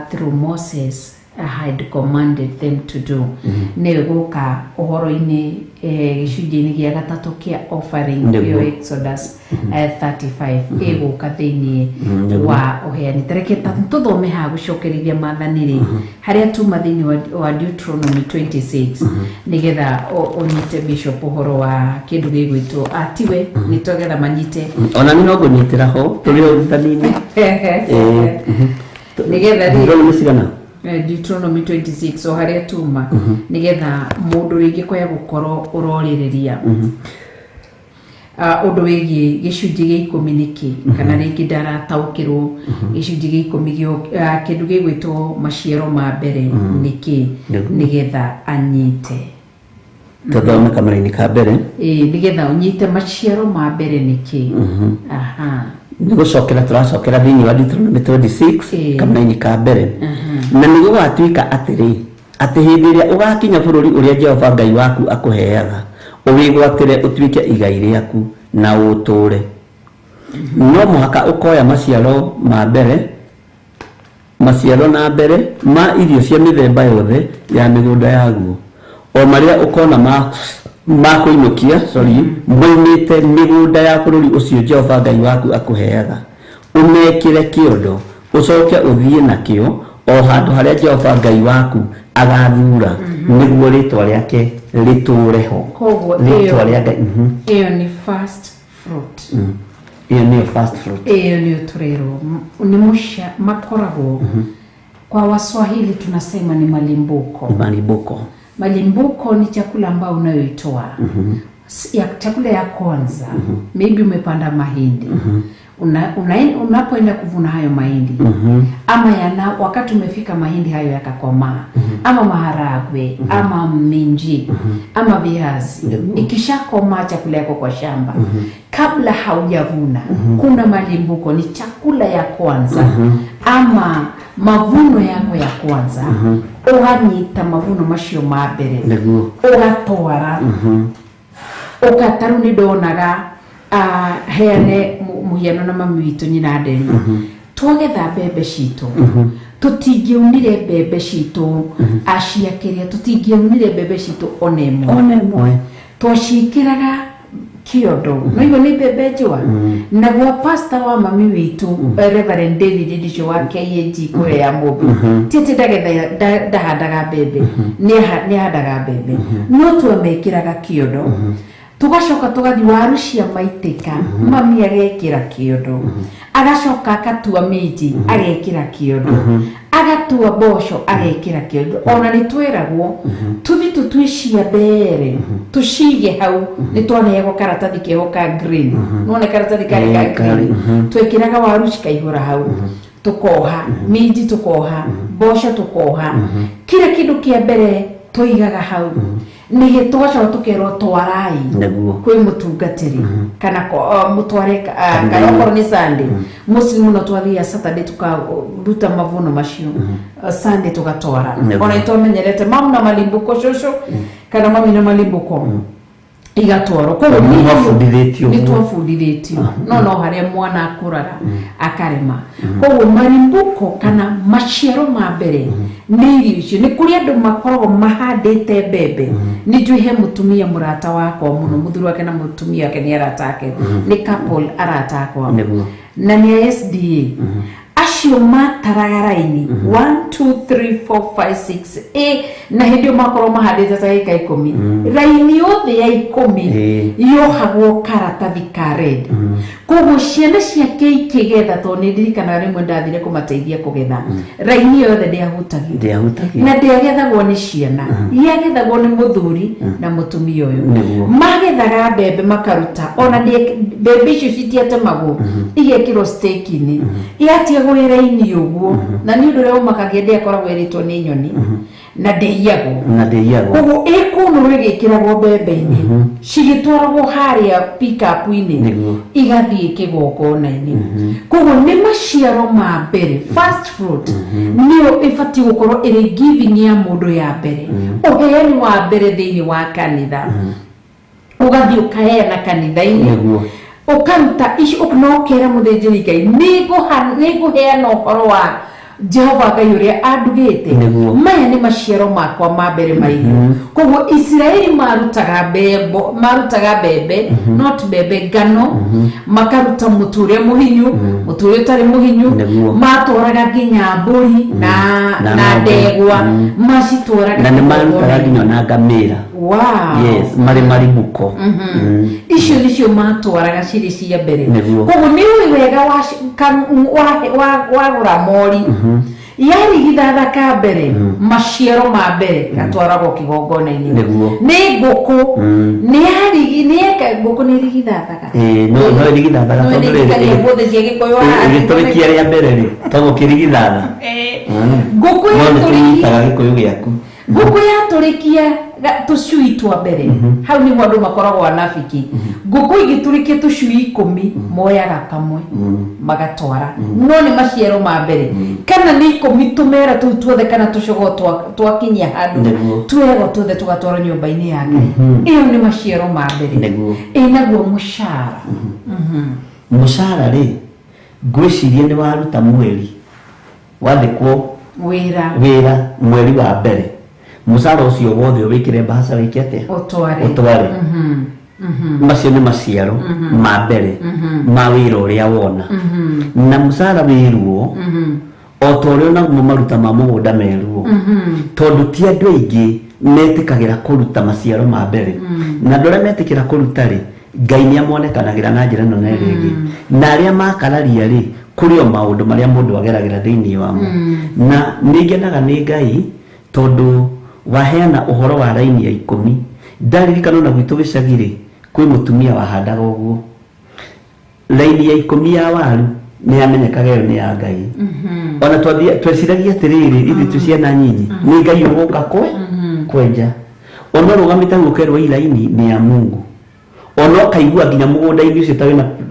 through Moses had commanded them to do. Negoka ohoro-inĩ gĩcunjĩ-inĩ gĩa gatatũ kĩa offering kĩo Exodus 35 ĩgũka thĩinĩ wa ũheani. Tareke tũthome ha gũcokerithia maathani-rĩ harĩa tuma thĩinĩ wa Deuteronomy 26 nĩgetha ũnyite Bishop ũhoro wa kĩndũ gĩgwĩtwo atiwe nĩtũgetha manyite ona nĩ no ngũnyitĩra ho tũrĩ ũrutani-inĩ nĩgetha Deuteronomy 26 o haria tuma nigetha mundu ringi koya gukorwo urorireria undu wigi gicunji gĩa 10 niki kana ringi ndarataukirwo gicunji gĩa 10 gio kindu gigwitwo maciaro ma mbere niki nigetha anyite tuthome kamera-inĩ ka mbere nigetha unyite maciaro ma mbere niki nĩ gũcokera tũracokera thĩinĩ wa Deuteronomy 26 kamera-inĩ ka mbere na nĩ gũgatuĩka atĩrĩ atĩ hĩndĩ ĩrĩa ũgakinya bũrũri ũrĩa Jehova Ngai waku akũheaga ũwĩgwatĩre ũtuĩke igai rĩaku na ũtũũre no mũhaka ũkoya maciaro ma mbere maciaro na mbere ma irio cia mĩthemba yothe ya mĩgũnda yaguo o maria ukona ma kuinukia moimite migunda ya bururi ucio Jehova Ngai waku akuheaga umekire kiondo ucoke uthie nakio o handu haria Jehova Ngai waku agathura niguo ritwa riake ritureho ritwa riake iyo ni first fruit iyo ni first fruit iyo ni uturero ni musha makoragwo kwa Waswahili tunasema ni malimbuko. Malimbuko ni chakula ambao unayoitoa ya chakula ya kwanza maybe umepanda mahindi unapoenda kuvuna hayo mahindi ama wakati umefika mahindi hayo yakakomaa ama maharagwe ama minji ama viazi ikishakomaa chakula yako kwa shamba kabla haujavuna kuna malimbuko ni chakula ya kwanza ama mavuno yako ya kwanza uhanyita mavuno macio mabere ugatwara ukataru ni donaga heane muhiano na mami witu nyina nderi twagetha mbembe citu tutingiunire mbembe citu aciakiria tutingiunire mbembe citu onemwe twacikiraga kiondo no igo ni mbembe njua na gwa pastor wa mami witu Reverend David Ndisho wa KAG kure ya Mobi tete ndahandaga mbembe ni handaga mbembe no twamekiraga kiondo tugacoka tugathi waru cia maitika mami agekira kiondo agacoka akatua minji agekira kiondo agatua mboco agekira kiondo ona ni tweragwo tuthi tutwishia mbere tushige hau ni twanehego karatathi kehoka green none karatathi kari ka green twekiraga waru cikaihura hau tukoha minji tukoha mboco tukoha kila kindu kia mbere toigaga hau ni twacho tukero twarai kwi mutungatiri kana mutware kayokoro ni Sunday muslimu no twathia Saturday tukaruta mavuno macio Sunday tugatwara ona itomenyerete mamu na malimbuko shosho kana mami na malimbuko igatwaro ko ni twafundithitio no haria mwana akuraga akarema ko malimbuko kana maciaro ma mbere ni irio ni kuri andu makoragwo mahandite mbembe ni juhe mutumia murata wako muno muthuru wake na mutumia wake ni arata wake ni couple arata wako na ni SDA acio mataraga raini 1 2 3 4 5 6 na hindio makoro mahandite ta ika 10 raini yothe ya 10 yohagwo karatathi ka red koguo ciana ciake ikigetha to ni ndirikana rimwe ndathire kumateithia kugetha raini yothe ndiahutagia na ndiagethagwo ni ciana yagethagwo ni muthuri na mutumia uyu magethaga mbembe makaruta ona mbembe icio citiatemagwo igekirwo stake-ini iatia gwira-ini uguo na ni undu reo makagia akoragwo eritwo ni nyoni na ndeiagwo koguo ikuno rigikiragwo mbembe-ini cigitwaragwo haria pick-up-ini igathie kigongona-ini koguo ni maciaro ma mbere first fruit niyo ifati gukorwo iri giving ya mundu ya mbere uheani wa mbere thiini wa kanitha ugathie ukaheana kanitha-ini ukaruta icio uknokera muthinjiri Ngai nigo heana uhoro wa Jehova Ngai uria andugite maya ni maciaro makwa ma mbere mairio koguo Israeli marutaga mbembe not mbembe ngano makaruta muture muhinyu muture utari muhinyu matwaraga nginya mburi na ndegwa macitwaraga na ni marutaga nginya na ngamira yes malimbuko icio nicio matwaraga ciri cia mbere koguo ni wega wa gura mori yari githatha ka mbere maciaro ma mbere gatwaragwo kigongona-ini ni nguku ni yari ni eka nguku ni rigithathaga no rigithathaga tondu ri bothe cia gikoyo giturikia ria mbere ri togo kirigithatha nguku yaturikia gikoyo giaku nguku yaturikia tucui twa mbere hau ni andu makoragwo anafiki nguku igiturikia tucui 10 moyaga kamwe magatwara no ni maciaro ma mbere kana ni 10 tumera tu tuothe kana tucogo twakinyia handu twego tuothe tugatwara nyumba-ini ya Ngai iyo ni maciaro ma mbere inaguo mushara mushara ri ngwiciria ni waruta mweri wathikwo wira mweri wa mbere musara ucio wothe wikire bahasa wikiate otware macio ni maciaro ma mbere ma wira uria wona na musara wiruo otore na maruta ma mugunda meruo tondu ti andu aingi metikagira kuruta maciaro ma mbere na ndore metikira kuruta ri Ngai ni amonekanagira na njira nene ringi na aria makararia ri kuri o maundu maria mundu ageragira thiini wamo na ningenaga ni Ngai tondu waheana uhoro wa raini ya 10 ndaririkana na gwitu gicagire kwi mutumia wahandaga uguo raini ya 10 ya waru ni amenyekaga yo ni ya Ngai ona tweciragia atiriri ithi tu ciana nyinyi ni Ngai uguka kwenja ona rugamite gukerwa iraini ni ya Mungu ona kaigua nginya mugunda-ini ucio ta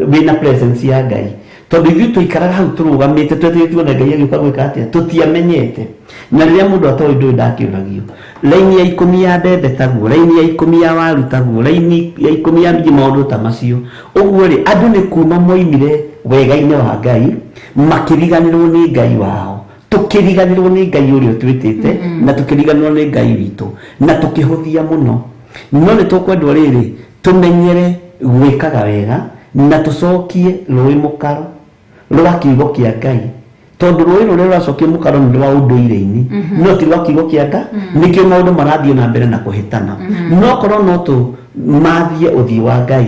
wina presence ya Ngai tondu ithu tuikaraga hau turugamite twetetwo na Ngai agioka gwika atia tutiamenyete na riria mundu atoĩ ndũĩ ndakiũragio raini ya 10 ya mbembe taguo raini ya 10 ya waru taguo raini ya 10 ya miji maundu ta macio uguo ri andu ni kuma moimire wega-ini wa Ngai makiriganirwo ni Ngai wao tukiriganirwo ni Ngai uria twitite na tukiriganirwo ni Ngai witu na tukihuthia muno no ni tukwendwo riri tumenyere gwikaga wega na tucokie rũĩ mũkaro rwa kiugo kia Ngai tondu rũĩ rũrĩa rũracokia mũkaro nĩ rwa ũndũire-inĩ no ti rwa kiugo kia Ngai nikĩo maũndũ marathiĩ na mbere na kũhĩtana no korwo no tu mathie ũthii wa Ngai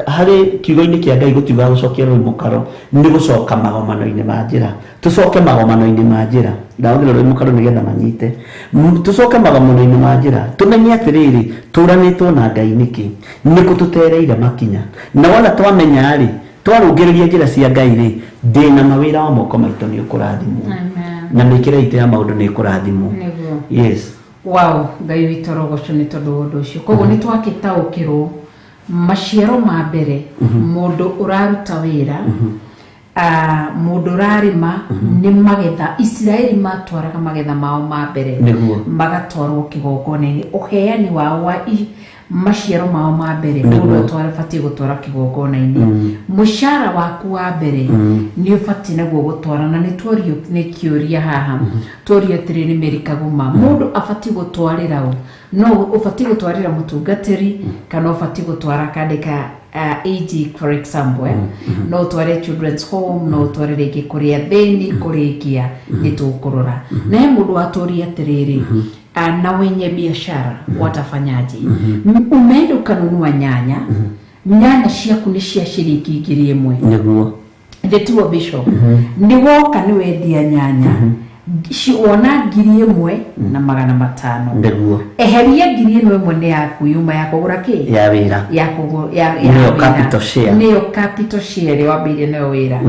harĩ kiugo-inĩ kia Ngai gũtiuga gũcokia rũĩ mũkaro nĩ gũcoka magomano-inĩ ma njĩra tucoke magomano-inĩ ma njĩra ndahũthĩra rũĩ mũkaro nĩgetha manyite tucoke magomano-inĩ ma njĩra tumenye atĩrĩrĩ tũranĩtwo na Ngai nĩkĩ nĩkũ tũtereire makinya na wona twamenya rĩ twarũngĩrĩria njĩra cia Ngai rĩ ndĩna mawĩra wa moko maitũ nĩ ũkũrathimwo na mĩkĩre itũ ya maũndũ nĩ ĩkũrathimwo yes wow Ngai witũ rogocwo nĩ tondũ wa ũndũ ũcio koguo nĩ twakĩtaũkĩrwo maciaro ma mbere mundu uraruta wira mundu urarima ni magetha Israeli matwaraga magetha mao ma mbere magatwarwo kigongona-ini uheani wao wa maciaro mao ma mbere mundu atwara bati gutwara kigongona-ini mushara waku wa mbere ni ubati naguo gutwara na ni tworio ni kiuria haha tworio tiriri merikaguma mundu abati gutwarira no ubati gutwarira mutungatiri kana ubati gutwara kandika AG for example no tware children's home no tware rege kuria theni kurikia nitukurora na mundu atoria tiriri na wenye biashara watafanyaje umeenda ukanunua nyanya ciaku ni cia shilingi 1,000 niguo ndetuo bishop ni woka ni wendia nyanya ciona 1,000 na 500 niguo eheria 1,000 ni yaku yuma ya kugura ki ya wira ya kugura ya capital share niyo capital share wa bili nayo wira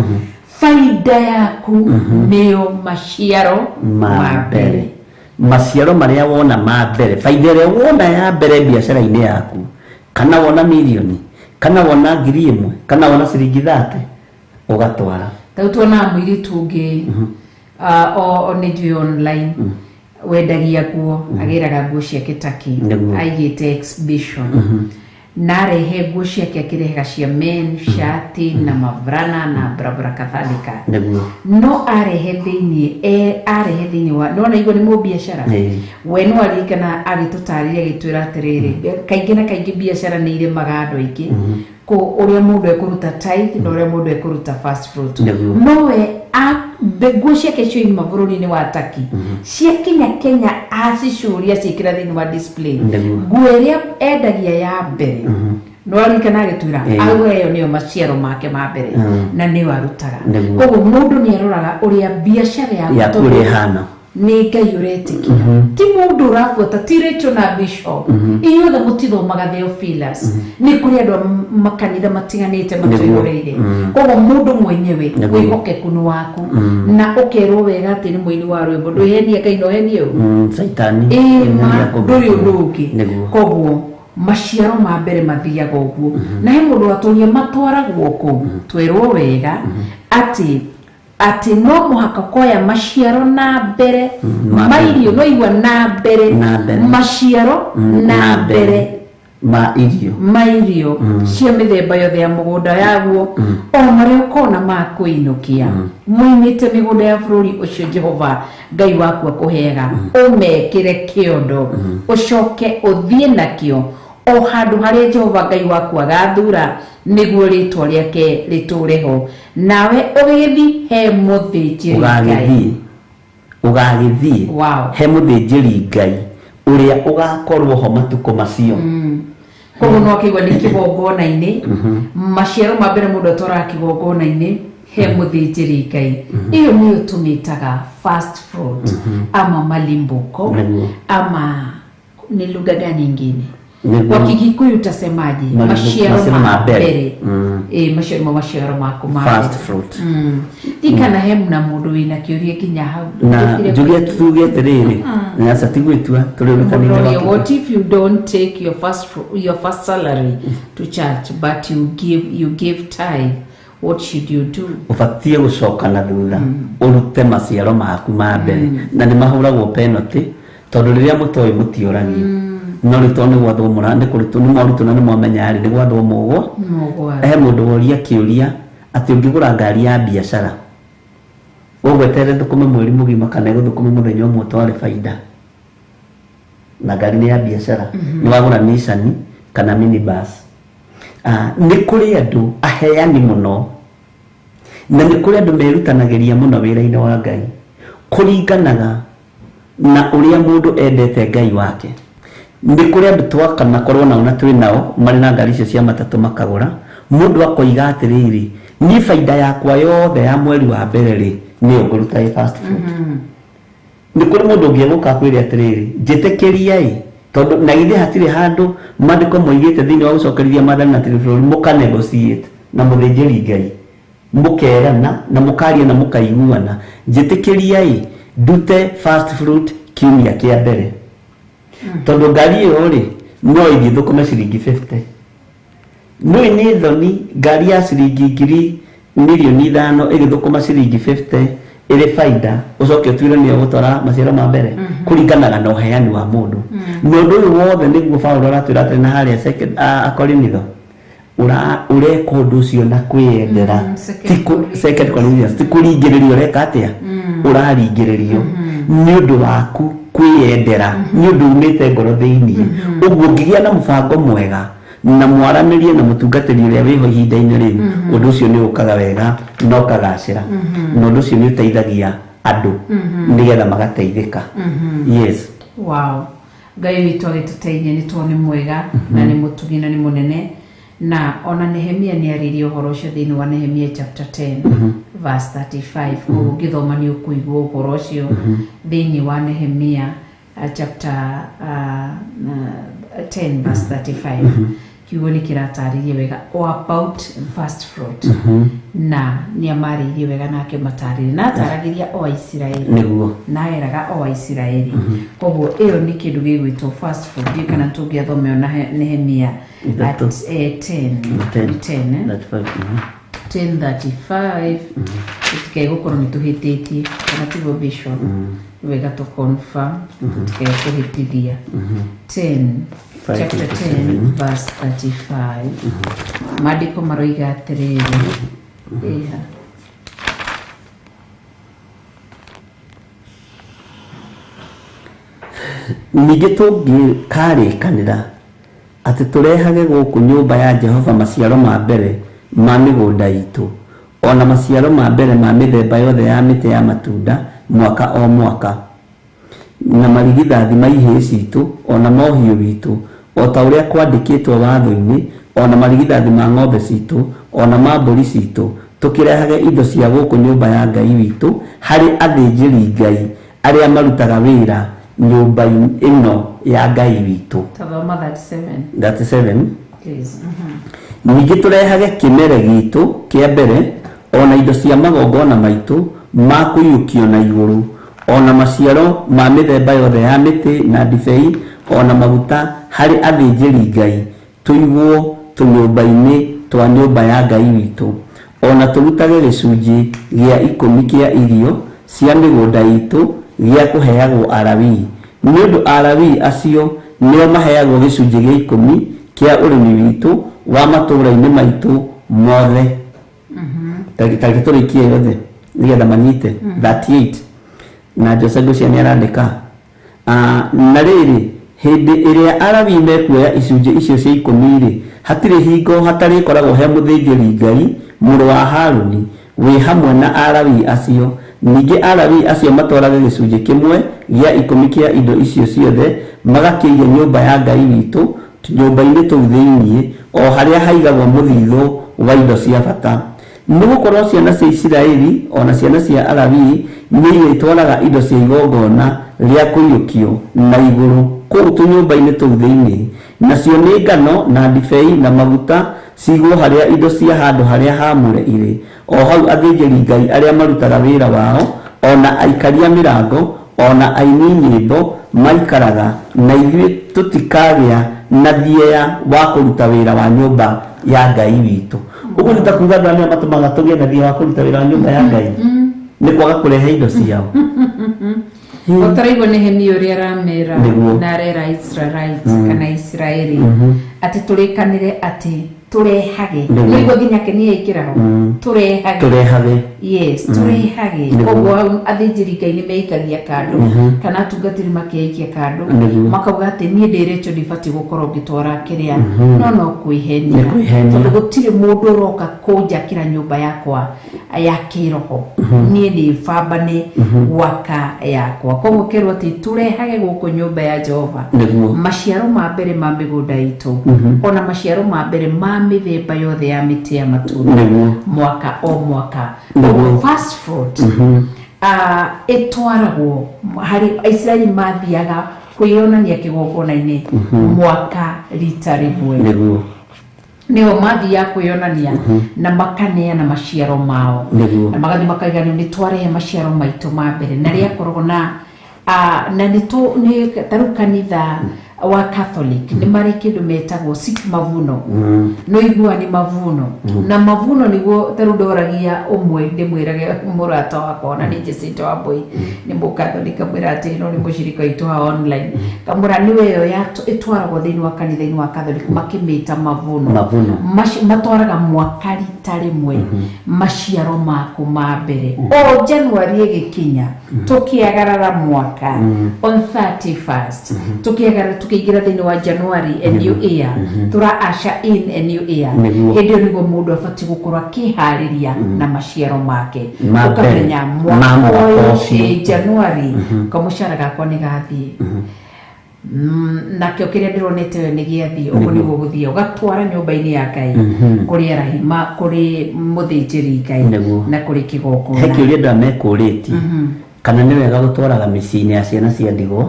faida yaku niyo maciaro ma mbere maciaro maria wona ma mbere faida ĩrĩa wona ya mbere biacara-inĩ yaku kana wona milioni kana wona 1,000 kana wona ciringi 30 ugatwara tau tuona mwiri tungi o nĩ online wendagia nguo agĩraga nguo ciake taki aigĩte exhibition narehe nguo ciake akĩrehaga cia men shati na mavrana na barabara kadhalika no arehe thĩinĩ wa nona igua nĩ mũbiacara we no arikana agĩtũtarĩria agĩtwĩra atĩrĩrĩ kaingĩ na kaingĩ biacara nĩ irĩmaga andũ aingĩ ũrĩa mũndũ ekũruta tithe na ũrĩa mũndũ ekũruta first fruit no we nguo ciake cioima bũrũri-inĩ wa Turkey ciakinya Kenya acicuria ciĩkĩra thĩinĩ wa display nguo ĩrĩa endagia ya mbere no arikana agĩtwĩra auga ĩyo nĩyo maciaro make ma mbere na nĩyo arutaga koguo mũndũ nĩ aroraga ũrĩa biacara yaku ĩhana nĩ Ngai ũretĩkia ti mũndũ ũrabuata ti Rachel na Bishop inyuothe mũtithomaga Theophilus nĩ kũrĩ andũ makanitha matiganĩte matũĩroreire koguo mũndũ mwenyewe wĩhokeku nĩ waku na ũkerwo wega atĩ nĩ mũini wa rwĩmbo ndwĩhenia Ngai no henie Saitani ndũrĩ ũndũ ũngĩ koguo maciaro ma mbere mathiaga ũguo na he mũndũ atũria matwaragwo kũu twerwo wega ati no muhaka koya maciaro na mbere mairio no igwa na mbere maciaro na mbere ma irio cia mĩthemba yothe ya mũgũnda yaguo o marĩa ũkona ma kũinũkia muimĩte mĩgũnda ya bũrũri ũcio Jehova Ngai waku akũheaga ũmekĩre kĩondo ũcoke ũthiĩ nakĩo o handũ harĩa Jehova Ngai waku agathura nĩguo rĩtwa rĩake rĩtũre ho nawe ũgĩthiĩ he mũthĩnjĩri Ngai ũgagĩthiĩ he mũthĩnjĩri Ngai ũrĩa ũgakorwo ho matukũ macio koguo no kĩgwa nĩ kĩgongona-inĩ maciaro ma mbere mũndũ atwaraga kĩgongona-inĩ he mũthĩnjĩri Ngai iyo nĩyo tũmĩtaga first fruit ama malimbuko ama ni lugha gani nyingine kwa Kigikuyu utasemaje maciaro ma mbere maciaro mako ma first fruit tikana hemna mũndũ wina kĩũria kinya hau na Julia tuge terere na satigwetua tulirukanira what if you don't take your first salary to church but you give tithe what should you do ufatie gucoka na thutha urute maciaro maku ma mbere na ni mahuragwo penalty tondu riria mutoi mutioragi no ritone gwathwo murande kuritu ni morutu na ni mwamenya ari ni gwathwo mugwa mundu woria kiuria ati ungigura ngari ya biashara ugwetere thukume mweri mugima kana guthukume muthenya umwe tware faida na ngari ni ya biashara ni wagura Nissan kana minibus ni kuri andu aheani muno na ni kuri andu merutanagiria muno wira-ini wa Ngai kuringanaga na uria mundu endete Ngai wake ni kuri andu twakana korwo nao na twi nao mari na ngari cia matatu makagura mundu akoiga atiriri ni faida yakwa yothe ya mweri wa mbere ri ni nguruta first fruit ni kuri mundu ngiaguka kwiri atiriri njitekiria tondu na githe hatire handu mandiko moigite thiini wa gucokerithia mathani na telefoni muka negotiate na muthĩnjĩri Ngai mukerana na mukaria na mukaiguana njitikiria ndute first fruit kiumia kia mbere tondu ngari iyo ri no ithi thukume ciringi 50 no ni thoni ngari ya ciringi ngiri milioni 5 igithukuma ciringi 50 iri faida ucoke twirania gutwara maciaro ma mbere kuringanaga na uheani wa mundu mundu uyu wothe niguo Paulo aratwira atĩ na haria Akorinitho ureka undu ucio na kwiyendera second Corinthians tikuringiririo reka atia uraringiririo ni undu waku kwiyendera ni undu umite ngoro thiini uguo ngigia na mubango mwega na mwaranirie na mutungatiri uria wiho ihinda-ini riu undu ucio ni ukaga wega no kagacira na undu ucio ni uteithagia andu nigetha magateithika yes wow Ngai witũ agĩtũteithia nĩ tondũ nĩ mwega na nĩ mũtugi na nĩ mũnene na ona Nehemia nĩ aririe ũhoro ũcio thĩinĩ wa Nehemia chapter 10 verse 35 ũngĩthoma nĩ ũkũigua ũhoro ũcio thĩinĩ wa Nehemia chapter 10 verse 35 kiugo nĩ kĩratarĩria wega about first fruit na nĩ amarĩirie wega na akĩmatarĩria na ataragĩria o Isiraeli nĩguo na eraga o Isiraeli koguo ĩyo nĩ kĩndũ gĩgwĩtwo first fruit kana tũngĩathomeo na Nehemia at 10:35 tutikegũkorwo nĩ tũhĩtĩtie kana tiguo bishop wega to confirm tutikegũhĩtithia 10 chapter 10 verse 35 maandĩko maroiga atĩrĩrĩ ningĩ tũngĩkarĩkanĩra atĩ tũrehage gũkũ nyũmba ya Jehova maciaro ma mbere ma mĩgũnda itũ ona maciaro ma mbere ma mĩthemba yothe ya mĩtĩ ya matunda mwaka o mwaka na marigithathi ma ihĩĩ citũ ona mohiũ witũ o ta ũrĩa kwandĩkĩtwo watho-inĩ ona marigithathi ma ng'ombe citũ ona ma mbũri citũ tũkĩrehage indo cia gũkũ nyũmba ya Ngai witũ harĩ athĩnjĩri Ngai arĩa marutaga wĩra nyũmba ĩno ya Ngai witũ. Tavama 37 please. Ningĩ tũrehage kĩmere gitũ kĩa mbere ona indo cia magongona maitũ ma kũiyũkio na igũrũ ona maciaro ma mĩthemba yothe ya mĩtĩ na ndibei ona maguta harĩ athĩnjĩri Ngai tũigwo tũnyũmba-inĩ twa nyũmba ya Ngai witũ ona tũrutage gĩcunjĩ gĩa 10 kĩa irio cia mĩgũnda itũ gĩa kũheagwo Alawii nĩ ũndũ Alawii acio nĩo maheagwo gĩcunjĩ gĩa 10 kia urimi witu wa matura-ini maitu mothe tariki turikie yothe nigetha manyite 38 na Jose Ngucia ni arandika na riri hindi iria Alawii mekuoya icunjĩ icio cia 10 ri hatire hingo hatari koragwo he muthĩnjĩri Ngai mũrũ wa Haruni wi hamwe na Alawii acio. Ningĩ Alawii acio matwaraga gĩcunjĩ kĩmwe gĩa 10 kia indo icio ciothe magakĩiga nyũmba ya Ngai witũ nyũmba-inĩ tũu thĩinĩ o harĩa haigagwo mũthithũ wa indo cia bata. Nĩgũkorwo ciana cia Isiraeli ona ciana cia Alawii nĩ itwaraga indo cia igongona rĩa kũiyũkio na igũrũ kũu tũnyũmba-inĩ tũu thĩinĩ, nacio nĩ ngano na ndibei na maguta cigwo harĩa indo cia handũ harĩa haamũre irĩ. O hau athĩnjĩri Ngai arĩa marutaga wĩra wao ona aikaria mĩrango ona aini nyĩmbo maikaraga, na ithuĩ tũtikagĩa na thieya wa kũruta wĩra wa nyũmba ya Ngai witũ. Ũguo nĩ ta kuuga andũ arĩa matũmaga tũgĩe na thieya wa kũruta wĩra wa nyũmba ya Ngai nĩ kwaga kũrehe indo ciao. Otaraigua Nehemia ũrĩa aramera na arera Israelites kana Israeli atĩ tũrĩkanĩre atĩ turehage nĩguo nginya kenia ikiraho turehage yes turehage koguo athĩnjĩri Ngai nĩ meikagia kando kana atungatĩri makeikia kando makauga atĩ niĩ ndĩretwo ndibatiĩ gũkorwo ngĩtwara kĩrĩa no kwĩhenia tondũ gũtirĩ mũndũ ũroka kũnjakĩra nyũmba yakwa ya kĩroho niĩ nĩ bambane gwaka yakwa. Koguo kerwo atĩ turehage gũkũ nyũmba ya Jehova maciaro ma mbere ma mĩgũnda itũ ona maciaro ma mbere ma mĩthemba yothe ya mĩtĩ ya matunda mwaka o mwaka. Fast food itwaragwo harĩ Israeli mathiaga kwĩyonania kĩgongona-inĩ mwaka rita rĩmwe nĩo mathiaga kwĩyonania na makaneana maciaro mao na magathi makaiganio nĩ twarehe maciaro maitũ ma mbere na rĩakoragwo na nĩ tarĩu kanitha wa Catholic nĩ marĩ kĩndũ metagwo mavuno no igua nĩ mavuno na mavuno nĩguo tarĩu ndoragia ũmwe ndĩmwĩrage mũrata wakwa na nĩ Jacinta Wambui nĩ mũkatholika mwĩra atĩ no nĩ mũcirika witũ wa online kamũra nĩwe ĩyo ĩtwaragwo thĩinĩ wa kanitha-inĩ wa Catholic makĩmĩta mavuno matwaraga mwaka rita rĩmwe maciaro maku ma mbere o January ĩgĩkinya tũkĩagarara mwaka on 31st tukiingira thĩinĩ wa January a new year tura usher in a new year hĩndĩ ĩyo nĩguo mũndũ abatiĩ gũkorwo akĩharĩria na maciaro make ũkamenya mwaka ũyũ January kamũcara gakwa nĩ gathiĩ nakĩo kĩrĩa ndĩronete nĩ gĩathiĩ ũguo nĩguo gũthiĩ ũgatwara nyũmba-inĩ ya Ngai kũrĩ arahima kũrĩ mũthĩnjĩri Ngai na kũrĩ kĩgongona. He kĩũria andũ mekũrĩtie kana nĩ wega gũtwaraga mĩciĩ-inĩ ya ciana cia ndigwa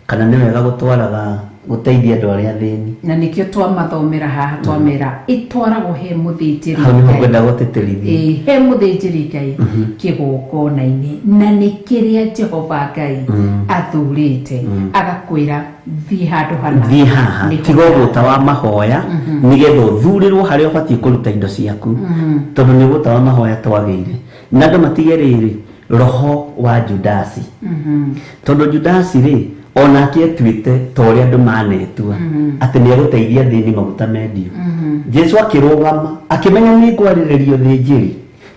kana nĩ wega gũtwaraga gũteithia andũ arĩa athĩni, na nĩkĩo twamathomera haha twamera itwaragwo he mũthĩnjĩri Ngai. Hau nĩho ngwenda gũtĩtĩrithia he mũthĩnjĩri Ngai kĩgongona-inĩ na nĩ kĩrĩa Jehova Ngai athurĩte agakwĩra thiĩ handũ hana thiĩ haha tiga ũgũta wa mahoya nĩgetha ũthurĩrwo harĩa ũbatiĩ kũruta indo ciaku tondũ nĩ ũgũta wa mahoya twagĩire na andũ matige rĩrĩ roho wa Judasi tondũ Judasi rĩ onake etuĩte ta ũrĩa andũ manetua atĩ nĩ egũteithia thĩinĩ maguta mendio. Jesu akĩrũgama akĩmenya nĩ ngwarĩrĩrio thĩnjĩri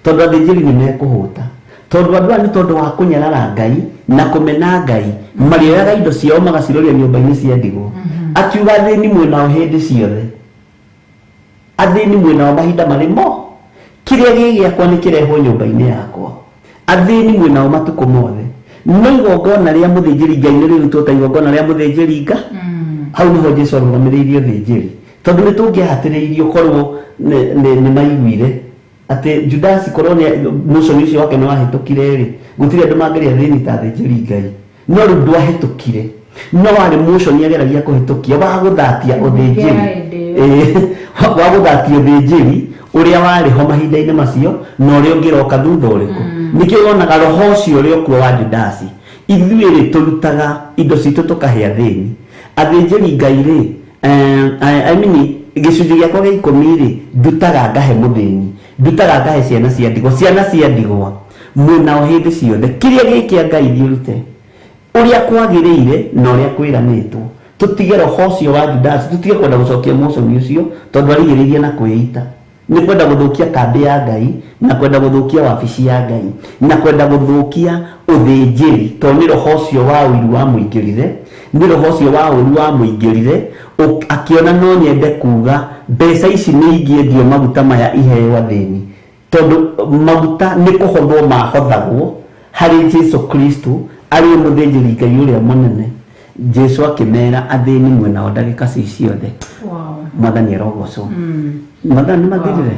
tondũ athĩnjĩri nĩ mekũhũta tondũ andũ nĩ tondũ wa kũnyarara Ngai na kũmena Ngai marĩoyaga indo ciao magaciroria nyũmba-inĩ cia ndigwa akiuga thĩinĩ mwĩnao hĩndĩ ciothe athĩni mwĩnao mahinda marĩ mo kĩrĩa gĩgĩakwa nĩ kĩrehwo nyũmba-inĩ yakwa athĩni mwĩnao matukũ mothe no igongona rĩa mũthĩnjĩri Ngai nĩ rĩrutwo ta igongona rĩa mũthĩnjĩri Ngai. Hau nĩho Jesu arũgamĩrĩirio thĩnjĩri tondũ nĩ tũngĩahatĩrĩirio korwo nĩ maiguire atĩ Judasi korwo mũconi ũcio wake nĩ wahĩtũkire rĩ gũtirĩ andũ mangĩrĩa thĩni ta thĩnjĩri Ngai no rĩu ndwahĩtũkire no warĩ mũconi ageragia kũhĩtũkia wa gũthatia ũthĩnjĩri wa gũthatia ũthĩnjĩri ũrĩa warĩ ho mahinda-inĩ macio na ũrĩa ũngĩroka thutha ũrĩkũ. Nĩkĩo wonaga roho ũcio ũrĩa ũkuo wa Judasi ithuĩ rĩ tũrutaga indo citũ tũkahe athĩni athĩnjĩri Ngai rĩ gĩcunjĩ gĩakwa gĩa 10 rĩ ndutaga ngahe mũthĩni ndutaga ngahe ciana cia ndigwa mwĩnao hĩndĩ ciothe kĩrĩa gĩkĩa Ngai thiĩ ũrute ũrĩa kwagĩrĩire na ũrĩa kwĩranĩtwo tutige roho ucio wa Judas, tutige kwenda gucokia motion ucio tondu arigiriria na kwĩita, ni kwenda guthukia kambi ya Ngai, na kwenda guthukia wabici ya Ngai, na kwenda guthukia uthinjiri, tondu ni roho ucio wa ũiru wa muingirire, ni roho ucio wa ũiru wa muingirire, akiona no nyende kuga mbeca ici ni ingĩendio maguta maya iheo athĩni, tondu maguta ni kuhothwo mahothagwo hari Jesu Kristo ari muthĩnjĩri Ngai ũrĩa mũnene. Jesu akimera athĩni mwena wa ndagĩka ciothe. Wow. Mwathani arogocwo. Mwathani mathirire.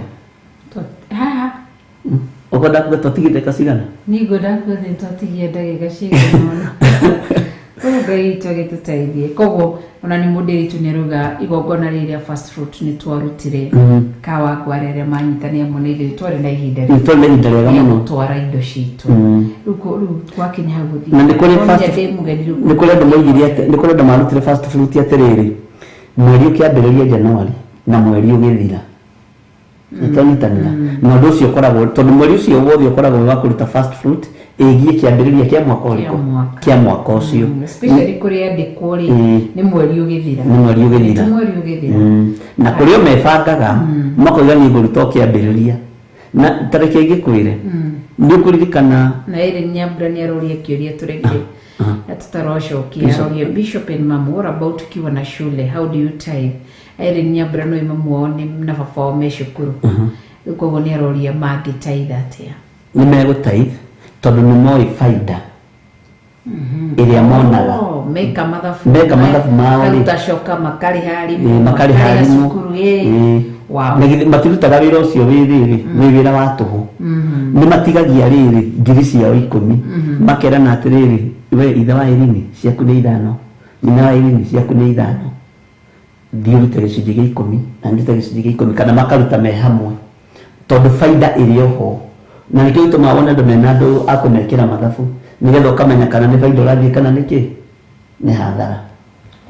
Ha. Ukwenda kuga tũtigite ndagĩka cigana? Nĩngwenda kuga tũtigie ndagĩka cigana. Ngai itu agĩtũteithie. Koguo ona nĩ mũndĩritu nĩaruga igongona rĩrĩa first fruit nĩ twarutire kawa kwarĩrĩa manyitania mũno ithuĩ twarĩ na ihinda rĩega mũno twara indo citũ. Rĩu twakinya hau gũthiĩ. Na nĩ kũrĩ andũ moigire atĩ nĩ kũrĩ andũ marutire first fruit atĩrĩrĩ, mweri ũkĩambĩrĩria Januari na mweri ũgĩthira. Tũtanyitanĩra. Na ũndũ ũcio ũkoragwo tondũ mweri ũcio wothe ũkoragwo wa kũruta first fruit ĩgiĩ kĩambĩrĩria kĩa mwaka ũrĩkũ? Kĩa mwaka ũcio. Especially kũrĩ andĩkwo rĩ nĩ mweri ũgĩthira. Nĩ mweri ũgĩthira. Na kũrĩ o mebangaga makoiga nĩ ngũruta kĩambĩrĩria. Na tarĩki ĩngĩkwĩre nĩ ũkũririkana na ĩrĩ Nyambura nĩ aroria kĩũria tũregire na tũtarocokia aroria Bishop and Mama, what about ukiwa na shule, how do you tithe? Ĩrĩ Nyambura no imamu wao na baba wao me cukuru. Koguo nĩ aroria mangĩtithe atĩa. Nĩ megũtithe tondu ni moi faida ĩrĩa monaga meka mathabu mao utacoka makari harimu cukuru matirutaga wĩra ũcio wĩ wĩra wa tũhũ. Nĩ matigagia rĩrĩ ngiri ciao 10 makerana atĩrĩrĩ, we ithe wa Irene ciaku nĩ 5, nyina wa Irene ciaku nĩ 5, thiĩ ũrute gĩcunjĩ gĩa 10 na ndute gĩcunjĩ gĩa 10, kana makaruta me hamwe tondu faida ĩrĩ oho. Na nĩkĩo gĩtũmaga wona andũ mena andũ akũmekĩra mathabu nĩgetha ũkamenya kana nĩ faida ũrathiĩ kana nĩkĩ nĩ hathara.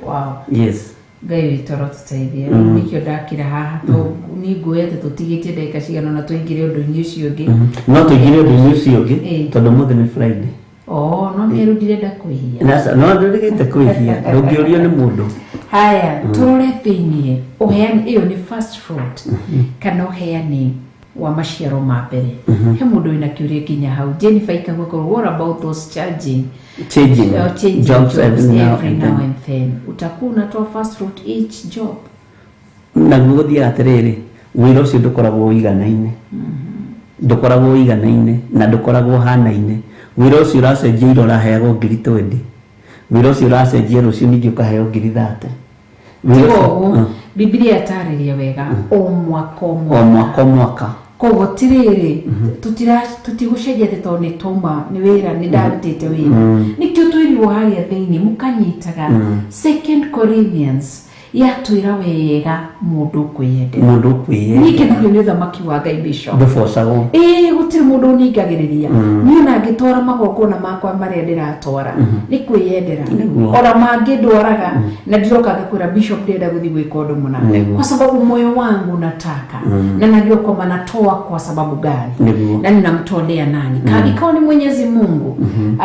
Wow. Yes. Ngai witũ arotũteithia. Nĩkĩo ndakira haha nĩ ngwete tũtigĩtie ndagĩka cigana na tũingĩre ũndũ-inĩ ũcio ũngĩ. No tũingĩre ũndũ-inĩ ũcio ũngĩ tondũ mũthĩ nĩ Friday. No nĩ ndirenda kwĩhia. No ndĩrĩgĩte kwĩhia, ndũngĩũrio nĩ mũndũ. Haya, tũrore thĩinĩ ũheani ĩyo nĩ first fruit kana ũheani wa maciaro ma mbere. He mũndũ wĩna kĩũria nginya hau. Jennifer ikagwĩkorwo, what about those changing jobs every now and then? Utakuwa unatoa first fruit each job. Naguo gũthiĩ atĩrĩrĩ, wĩra ũcio ndũkoragwo ũiganaine. Ndũkoragwo ũiganaine na ndũkoragwo hanaine. Wĩra ũcio ũracenjia ira ũraheagwo 20,000. Wĩra ũcio ũracenjia rũciũ ningĩ ũkaheo 30,000. Biblia yatarĩria wega o mwaka. Koguo tirĩrĩ tutigũcenjia tondũ nĩ toma nĩ wĩra nĩ ndarutĩte wĩra. Nĩkĩo twĩrirwo harĩa thĩinĩ mũkanyitaga 2 Corinthians yatwĩra wega mũndũ kwĩyendera. Ningĩ nayo nĩ ũthamaki wa Ngai Bishop. Ndũbocagwo. Gũtirĩ mũndũ ũningagĩrĩria. Niĩ ona ngĩtwara magongona makwa marĩa ndĩratwara nĩ kwĩyendera. Ona mangĩ ndwaraga na ndiroka ngakwĩra Bishop ndĩrenda gũthiĩ gwĩka ũndũ mũna. Kwa sababu moyo wangu nataka na najua kwamba natoa kwa sababu gani na ninamtolea nani. Ikawa ni Mwenyezi Mungu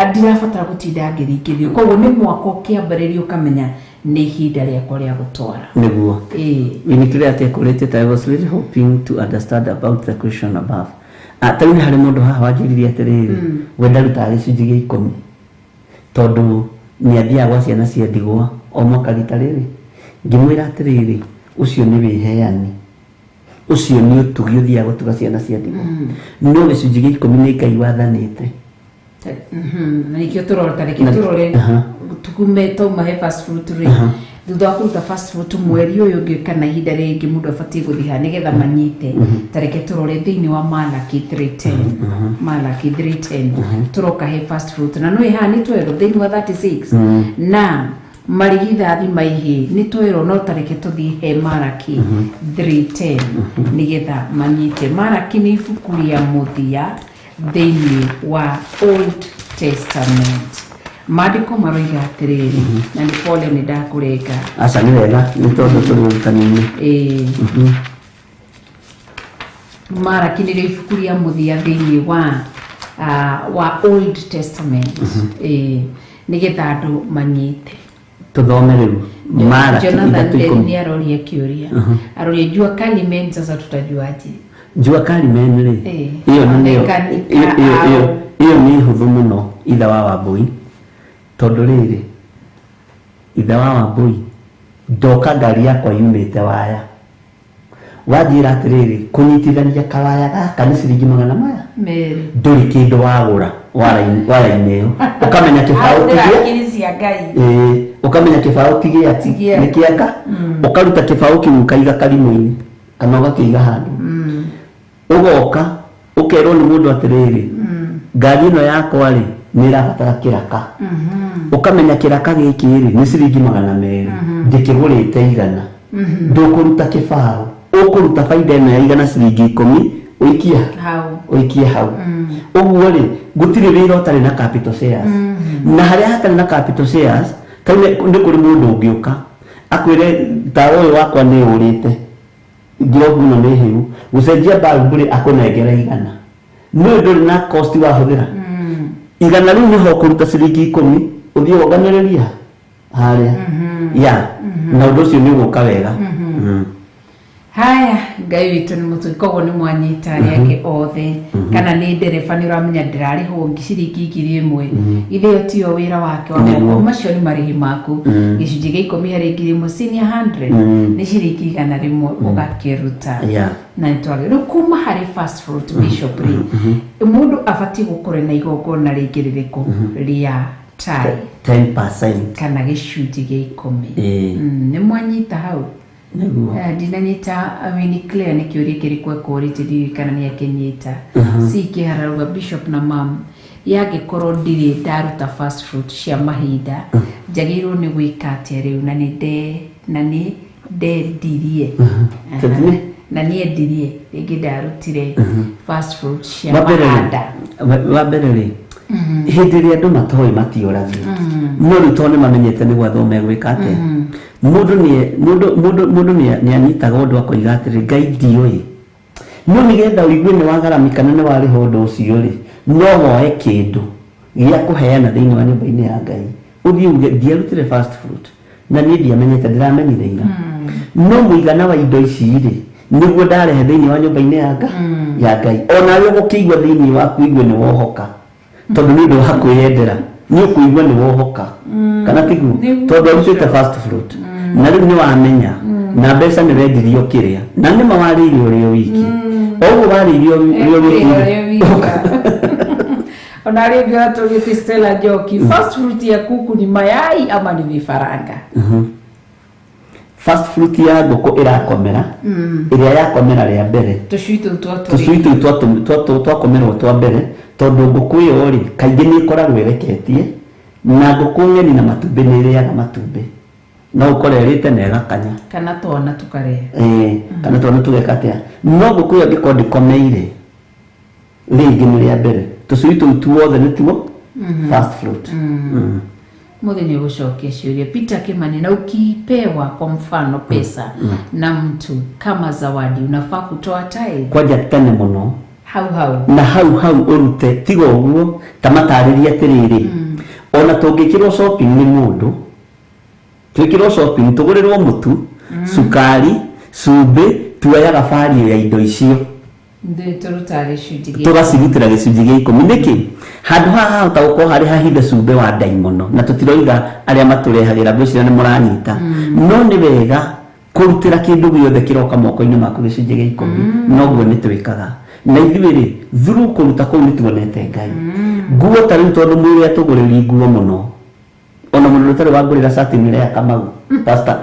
ndirabatara gũtinda ngĩringĩrio. Koguo nĩ mwaka ũkĩambĩrĩria ũkamenya nĩ ihinda rĩakwa rĩa gũtwara. Nĩguo. Nĩkĩrĩa atekũrĩte, I was really hoping to understand about the question above. Tarĩu nĩ harĩ mũndũ haha wanjĩrire atĩrĩrĩ, we ndarutaga gĩcunjĩ gĩa 10 tondũ nĩ athiaga gwa ciana cia ndigwa o mwaka rita rĩrĩ. Ngĩmwĩra atĩrĩrĩ, ũcio nĩ wĩheani, ũcio nĩ ũtugi ũthiaga gũtuga ciana cia ndigwa. No gĩcunjĩ gĩa 10 nĩ Ngai wathanĩte. Na nĩkĩo tũrore tarĩki tũrore tukume toma he first fruit rĩ thutha wa kũruta first fruit mweri ũyũ ũngĩ kana ihinda rĩngĩ mũndũ abatiĩ gũthiĩ ha nĩgetha manyite. Tarĩki tũrore thĩinĩ wa Malaki 3:10 tũroka he first fruit na no ĩhana twero thĩinĩ wa 36 na marigithathi maihĩ nĩ twero no tarĩki tũthiĩ he Malaki 3:10 nĩgetha manyite. Malaki nĩ ibuku rĩa mũthia thĩinĩ wa Old Testament. Maandĩko maroiga atĩrĩrĩ na nĩ pole nĩ ndakũrenga. Aca nĩ wega nĩ tondũ tũrĩ ũrutani-inĩ. Malaki nĩ ibuku rĩa mũthia thĩinĩ wa Old Testament nĩgetha andũ manyite. Tũthome rĩu. Malaki Jonathan 3:10. ni aroria kiuria aroria jua kali men, sasa tutajuaje Jua kali men ri iyo ni huthu muno itha wa Wambui tondu riri itha wa Wambui ndoka ngari yakwa yumite waya wajira atiriri kunyitithania kawaya gaka ni ciringi 100 Mary nduri kindu wagura wara-ini iyo ukamenya kibao tigie ukamenya kibao tigie ni kiaka ukaruta kibao kiu ukaiga karimu-ini kana ugakiiga handu ugoka ukerwo ni mundu atiriri ngari ino yakwa ri ni irabatara kiraka ukamenya kiraka giki ri ni ciringi 200 ndikigurite igana ndukuruta kibao ukuruta faida ino ya igana ciringi 10 uikie hau uguo ri gutiri wira utari na capital shares na haria hatari na capital shares kaune ndi kuri mundu ungiuka akwire ta uyu wakwa ni urite ngirogu no ni hiu gucenjia balbu ri akunengera igana no nduri na cost wa huthira igana riu niho kuruta ciringi 10 uthie woganiriria haria ya na undu ucio ni guka wega haya ngai witu ni mutu kogo ni mwanyita yake othe kana ni ndereba ni uramenya ndirari hongi ciringi 1,000 ithio tio wira wake wa moko macio ni marihi maku gicunji gia 10 hari 1,000 senior 100 ni ciringi 100 ugakiruta na nitwage kuma hari fast fruit bishop ri mundu afati gukore na igogona ringiririku ria tai 10% kana gicunji gia 10 ni mwanyita hau dinanyita amini clear ni kiuria kirikwa quality dirikana ni yakenyita si kihararuga bishop na mam yage korwo ndiri ndaruta fast food cia mahinda njagirwo ni gwikate riu na ni ndirie na ni endirie ringi ndarutire fast food cia mahinda wa mbere ri hindi ria andu matoi matioragi no riu tone mamenyete ni gwathome gwikate mundu ni anyitaga undu akoiga atiri ngai ndioi no nigetha uigue ni wagaramikana ni wari hondo ucio ri no woe kindu gia kuheana thiini wa nyumba-ini ya ngai uthii uge ndiarutire fast food na ni ndiamenyete ndiramenyire no muigana wa indo ici ri niguo ndarehe thiini wa nyumba-ini ya ngai ona we gukiigua thiini waku igue ni wohoka tondu ni ndu hakwiyendera ni ukuigua ni wohoka kana tigu tondu urutite fast food na riu ni wamenya na mbeca ni wendirio kiria na ni mawaririo uri wiki ogu waririo wiki ona ringi atugite Stella Joki fast food ya kuku ni mayai ama ni vifaranga fast food ya ngoko irakomera iria yakomera ria mbere tucuitu twakomerwo twa mbere tondu ngoko iyo ri kaingi ni ikoragwo ireketie na ngoko ngeni na matumbi ni iriaga matumbi no ukore rite na egakanya kana twana tukare kana twana tugekatia no ngoko iyo ngiko ndikomeire ringi ni ria mbere tucuitu tuothe ni tuo fast food muthenya gucokia ciuria Peter Kimani na ukipewa kwa mfano pesa na mtu kama zawadi unafaa kutoa tai kwaja tene muno hau urute tigo uguo tamatariria tiriri ona tungikirwo shopping ni mundu twikirwo shopping tugurirwo mutu sukari cumbi tuoyaga bari ya indo icio tugacirutira gicunji gia 10 niki handu haha utauko hari hahinde cumbi wa ndai muno na tutiroiga aria maturehagira mbicira ni muranyita no ni wega kurutira kindu giothe kiroka moko-ini maku gicunji gia 10 noguo ni twikaga na ithuĩ through kuruta kuu ni tuonete ngai nguo ta riu tondu mwiri atuguriri nguo muno ona mundu utari wagurira shati ni ria Kamau pastor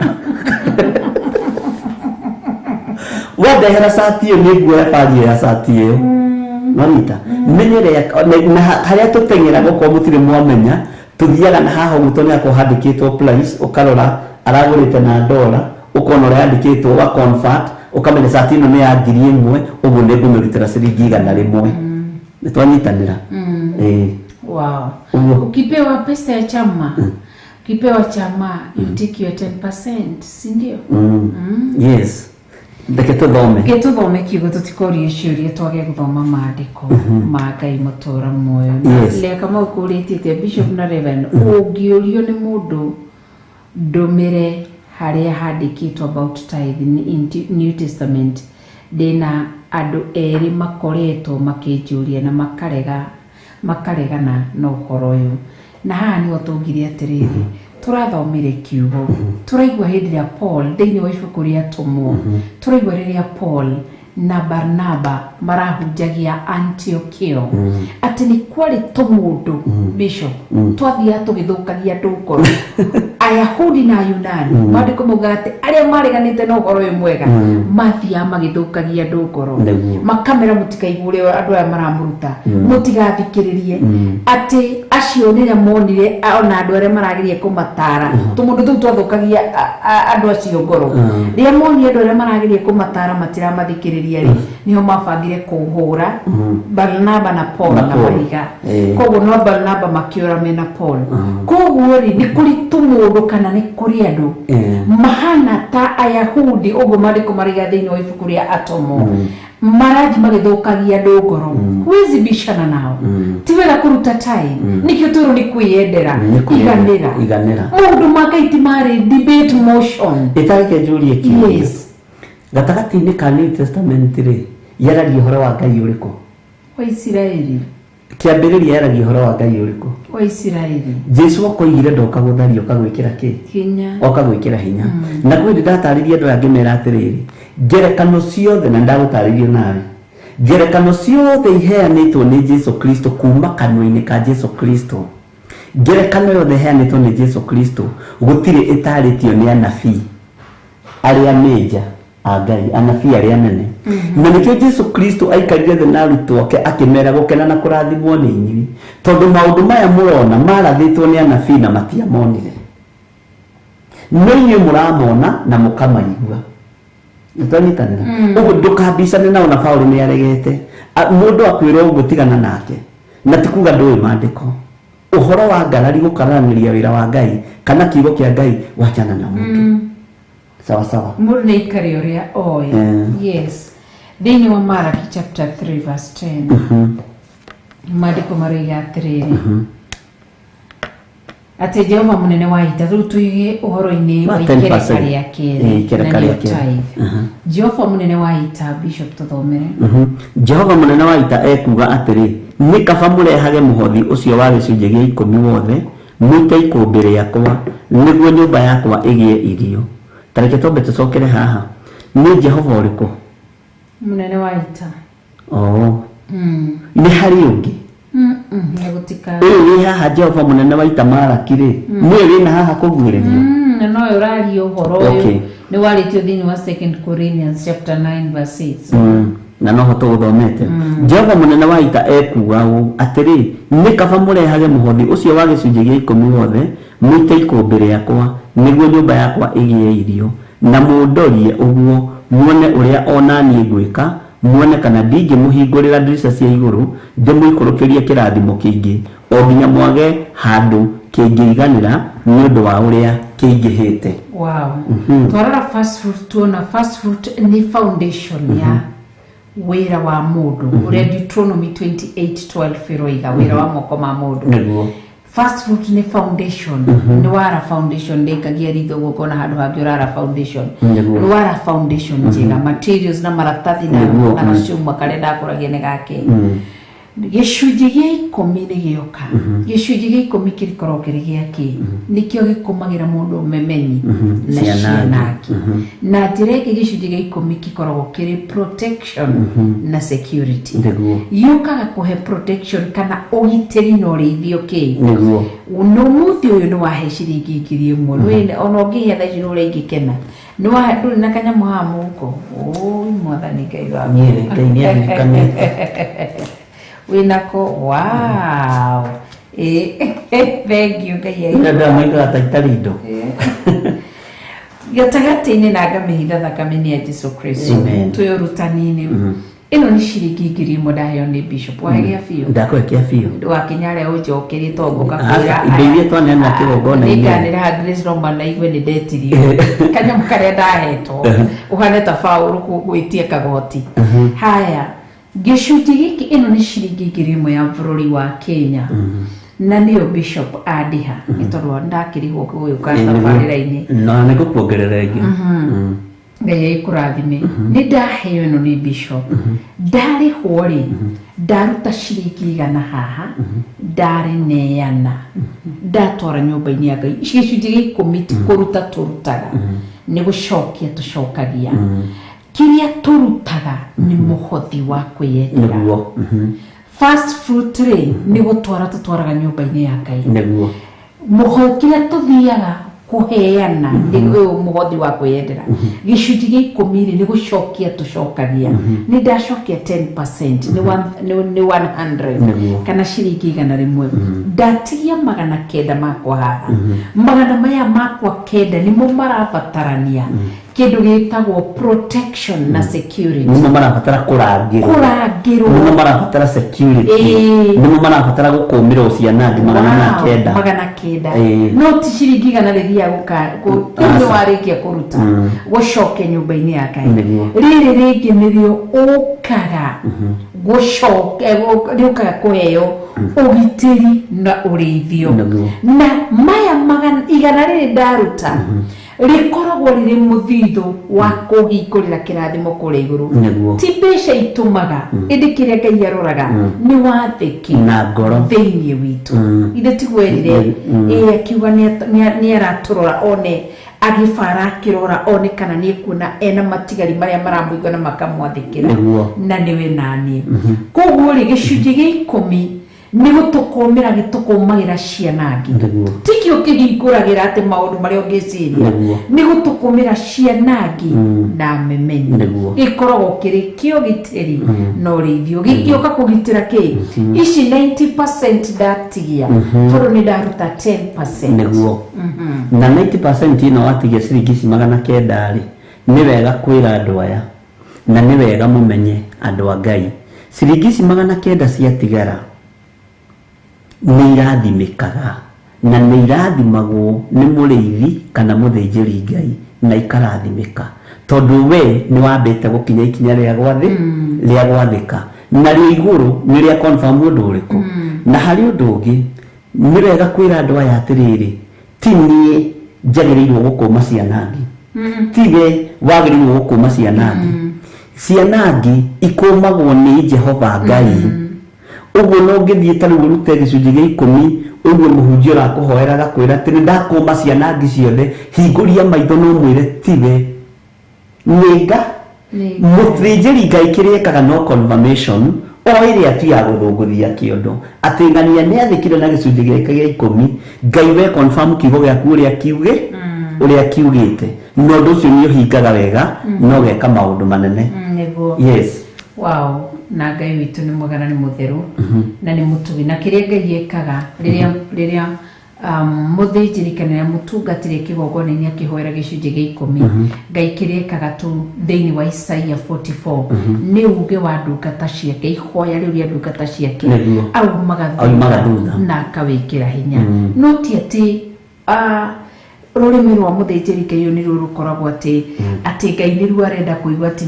wadehera shati iyo ni nguo ya bari ya shati iyo mamita menyere na haria tutengera goko mutire mwamenya tuthiaga na haha gutone ako handikitwo price ukarora aragurite na dola ukona ria handikitwo wa convert ukamenya shati ino ni ya 1,000 uguo ni ngumurutira ciringi 100 nitwanyitanira wow ukipewa pesa ya chama ukipewa chama you take your 10% si ndio yes ndeke tuthome kiugo tutikorie ciuria twage guthoma maandiko ma Ngai mutura muoyo le kama ukurĩtĩte bishop na reverend ungiurio ni mundu ndumire haria handikitwo about tithing in New Testament dina andu eri makoretwo makijuria na makaregana no uhoro uyu na haha niho tungire atiriri turathomire kiugo turaigua hindi ya Paul thiini wa ibuku ria Tumwo turaigua riria Paul na Barnaba marahunjagia Antiochia ati ni kwari tumundo bishop twathia tugithukagia ndukoro Ayahudi na Yunani mandiko mugate aria mareganite no goro mwega mathia magithukagia ndukoro makamera mutikaigure andu aya maramuruta mutigathikiririe ati acio nire monire ona andu aria maragirie kumatara tumundo tu twathukagia andu acio ngoro ria monire andu aria maragirie kumatara matira mathikiririe niho mabangire kuhura Barnaba na Paul na Mariga koguo no Barnaba makiora mena Paul koguo ri ni kuri tumundo kana ni kuri andu mahana ta Ayahudi ugo mariko Mariga thiini wa ibuku ria Atomo maraji magithukagia ndungoro wezi bishana nao tiwera kuruta time nikio turu ni kuiendera iganira mundu makaiti mari debate motion itarike julie ki yes gatagati-inĩ ka New Testament rĩ yaragia ũhoro wa Ngai ũrĩkũ wa Isiraeli kĩambĩrĩria yaragia ũhoro wa Ngai ũrĩkũ wa Isiraeli Jesu okoigire ndoka gũtharia okagwĩkĩra kĩ hinya okagwĩkĩra hinya na kwĩndĩ ndatarĩria andũ angĩ mera atĩrĩrĩ ngerekano ciothe na ndagũtarĩrio nawe ngerekano ciothe iheanĩtwo nĩ Jesu Kristo kuma kanua-inĩ ka Jesu Kristo ngerekano yothe iheanĩtwo nĩ Jesu Kristo gũtirĩ ĩtarĩtio nĩ anabii arĩa menja Ngai anabii arĩa nene na nikio Jesu Kristo aikarire thĩ na arutwo ake akĩmera gũkena na kũrathimwo nĩ inyuĩ tondũ maũndũ maya mũrona marathĩtwo nĩ anabii na matiamonire no inyuĩ mũramona na mũkamaigua nĩtwanyitanĩra ũguo ndũkambicane nao na Paũlũ nĩ aregete mũndũ akwĩrwo ũguo tigana nake na ti kuga ndũĩ maandĩko ũhoro wa ngarari gũkaranĩria wĩra wa Ngai kana kiugo kĩa Ngai wachana na mũndũ sawa mundu ni ikari uria oya yes thiini wa Malaki chapter 3 verse 10 maandiko mariga atiriri ati Jehova munene wa ita riu tuige uhoro-ini wa ikereka ria keri Jehova munene wa ita bishop tuthomere Jehova munene wa ita ekuga atiri ni kaba murehage muhothi ucio wa gicunje gia 10 wothe muite ikũmbĩ rĩakwa nĩguo nyũmba yakwa ĩgĩe irio tareke tombe tucokere haha ni Jehova ũrĩkũ munene wa ita ni hari ungi yagutika ni haha Jehova munene wa ita Malaki rĩ ni wĩna haha kũguũrĩrio no ũraria ũhoro ũyũ ni warĩtio thĩinĩ wa 2 Corinthians chapter 9 verse 6 na no hoto ũthomete Jehova munene wa ita ekuga ũũ atĩrĩ nĩ kaba mũrehage mũhothi ũcio wa gĩcunjĩ gĩa 10 wothe muite ikũmbĩ rĩakwa nĩguo nyũmba yakwa ĩgĩe irio na mũndorie ũguo muone ũrĩa onaniĩ ngwĩka muone kana ndingĩmũhingũrĩra ndirica cia igũrũ ndĩmũikũrũkĩrie kĩrathimo kĩingĩ o nginya mwage handũ kĩngĩiganĩra nĩ ũndũ wa ũrĩa kĩingĩhĩte wow twarora first fruit tuona first fruit ni foundation ya wĩra wa mũndũ ũrĩa Deuteronomy 28:12 iroiga wĩra wa moko ma mũndũ first fruit ni foundation ni wara foundation ndikagia ritho gukona handu hangi urara foundation ni wara foundation njega materials na maratathi na macuma karenda akuragia ni gake gicunjĩ gĩa 10 nĩ gĩoka gicunjĩ gĩa 10 kĩrĩkorwo kĩrĩ gĩake nĩkĩo gĩkũmagĩra mũndũ memenyi na cianake na njĩra ĩngĩ gicunjĩ gĩa 10 kĩkoragwo kĩrĩ protection na security yũkaga kũhe protection kana ũgitĩri na ũrĩithio kĩ no mũthĩ ũyũ nĩ wahe ciringi 1,000 ona ũngĩhe thaa ici nĩ ũrĩa ingĩkena nĩ wahe ndũrĩ na kanyamũ haha mũhuko mwathani Ngai waku winako wow thank you Ngai ndio maiga taitarindo gatagati-inĩ na ngamĩhitha thakame-inĩ ya Jesu Kristo twĩ ũrutani-inĩ ĩno nĩ ciringi 1,000 ndaheo nĩ bishop wahegea biũ ndakwekea biũ wakinyarĩa ũnjokerie tongo kakwĩra indo iria twanena kĩgongona-inĩ nĩnganĩra Grace Roma na igue nĩ ndetirio kanyamũ karĩa ndahetwo ũhane ta Paũlũ gwĩtia kagoti haya gĩcunjĩ gĩkĩ ĩno nĩ ciringi 1,000 ya bũrũri wa Kenya na niyo Bishop Adiha itorwa ndakirihwo guyuka tabarira-ini na nigukuongerera ingi Ngai ikurathime ni ndaheo no ni Bishop ndari hori ndaruta ciringi igana haha ndari neana ndatwara nyumba-ini ya Ngai gicunjĩ gĩa 10 kuruta turutaga ni gucokia tucokagia kiria turutaga ni muhothi wa kwiyendera first fruit ni gutwara tutwaraga nyumba-ini ya Ngai niguo muhokiria tuthiaga kuheana ni muhothi wa kwiyendera gicunjĩ gĩa 10 ni gucokia tucokagia ni ndacokia 10% ni 100 kana ciringi igana rimwe ndatigia magana kenda makwa haha magana maya makwa kenda nimo marabatarania kindu gitagwo protection na security nimo marabatara kurangirwo nimo marabatara security nimo marabatara gukumirwo ciana magana kenda no ti ciringi igana rithia guka warikia kuruta gucoke nyumba-ini ya Ngai riri ringi nirio ukaga gucoke riukaga kuheo ugitiri na urithio na maya magana igana riri ndaruta rikoragwo riri muthitho wa kuhingurira kirathimo kuri iguru ti mbeca itumaga indi kiria Ngai aroraga ni wathiki na ngoro thiini witu ithe tigwerire akiuga ni araturora one agifara kirora one kana ni kuona ena matigari maria maramuigwa na makamwathikira na niwe nani koguo ri gicunjĩ gĩa 10 ni gutukomera gitukumagira ciana ngi tikio kihinguragira ati maundu maria ungiciria ni gutukomera ciana ngi na memenyi ikoragwo kiri kio gitiri no rithio gikioka kugitira ki ici 90% ndatigia toro ni ndaruta 10% niguo na 90% ino watigia ciringi magana kenda ri ni wega kwira andu aya na ni wega mumenye andu a Ngai ciringi magana kenda ciatigara ni irathimikaga na ni irathimagwo ni muriithi kana muthinjiri Ngai na ikarathimika tondu we ni wambite gukinya ikinya ria gwathika na ria iguru ni ria confirm undu uriku na hari undu ungi ni wega kwira andu aya atiriri ti ni njagiriirwo gukuma ciana ngi tige wagiriirwo gukuma ciana ngi ciana ngi ikumagwo ni Jehova Ngai uguo no ngithie tari urute gicunjĩ gĩa 10 uguo muhunjia rakuhoera gakwira tiri ndakuma ciana ngi ciothe hinguria maitho no mwire tiwe ninga muthinjiri Ngai kiriekaga no confirmation o iria tu ya guthunguthia kiondo ati ngania ni athikire na gicunjĩ gĩa 10 Ngai we confirm kiugo gĩaku uria kiugite no ndu ucio ni uhingaga wega no geka maundu manene yes wow na Ngai witu ni mwega ni mutheru na ni mutugi na kiria Ngai ekaga riria muthinjiri kana mutungatire kigongona-ini akihoera gicunjĩ gĩa 10 Ngai kiria ekaga tu thiini wa Isaia 44 ni uge wa ndungata ciake ihoya riu ria ndungata ciake aumaga thutha na akawikira hinya no ti ati rurimi rwa muthinjiri Ngai ni rukoragwo ati Ngai ni ruo arenda kuigwa ati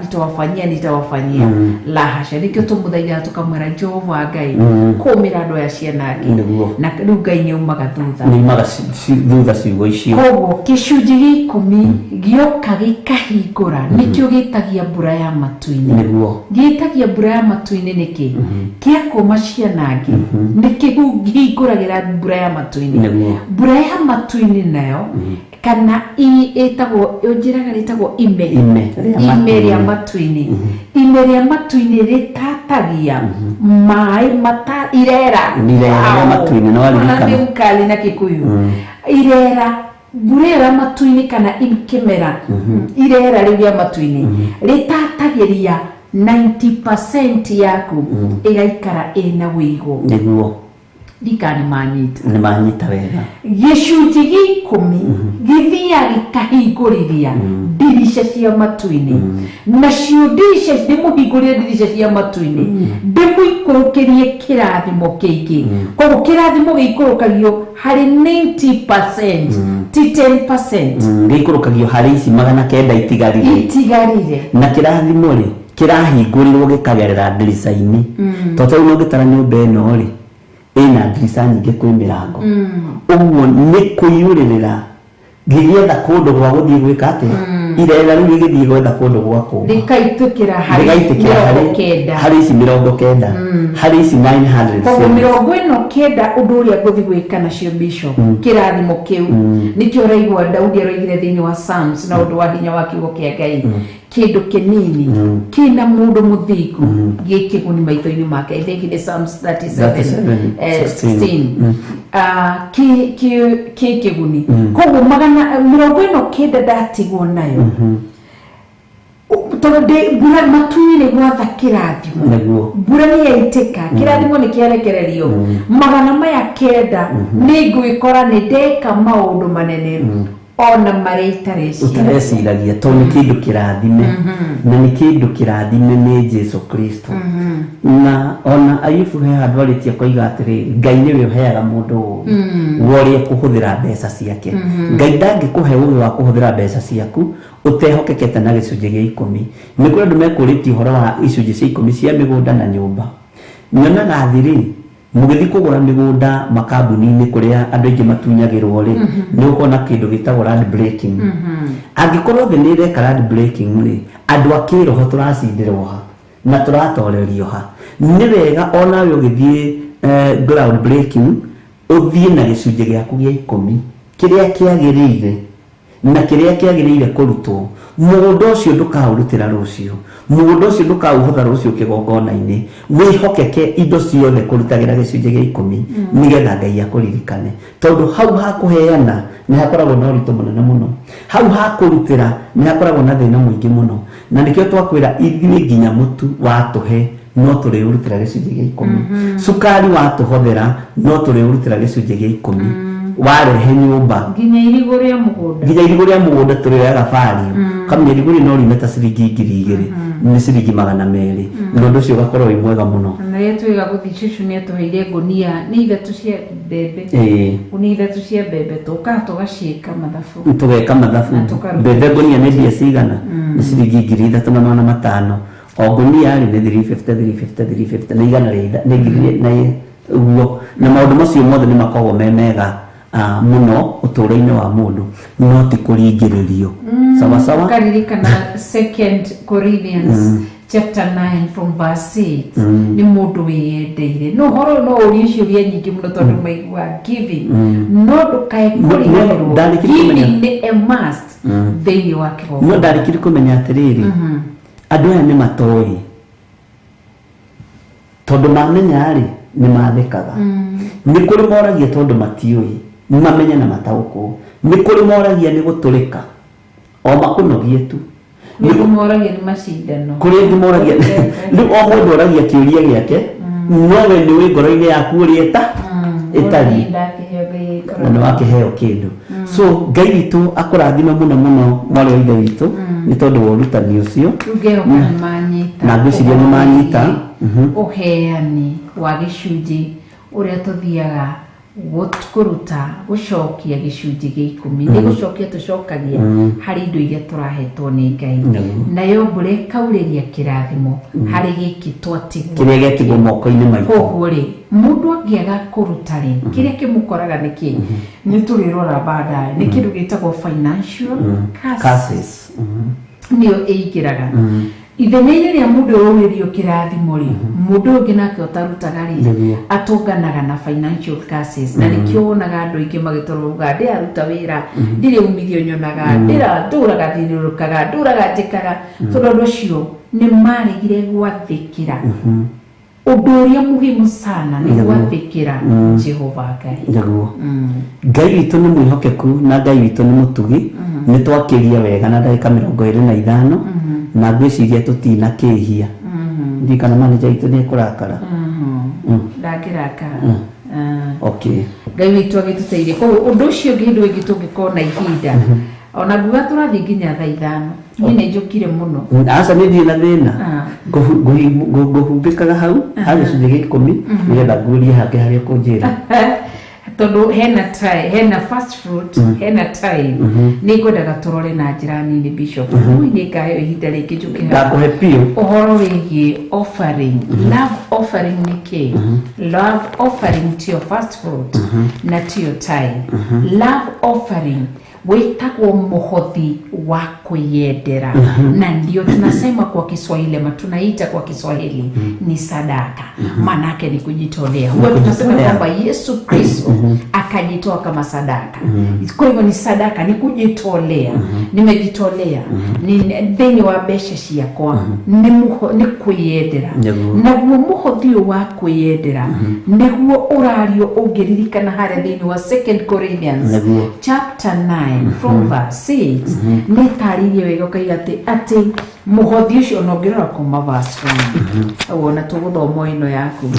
nitawafanyia la hasha nikio tumuthaitha tukamwira Jehova Ngai kumira andu aya ciana ngi na riu Ngai ni umaga thutha ciugo icio koguo gicunjĩ gĩa 10 gioka gikahingura nikio gitagia mbura ya matu-ini gitagia mbura ya matu-ini niki kia kuma ciana ngi nikihinguragira mbura ya matu-ini mbura ya matu-ini nayo kana etagwo njiraga ritagwo ime ria matu-ini ime ria matu-ini ritatagia mai mata irera matu-ini no aririkana mkali na Kikuyu irera mbura matu-ini kana imkemera irera ria matu-ini ritatagiria 90% yaku igaikara ina wigo niguo dikani ni manyita wega gicunjĩ gĩa 10 githia gikahingũrithia ndirisha cia matu-ini nacio ndirisha ndimuhingũrire ndirisha cia matu-ini ndimuikũrũkĩrie kĩrathimo kĩingĩ koguo kĩrathimo gĩikũrũkagio harĩ 90% ti 10% gĩikũrũkagio harĩ ici magana kenda itigarire na kĩrathimo kirahingũrirwo gĩkagerera ndirisha-ini tondũ no gĩtara nyũmba ĩno ina ndirica nyingĩ kwĩ mĩrango ũguo nĩ kwĩyũrĩrĩra ngĩgĩetha kũndũ gwa gũthiĩ gwĩka atĩa irera rĩu rĩgĩthiĩ gwetha kũndũ gwa kũma rĩkaitũkĩra harĩ ici 90 harĩ ici 900 koguo 90 ũndũ ũrĩa ngũthiĩ gwĩka nacio bishop kĩrathimo kĩu nĩkĩo ũraigua Daudi aroigire thĩinĩ wa Psalms na ũndũ wa hinya wa kiugo kĩa Ngai kĩndũ kĩnini kĩna mũndũ mũthingu gĩkĩguni maitho-inĩ make. I think it is Psalms 37:16 kĩkĩguni. Koguo 90 ndatigwo nayo tondũ mbura matu-inĩ gwatha kĩrathimo, mbura nĩyaitĩka, kĩrathimo nĩkĩarekererio. 900 nĩ ngwĩkora nĩ ndeka maũndũ manene ona marĩa ũtareciragia tondũ nĩ kĩndũ kĩrathime na nĩ kĩndũ kĩrathime nĩ Jesu Kristo. Na ona Ayubu he handũ arĩtie koiga atĩrĩrĩ, Ngai nĩwe ũheaga mũndũ ũrĩa kũhũthĩra mbeca ciake. Ngai ndangĩkũhe ũũgĩ wa kũhũthĩra mbeca ciaku ũtehokekete na gĩcunjĩ gĩa 10. Nĩ kũrĩ andũ mekũrĩtie ũhoro wa icunjĩ cia 10 cia mĩgũnda na nyũmba. Nyonaga thirĩ mũgĩthiĩ kũgũra mĩgũnda makambuni-inĩ kũrĩa andũ aingĩ matunyagĩrwo rĩ nĩ ũkona kĩndũ gĩtagwo land breaking. Angĩkorwo thĩ nĩ ĩreka land breaking rĩ, andũ a kĩroho tũracindirwo ha na tũratorerio ha. Nĩ wega onawe ũgĩthiĩ ground breaking ũthiĩ na gĩcunjĩ gĩaku gĩa 10 kĩrĩa kĩagĩrĩire na kĩrĩa kĩagĩrĩire kũrutwo. Mũgũnda ũcio ndũkaũrutĩra rũciũ, mũgũnda ũcio ndũkaũhũtha rũciũ kĩgongona-inĩ, wĩhokeke indo ciothe kũrutagĩra gĩcunjĩ gĩa 10 nĩgetha Ngai akũririkane. Tondũ hau hakũheana nĩ hakoragwo na ũritũ mũnene mũno, hau hakũrutĩra nĩ hakoragwo na thĩna mũingĩ mũno, na nĩkĩo twakwĩra ithuĩ nginya mũtu watũhe no tũrĩũrutĩra gĩcunjĩ gĩa 10, cukari watũhothera no tũrĩũrutĩra gĩcunjĩ gĩa 10, warehe nyũmba nginya irigũ rĩa mũgũnda tũrĩoyaga bari kamenya irigũ rĩ no rime ta ciringi 2000 nĩ ciringi 200 na ũndũ ũcio ũgakorwo wĩ mwega mũno. Na rĩrĩa twĩga gũthiĩ cucu nĩ atũheire ngũnia nĩ ithatũ cia mbembe, ngũnia ithatũ cia mbembe tũkaga tũgaciĩka mathabu, tũgeka mathabu. Mbembe ngũnia nĩ mbia cigana? Nĩ ciringi 3500 o ngũnia rĩ nĩ 350 na igana rĩ ũguo. Na maũndũ macio mothe nĩ makoragwo me mega muno ũtũũro-inĩ wa mũndũ no ti kũringĩrĩrio. Sawa sawa. Karirikana 2 Corinthians chapter 9 from verse 8 nĩ mũndũ wĩyendeire. No horo no ũri ciũria nyingĩ mũno tondũ maigua giving no ndũkae kũriganĩrwo. Giving nĩ a must thĩinĩ wa kĩgongona. No ndarĩkire kũmenya atĩrĩrĩ, andũ aya nĩ matoĩ tondũ mamenya rĩ nĩ mathekaga. Nĩ kũrĩ moragia tondũ matiũĩ mamenya na mataũkwo. Nĩ kũrĩ moragia nĩ gũtũrĩka o makũnogie tu. Nĩ moragia nĩ macindano. Kũrĩ angĩ moragia nĩ o mũndũ oragia kĩũria gĩake no we nĩ wĩ ngoro-inĩ yaku ũrĩa ĩtariĩ na nĩ wakĩheo kĩndũ. So Ngai witũ akũrathime mũno mũno mwarĩ wa ithe witũ nĩ tondũ wa ũrutani ũcio na ngwĩciria nĩ manyita ũheani wa gĩcunjĩ ũrĩa tũthiaga kũruta gũcokia gĩcunjĩ gĩa 10 nĩ gũcokia tũcokagia harĩ indo iria tũrahetwo nĩ Ngai, nayo mbura ĩkaurĩria kĩrathimo harĩ gĩkĩ twatigwo kĩrĩa gĩatigwo moko-inĩ maitũ. Koguo rĩ mũndũ angĩaga kũruta rĩ kĩrĩa kĩmũkoraga nĩ kĩ? Nĩ tũrĩrora baadaye nĩ kĩndũ gĩtagwo financial curses nĩyo ĩingĩraga ithenya-inĩ rĩa mũndũ ũrĩrio kĩrathimo rĩ. Mũndũ ũngĩ nake ũtarutaga rĩ atũnganaga na financial curses na nĩkĩo wonaga andũ aingĩ magĩtũrũga ndĩraruta wĩra ndirĩ umithio nyonaga ndĩratũraga thiũrũrũkaga ndũraga njĩkaga tondũ ũndũ ũcio nĩ maregire gwathĩkĩra ũndũ ũrĩa muhimu sana nĩ gwathĩkĩra Jehova Ngai. Ngai witũ nĩ mwĩhokeku na Ngai witũ nĩ mũtugi. Nĩ twakĩria wega na ndagĩka 25 na ngwĩciria tũtinakĩhia. Ndi kana manager witũ nĩ ekũrakara. Ndakĩrakara. Okay. Ngai witũ agĩtũteithia. Koguo ũndũ ũcio ũngĩ hĩndĩ ĩngĩ tũngĩkorwo na ihinda ona nguga tũrathiĩ nginya thaa 5 niĩ nĩ njũkire mũno. Aca nĩ thiĩ na thĩna ngũhumbĩkaga hau harĩ gĩcunjĩ gĩa 10 nĩgetha ngũrie hake harĩa ũkũnjĩra. tondu hena first fruit hena time ni ngwendaga turore na njira nini bishop ni ngahe ihinda ringi njuke ndakuhe piu uhoro wigie offering love offering ni ki love offering to your first fruit na to your time love offering wetagwo muhothi wa kwiyendera na ndio tunasema kwa Kiswahili ama tunaita kwa Kiswahili ni sadaka manake ni kujitolea. Huwa tunasema kwamba Yesu Kristo akajitoa kama sadaka. Kwa hivyo ni sadaka, ni kujitolea. Nimejitolea ni thini wa besheshi yakwa ni kwiyendera na guo muhothi wa kwiyendera niguo urario ungiririkana hare thini wa 2 Corinthians chapter 9 from verse 6 ni taririe wega kaiga ati muhothi ucio no ngirora kuma verse 1 wona tuguthoma ino yaku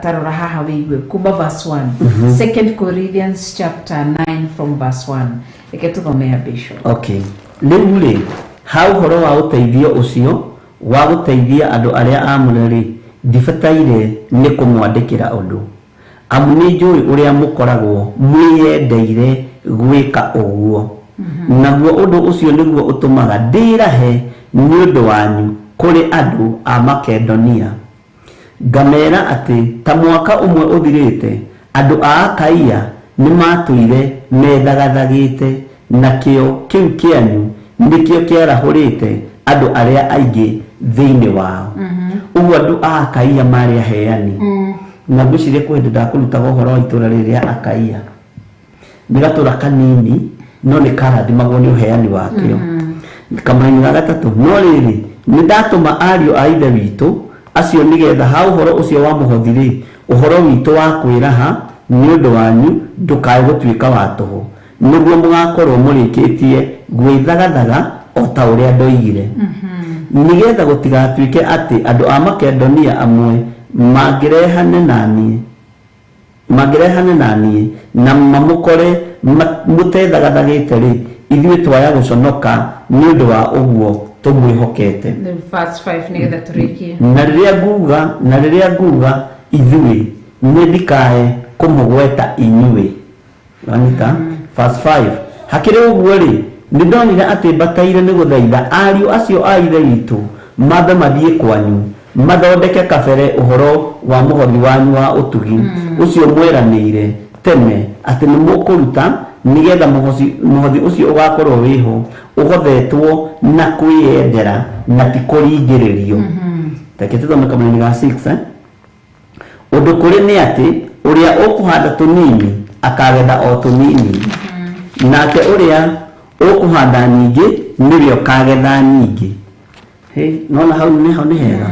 tarora haha wigue kuma verse 1 2 Corinthians chapter 9 from verse 1 eketuthomea bishop. Okay, riu hau horo wa uteithio ucio wa guteithia andu aria amure ndibataire ni kumwandikira undu amu ni njui uria mukoragwo mwiyendeire gwika uguo naguo undu ucio niguo utumaga ndirahe ni undu wanyu kuri andu a Makedonia ngamera ati ta mwaka umwe uthirite andu a Akaia ni matuire methagathagite na kio kiu kianyu ndikio kiarahurite andu aria aingi thiini wao uguo andu a Akaia mari aheani na gucire kwenda ndakuruta uhoro wa itura riria Akaia nigatura kanini no ni karathimagwo ni uheani wakio kamani ga gatatu no riri ni ndatuma ario a ithe witu acio nigetha ha uhoro ucio wa muhothiri uhoro witu wa kwiraha ni undu wanyu ndukae gutwika wa toho niguo mugakorwo murikitie gwithagathaga o ta uria ndoigire nigetha gutigatwike ati andu a Makedonia amwe magirehane nani na mamukore mutethagathagite ri ithuĩ twaya guconoka ni undu wa uguo tumwihokete. Verse 5 nigetha turikie na riria nguga ithuĩ ni ndikae kumugweta inyuĩ anita verse 5 hakiri uguo ri ndonire ati bataire ni guthaitha ariũ acio a ithe witũ mambe mathie kwanyu mathondeke kabere uhoro wa muhothi wanyu wa utugi ucio mweranire tene ati ni mukuruta nigetha muhothi ucio ugakorwo wiho ugothetwo na kwiyendera na tikuringiririo takituthoma kamani ga 6 undu kuri ni ati uria ukuhanda tunini akagetha o tunini nake uria ukuhanda nyingi nibio kagetha nyingi nona hau ni hega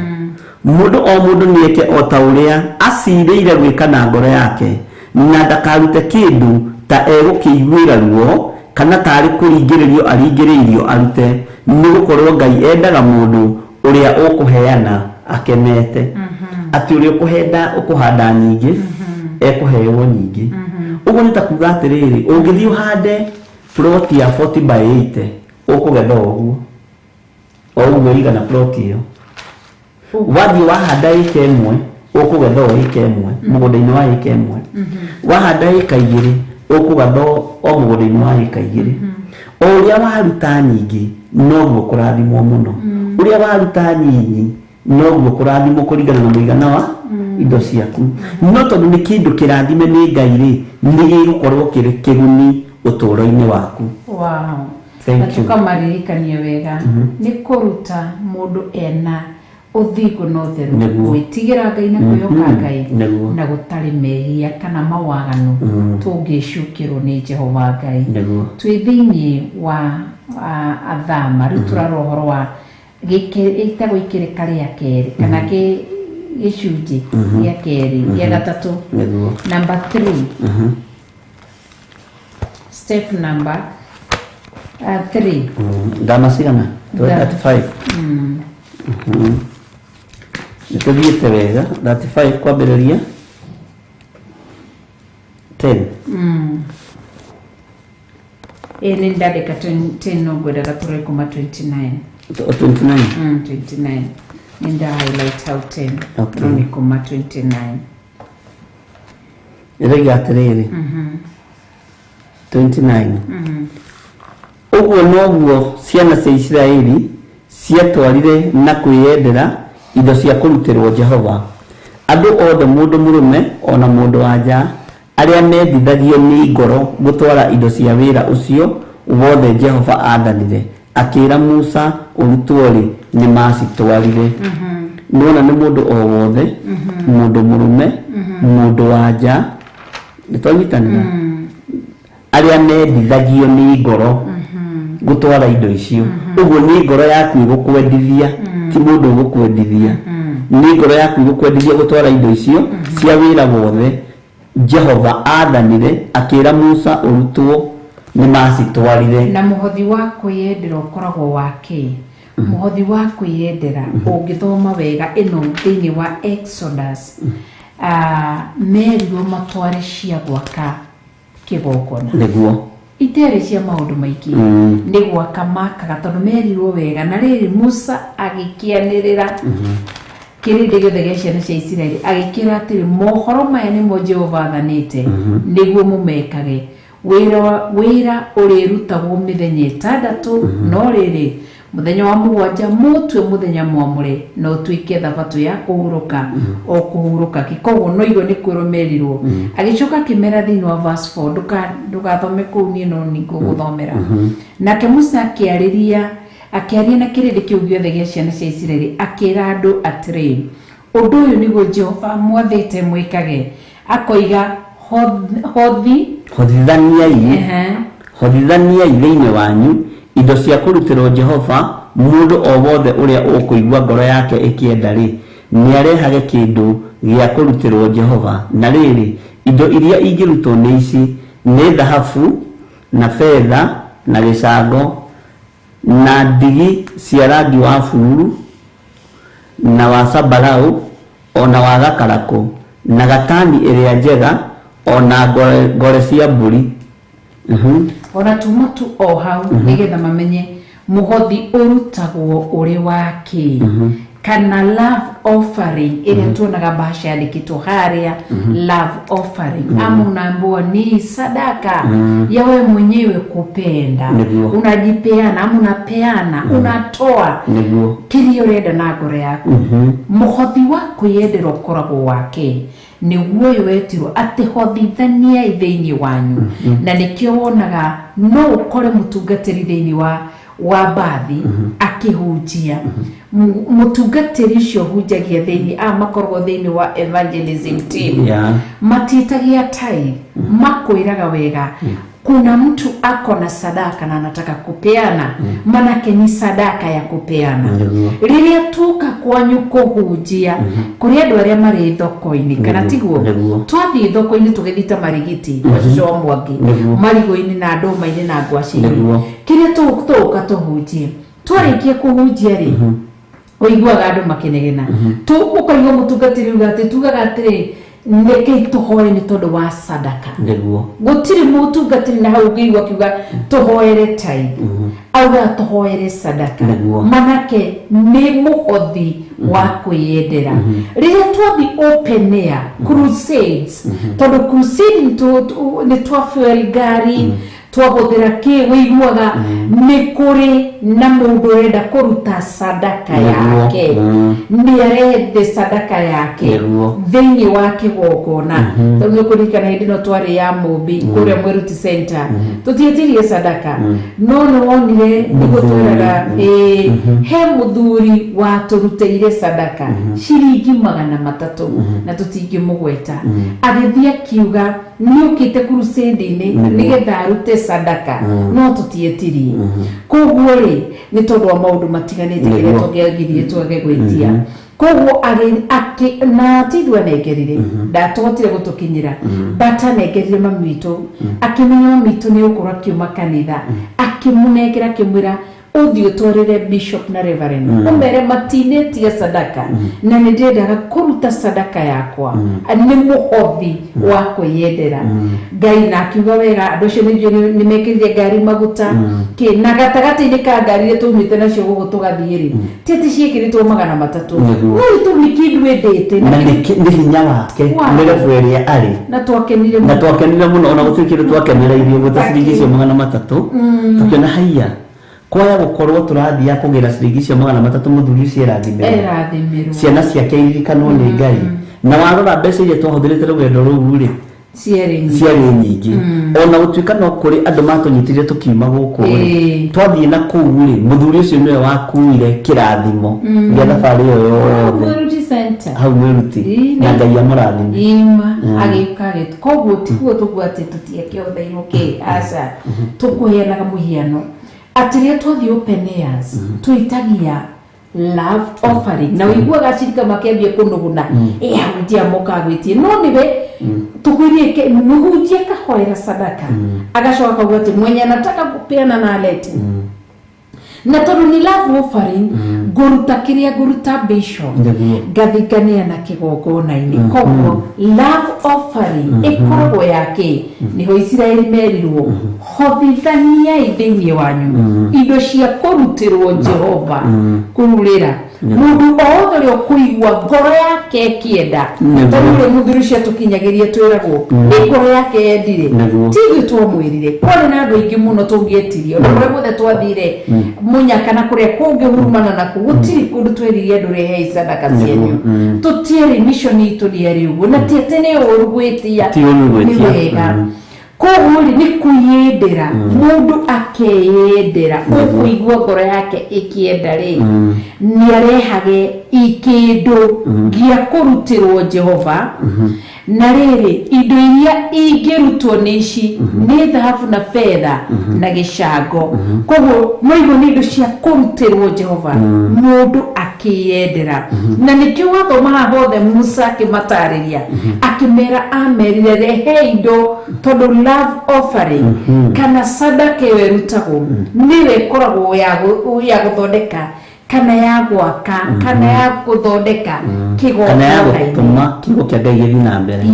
mundu o mundu nieke o ta uria aciriire gwika na ngoro yake na ndakarute kindu ta egukiguira ruo kana tari kuringiririo aringiririo arute ni gukorwo Ngai endaga mundu uria ukuheana akenete ati uria ukuhanda nyingi ekuheyo nyingi uguo ni ta kuga atiriri ungithii uhande plot ya 40 by 80 ukugetha uguo uguo igana plot iyo wathi wahanda ika imwe ukugetha ika imwe mugunda-ini wa ika imwe wahanda ika igiri ukugetha o mugunda-ini wa ika igiri uria waruta nyingi noguo kurathimwo muno uria waruta nyinyi noguo kurathimwo kuringana na muigana wa indo ciaku no tondu ni kindu kirathime ni Ngai ri ni gigukorwo kiri kiguni uturo-ini waku. Wow, thank you. Tukamarikania wega ni kuruta mundu ena uthigu no theru gwitigira Ngai na kuyoka Ngai na gutari mehia kana mawaganu tungicukirwo ni Jehova Ngai twi thiini wa athama riu turarohoro wa gitagwo ikirika ria keri kana gicunji gĩa keri gĩa gatatu number 3 step number 3 ndamasigana 35 nituthiĩte wega 35 kwambĩrĩria 10 ni ndandĩka 10 no ngwendaga tũrore kuma 29 29 ni nda highlight how 10 no ni kuma 29 Ĩraiga atĩrĩrĩ 29 ũguo noguo ciana cia Isiraeli ciatwarire na kwĩyendera indo cia kũrutĩrwo Jehova. Andũ othe mũndũ mũrũme ona mũndũ wanja arĩa mendithagio nĩ ngoro gũtwara indo cia wĩra ũcio wothe Jehova athanire, akĩra Musa ũrutwo rĩ nĩ macitwarire. Nona nĩ mũndũ o wothe, mũndũ mũrũme, mũndũ wanja, nĩtwanyitanĩra, arĩa mendithagio nĩ ngoro gũtwara indo icio. Ũguo nĩ ngoro yaku ĩgũkwendithia, ti mũndũ ũgũkwendithia. Nĩ ngoro yaku ĩgũkwendithia gũtwara indo icio cia wĩra wothe Jehova athanire, akĩra Musa ũrutwo nĩ macitwarire. Na mũhothi wa kwĩyendera ũkoragwo wake. Mũhothi wa kwĩyendera ũngĩthoma wega ĩno thĩinĩ wa Exodus, merirwo matware cia gwaka kĩgongona. Nĩguo Iterĩ cia maũndũ maingĩ nĩ gwaka makaga, tondũ merirwo wega. Na rĩrĩ Musa agĩkĩanĩrĩra kĩrĩndĩ gĩothe gĩa ciana cia Isiraeli, agĩkĩra atĩrĩ, mohoro maya nĩmo Jehova athanĩte nĩguo mũmekage. Wĩra ũrĩrutagwo mĩthenya 6, no rĩrĩ mũthenya wa mũgwanja mũtwe mũthenya mwamũre na ũtuĩke thabatũ ya kũhurũka, o kũhurũka kĩkoguo. No igũ nĩ kwĩrwo merirwo. Agĩcoka kĩmera thĩinĩ wa verse 4, ndũgathome kũu niĩ no nĩngũgũthomera. Nake Musa akĩaria na kĩrĩndĩ kĩu gĩothe gĩa ciana cia Isiraeli, akĩra andũ atĩrĩ, ũndũ ũyũ nĩguo Jehova mwathĩte mwĩkage. Akoiga hothithaniai thĩinĩ wanyu indo cia kũrutĩrwo Jehova. Mũndũ o wothe ũrĩa ũkũigua ngoro yake ĩkĩenda rĩ nĩarehage kĩndũ gĩa kũrutĩrwo Jehova. Na rĩrĩ indo iria ingĩrutwo nĩ ici: nĩ thahabu na fedha na gĩcango na ndigi cia rangi wa bururu na wa sambarau ona wa gakarakũ na gatani ĩrĩa njega ona ngore cia mbũri. Ona tuma tu o hau nĩgetha mamenye mũhothi ũrutagwo ũrĩ wake. Kana love offering ĩrĩa tuonaga bahasha yandĩkĩtwo harĩa, love offering ama unaambiwa ni sadaka ya wewe mwenyewe kupenda. Unajipeana ama unapeana, unatoa kile urenda na ngoro yaku. Mũhothi wa kwĩyendera ũkoragwo wake. Nĩguo wetirwo atĩ hothithania thĩinĩ wanyu. Na nĩkĩo wonaga no ũkore mũtungatĩri thĩinĩ wa bathi akĩhunjia. Mũtungatĩri ũcio hunjagia thĩinĩ makoragwo thĩinĩ wa evangelism team, matitagia tithe, makwĩraga wega kuna mtu ako na sadaka na anataka kupeana, manake ni sadaka ya kupeana. Rĩrĩa tuka kwanyu kũhunjia kũrĩ andũ arĩa marĩ thoko-inĩ, kana tiguo twathiĩ thoko-inĩ tũgĩthita marigiti wacoco mwangi marigo-inĩ na ndũma-inĩ na ngwacĩ-inĩ, kĩrĩa tũka tũhunjie, twarĩkia kũhunjia rĩ ũiguaga andũ makĩnegena. Ũkaigua mũtungatĩri ugatĩ tugaga atĩrĩ, nekei tuhoe nĩ tondũ wa sadaka. Gũtirĩ mũtungatĩri na hau ũngĩigua kiuga tuhoere tithe, auga tuhoere sadaka, manake nĩ mũhothi wa kwĩyendera. Rĩrĩa twathi open air crusades, tondũ crusade nĩ twa fuel ngari, twahũthĩra kĩ wĩiguaga nĩ kũrĩ na mũndũ ũrenda kũruta sadaka yake, nĩarethe sadaka yake thĩinĩ wa kĩgongona. Tondũ nĩkũririkana hĩndĩ ĩno twarĩ ya Mũmbi kũrĩa Mwĩruti Center, tũtietirie sadaka, no nĩwonire nĩguo twĩraga he mũthuri watũrutĩire sadaka ciringi 300 na tũtingĩmũgweta. Agĩthiĩ akiuga nĩũkĩte crusade-inĩ nĩgetha arute sadaka, no tũtietirie. Koguo rĩ nĩ tondũ wa maũndũ matiganĩte kĩrĩa tũngĩagirie twagegwetia. Koguo na tithua nengerire ndatotire gũtũkinyĩra, bata nengerire mami witũ, akĩmenya mami witũ nĩ ũkũra kiuma kanitha, akĩmũnengera akĩmwĩra uthio twarire bishop na reverend umere matineti ya sadaka na ndirenda kuruta sadaka yakwa ni muhothi wa kwiyendera Ngai na akiuga wega andu cio ni mekirire ngari maguta ki na gatagati-ini ka ngari ire tumite nacio gugu tugathiiri tete ciekiritwo 300 no tumiki ndwendete na ni hinya wake ni reveria ari na twakenire muno ona gutukire twakenera irio gutasiringi cio 300 tukiona haiya kwaya gukorwo turathia kugira ciringi cio 300 muthuri cio erathimirwo ciana ciake irikanwo ni Ngai na warora mbeca iria twahuthirite rugendo ruu ri ciari nyingi ona gutuika no kuri andu matunyitire tukiuma guku twathie na kuu ri muthuri ucio niwe wakuire kirathimo ya thabari yo yothe hau mwiruti na Ngai amurathime ima agikage koguo tikuo tugwate tutieke othaino ke asa tukuheanaga muhiano atiria twathi open airs tuitagia love offering na wiguaga cirika makiambia kunuguna agutia moka agwitie no niwe tukwirie ke nuhujie kahoera sadaka agacoka kauga ati mwenye anataka kupeana na alete na tondu ni love offering guruta kiria guruta bishop gathikania na kigongona-ini koguo love offering ikoragwo yake niho Israeli merirwo hothithania thiini wanyu indo cia kurutirwo Jehova kururira mundu othe uri kuigwa ngoro yake kienda tondu muthuri cia tukinyagirie twiragwo ngoro yake endire tigi twamwirire kwari na andu aingi muno tungietirio na kure guthe twathire munyaka na kuria kungi hurumana na kugutiri kundu tweririe andu rehe sadaka cienyu tutieri mission itu diari uguo na tietene urugwitia ni wega koguo ni kuyendera mundu akeyendera kuigwa ngoro yake ikienda ri ni arehage ikindu gia kurutirwo Jehova na riri indo iria ingirutwo ni ici ni dhahabu na fedha na gicango koguo moigo ni indo cia kurutirwo Jehova mundu akiyendera na nikio wathoma hothe Musa akimatariria akimera amerire rehe indo tondu love offering kana sadaka werutagwo niwe koragwo ya guthondeka kana ya gwaka kana ya kuthondeka kigongona kana ya gutuma kigo kia Ngai githi na mbere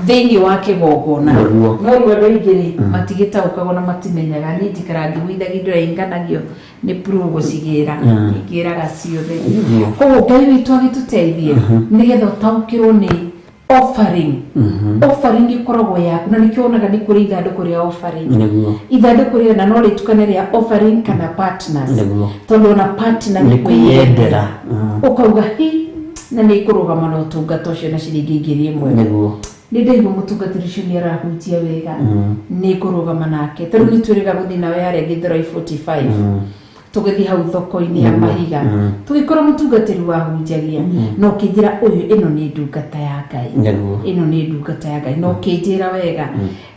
thiini wa kigongona no rwendo ingiri matigita ukagona matimenyaga ni ndikarangi gwithagia indo inganagio ni prugo cigira igiraga ciothe koguo Ngai witu agituteithie nigetha utaukirwo ni offering offering ikoragwo yaku na nikionaga ni kuri ithanduku ria offering ithanduku ria na no ritukane ria offering kana partners tondu na partner ni kwiyendera ukauga hi na ni kurugama no tungata ucio na ciringi ngiri imwe ni ndaigo mutungatiri ucio ni arahutia wega ni kurugama nake tondu ni twiriga guthi nawe hari ngithira 45 tugithi hau thoko-ini ya mahiga tugikora mutungatiri wa hunjagia no kinjira uyu ino ni ndungata ya Ngai ino ni ndungata ya Ngai no kinjira wega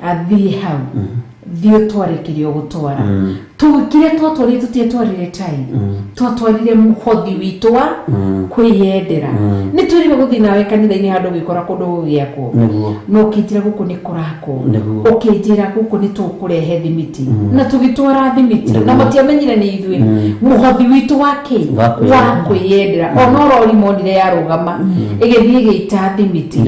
athie hau thio twarekirio gutwara tugikire twatwarire tutitwarire tai twatwarire muhothi witu wa kwiyendera ni turire guthi nawe kanitha-ini handu gikora kundu gugiakwo no kinjira guku ni kurako ukinjira guku ni tukurehe thimiti na tugitwara thimiti na matiamenyire ni ithui muhothi witu wake wa kwiyendera onoro limonire ya rugama igithie giita thimiti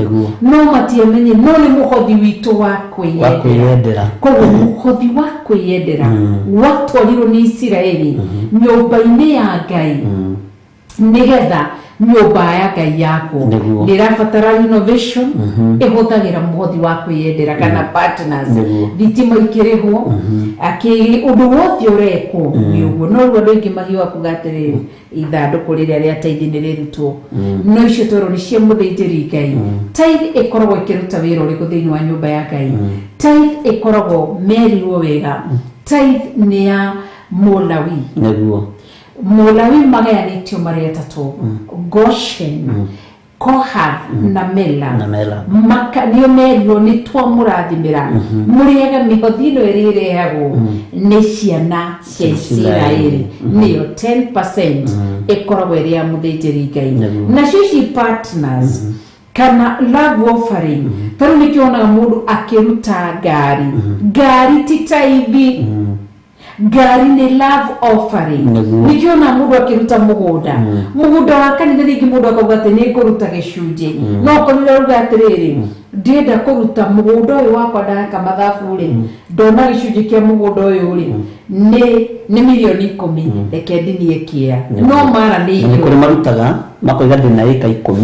no matiamenye no ni muhothi witu wa kwiyendera koguo muhothi wa kwiyendera watwarirwo ni Israeli nyumba-ini ya Ngai nigetha nyumba ya Ngai yako ndirabatara innovation ihuthagira muhothi wa kwiyendera kana partners thitima ikirihwo aki undu wothe ureko ni uguo no rwendo ingi mahiwa kugatiriri ithanduku riria ria taithi ni rirutwo no icio twero ni cia muthĩnjĩri Ngai taithi ikoragwo ikiruta wira uriku thiini wa nyumba ya Ngai taithi ikoragwo merirwo wega tithe ni ya Mulawi neguo Mulawi magayanitio mari atatu Goshen Kohath na Mela maka niyo merio ni twa murathimira muriega mihothi no irirehago ni ciana cia Israeli niyo 10% ikoragwo iri ya muthĩnjĩri Ngai na cici partners kana love offering taru nikionaga mundu akiruta ngari ti taithi ngari nĩ love offering. Nikiona mũndũ akĩruta mũgũnda wa kanitha rĩngĩ mũndũ akauga atĩ nĩ ngũruta gĩcunjĩ no kũrĩa ruga atĩrĩrĩ ndĩenda kũruta mũgũnda ũyũ wakwa ndaka mathabu rĩ ndona gĩcunjĩ kĩa mũgũnda ũyũ rĩ nĩ milioni 10 reke ndinie kĩa no mara nĩ nĩ kũrĩ marutaga makoiga ndĩna ĩka 10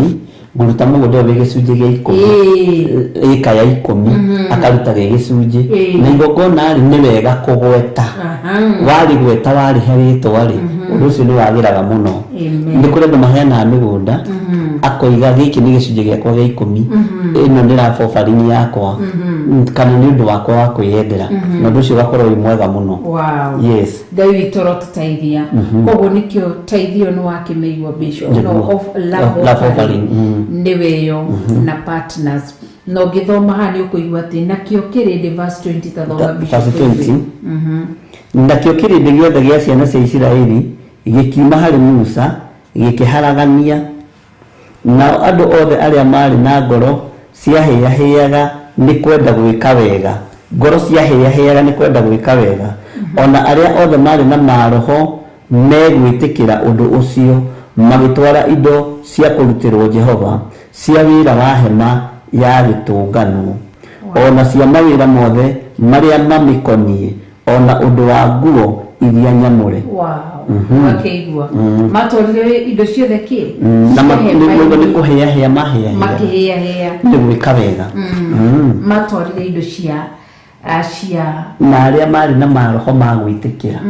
ngũruta mũgũnda ũyũ gĩcunjĩ gĩa 10 ĩka ya 10 akaruta gĩcunjĩ na igongona rĩ nĩ wega kũgweta warĩ gweta warĩ heritwa rĩ ũndũ ũcio nĩ wagĩraga mũno nĩ kũrĩ andũ maheanaga mĩgũnda akoiga gĩkĩ nĩ gĩcunjĩ gĩakwa gĩa 10 ĩno nĩ love offering yakwa kana nĩ ũndũ wakwa wa kwĩyendera na ũndũ ũcio ũgakorwo wĩ mwega mũno. Yes, Ngai witũ rotũteithia koguo nĩkĩo teithio nĩ wakĩmeigua bishop no love offering nĩ wĩyo na partners no gĩthoma haha nĩ ũkũigua atĩ nakĩo kĩrĩndĩ verse 20 ta thoma bishop verse 20 nakĩo kĩrĩndĩ gĩothe gĩa ciana cia Isiraeli gĩkiuma harĩ Musa gĩkĩharagania nao andũ othe arĩa marĩ na ngoro ciahĩahĩaga nĩ kwenda gwĩka wega ngoro ciahĩahĩaga nĩ kwenda gwĩka wega ona arĩa othe marĩ na maroho megwĩtĩkĩra ũndũ ũcio magĩtwara indo cia kũrutĩrwo Jehova cia wĩra wa hema ya gĩtũngano ona cia mawĩra mothe marĩa mamĩkoniĩ ona ũndũ wa nguo iria nyamũre. Wakĩigua matwarire indo ciothe kĩ na nĩ kũhĩahĩa makĩhĩahĩa nĩ gwĩka wega matwarire indo cia na arĩa marĩ na maroho ma gwĩtĩkĩra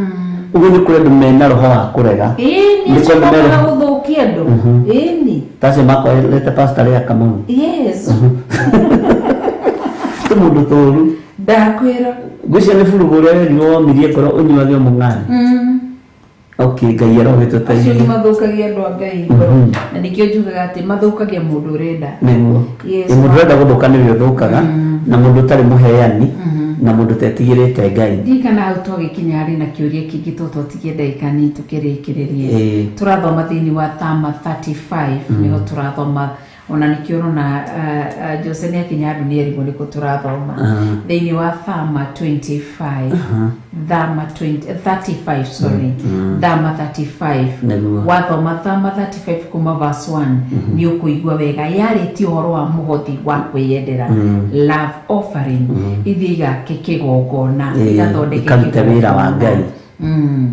ũguo nĩ kũrĩ andũ mena roho wa kũrega nĩ kũrega gũthũkia andũ ĩni tacio makorete pastor ya Kamau tũ mũndũ tũru ndakwĩra ngũcia nĩ bũrũgũ ũrĩa werirwo womirie ngoro ũnyuage mũng'ani. Okay, Ngai arogĩtũteithia. Acio mathũkagia andũ a Ngai na nĩkĩo njugaga atĩ mathũkagia mũndũ ũrenda. Nĩguo. Mũndũ ũrenda gũthũka nĩwe ũthũkaga na mũndũ ũtarĩ mũheani na mũndũ ũtetigĩrĩte Ngai. Ndikana hau twagĩkinya harĩ na kĩũria kĩngĩ tũtigie ndagĩka nini tũkĩrĩkĩrĩrie. Tũrathoma thĩinĩ wa Thama 35 nĩho tũrathoma ona nikio rona Jose nĩ akinya andũ nĩ erigwo nĩkũ tũrathoma thĩinĩ wa Thama 25 Thama 35 sorry Thama 35 wathoma Thama 35 kuma verse 1 nĩ ũkũigua wega yarĩtie ũhoro wa mũhothi wa kwĩyendera love offering ithiga kĩkĩgongona igathondeka wĩra wa Ngai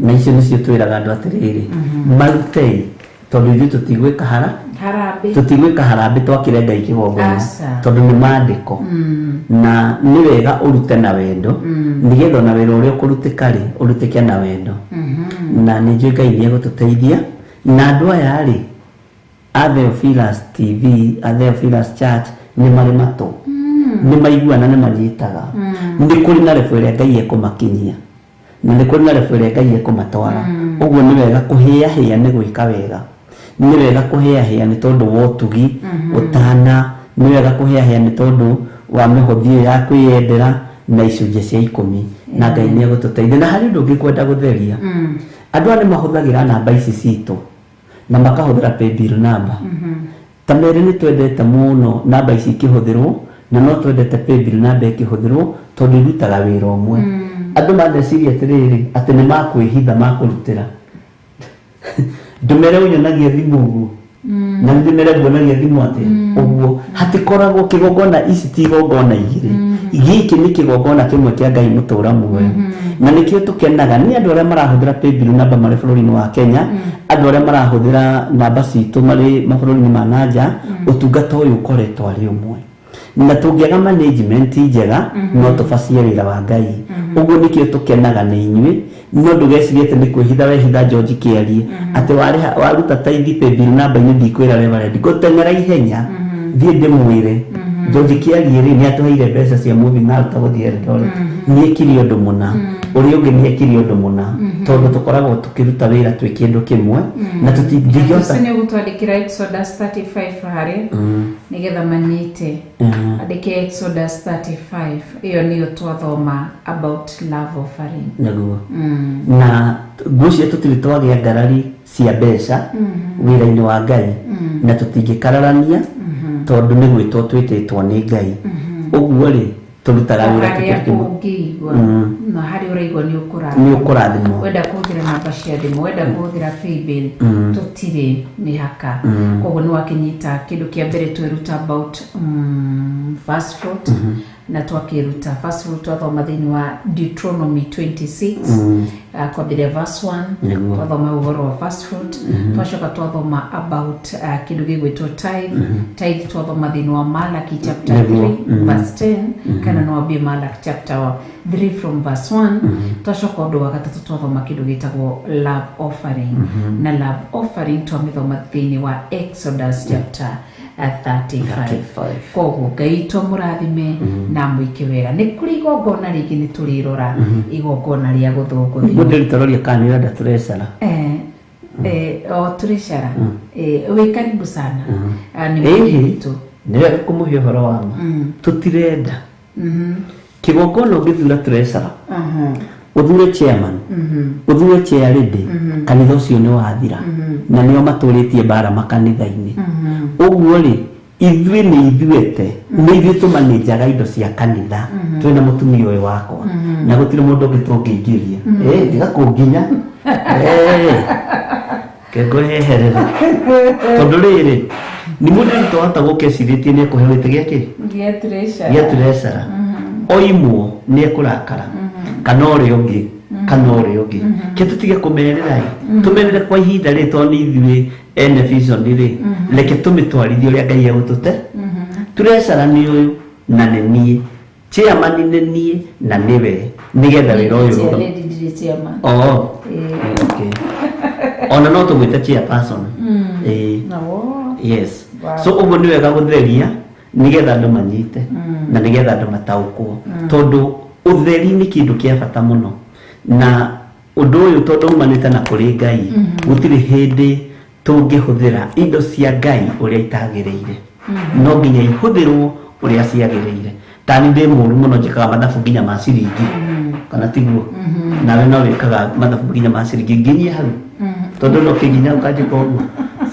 na icio nĩcio twĩraga andũ atĩrĩrĩ marutei tondũ ithuĩ tũtigwĩka tũtigwĩka harambĩ twakĩre Ngai kĩgongona tondũ nĩ maandĩko na nĩ wega ũrute na wendo nĩgetha na wĩra ũrĩa ũkũrutĩka rĩ ũrutĩke na wendo na nĩ njũĩ Ngai nĩ egũtũteithia na andũ aya rĩ a Theophilus TV a Theophilus Church nĩ marĩ matũ nĩ maiguana nĩ manyitaga nĩ kũrĩ na rebu ĩrĩa Ngai ekũmakinyia na nĩ kũrĩ na rebu ĩrĩa Ngai ekũmatwara ũguo nĩ wega kũhĩahĩa nĩ gwĩka wega nĩ wega kũhĩahĩa nĩ tondũ wa ũtugi ũtana nĩ wega kũhĩahĩa nĩ tondũ wa mĩhothi ya kwĩyendera na icunjĩ cia 10 na Ngai nĩ egũtũteithia na harĩ ũndũ ũngĩ kwenda gũtheria andũ arĩa mahũthagĩra namba ici citũ na makahũthĩra paybill number ta merĩ nĩ twendete mũno namba ici ikĩhũthĩrwo na no twendete paybill number ikĩhũthĩrwo tondũ irutaga wĩra ũmwe andũ mandeciria atĩrĩrĩ atĩ nĩ makwĩhitha makũrutĩra ndũmere ũnyonagia thimũ ũguo na ndũmere nguonagia thimũ atĩ ũguo hatikoragwo kĩgongona ici ti igongona igĩrĩ gĩkĩ nĩ kĩgongona kĩmwe kĩa Ngai mũtũra muoyo na nĩkĩo tũkenaga nĩ andũ arĩa marahũthĩra paybill number marĩ bũrũri-inĩ wa Kenya andũ arĩa marahũthĩra namba citũ marĩ mabũrũri-inĩ ma nanja ũtungata ũyũ ũkoretwo arĩ ũmwe na tũngĩaga management njega no tũbacie wĩra wa Ngai ũguo nĩkĩo tũkenaga nĩ inyuĩ no ndũgecirie atĩ nĩ kwĩhitha wehitha George Kĩarie atĩ waruta taithi paybill number-inĩ ndikwĩra Reverend gũteng'era ihenya thiĩ ndĩmwĩre George Kĩarie rĩ nĩ atũheire mbeca cia moving out gũthiĩ Eldoret nĩ ekire ũndũ mũna ũrĩa ũngĩ nĩ ekire ũndũ mũna tondũ tũkoragwo tũkĩruta wĩra twĩ kĩndũ kĩmwe na tũtingĩhota nĩ gũtwandĩkĩra Exodus 35 harĩ nĩgetha manyite andĩke Exodus 35 ĩyo nĩyo twathoma about love offering naguo na ngũcia tũtirĩ twagĩa ngarari cia mbeca wĩra-inĩ wa Ngai na tũtingĩkararania tondũ nĩ gwĩtwo twĩtĩtwo nĩ Ngai ũguo rĩ tũrutaga wĩra kĩrĩa kĩmwe na harĩ uraigwa ni nĩ ũkũrathimwo. wenda kuhũthĩra namba cia thimũ, wenda kuhũthĩra paybill, tũtirĩ mĩhaka. Koguo nĩ wakinyita kĩndũ kĩa mbere tweruta about first fruit, na twakiruta first fruit twathoma thĩinĩ wa Deuteronomy 26 kwambĩrĩria verse 1, twathoma ũhoro wa first fruit. Twacoka twathoma about kĩndũ gĩgwĩtwo tithe twathoma thĩinĩ wa Malachi chapter 3 verse 10, kana no wambie Malachi chapter 3 from verse 1. Twacoka ũndũ wa gatatũ twathoma kĩndũ gĩtagwo love offering, na love offering twamĩthoma thĩinĩ wa Exodus chapter 35. Koguo Ngai tũmũrathime na mũike wega. Nĩ kũrĩ igongona rĩngĩ nĩ tũrĩrora, igongona rĩa gũthũngũthio. Mũndũ rĩtororia kana nĩ wenda tũrecara. Tũrecara. Wĩ karibu sana. Nĩ mũndũ nĩ wega kũmũhe ũhoro wa ma. Tũtirenda. Kĩgongona ũngĩthura tũrecara. Uthure chairman, uthure chair lady, kanitha ũcio nĩ wathira, na nĩo matũrĩtie bara makanitha-inĩ. Ũguo rĩ, ithuĩ nĩ ithuĩte, nĩ ithuĩ tũmanĩnjaga indo cia kanitha, twĩna mũtumia ũyũ wakwa, na gũtirĩ mũndũ ũngĩ tũngĩingĩria. Tiga kũnginya. Kengũheherera. Tondũ rĩrĩ, nĩ mũndũ tũhota gũkecirĩtie nĩ ekũheo gĩtĩ gĩake gĩa tũrecara. Oimwo nĩ ekũrakara. Kana ũrĩa ũngĩ, kana ũrĩa ũngĩ. Kĩ tũtige kũmerera ĩ, tũmerere kwa ihinda rĩ tondũ nĩ ithuĩ ene vision rĩ, reke tũmĩtwarithie ũrĩa Ngai egũtũte. Tũrecara nĩ ũyũ na nĩ niĩ, chairman nĩ niĩ na nĩwe, nĩgetha wĩra ũyũ ona no tũgwĩte chairperson. Yes. So ũguo nĩ wega gũtheria nĩgetha andũ manyite na nĩgetha andũ mataũkwo, tondũ utheri ni kindu kia bata muno, na undu uyu tondu umanite na kuri Ngai gutiri hindi tungihuthira indo cia Ngai uria itagiriire. No nginya ihuthirwo uria ciagiriire. Tani ndi muru muno njikaga mathabu nginya ma ciringi, kana tiguo nawe no wikaga mathabu nginya ma ciringi nginyie hau, tondu no kinginya ukajika uguo.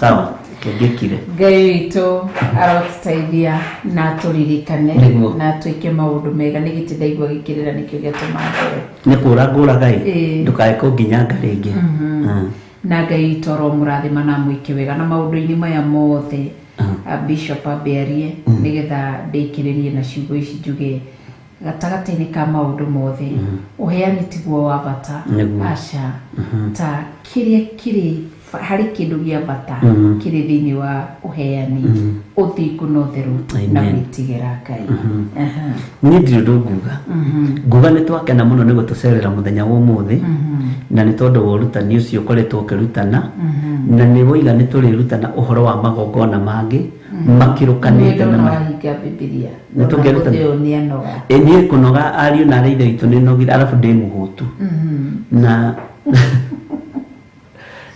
Sawa, kengekire Ngai witũ arotũteithia na tũririkane na twĩke maũndũ mega. Nĩ gĩtĩ ndaigua gĩkĩrĩra nĩkĩo gĩatũma ngore nĩ kũũra Ngai ndũkae kũnginyanga rĩngĩ. Na Ngai witũ aromũrathima na mũike wega na maũndũ-inĩ maya mothe. Bishop aberie nĩgetha ndĩkĩrĩrie na ciugo ici njuge gatagatĩ-inĩ ka maũndũ mothe ũheani tiguo wa bata, aca ta kĩrĩa kĩrĩ harĩ kĩndũ gĩa bata kĩrĩ thĩinĩ wa ũheani, ũthingu na ũtheru na gwĩtigĩra Ngai. Niĩ ndirĩ ũndũ nguga nĩ twakena mũno nĩ gũtũcerera mũthenya wa ũmũthĩ, na nĩ tondũ wa ũrutani ũcio ũkoretwo ũkĩrutana, na nĩ woiga nĩ tũrĩrutana ũhoro wa magongona mangĩ makĩrũkanĩte na mahinga Biblia. Nĩ tũngĩrutana niĩ kũnoga ariũ na arĩa ithe witũ nĩ nogire, arabu ndĩ mũhũtu na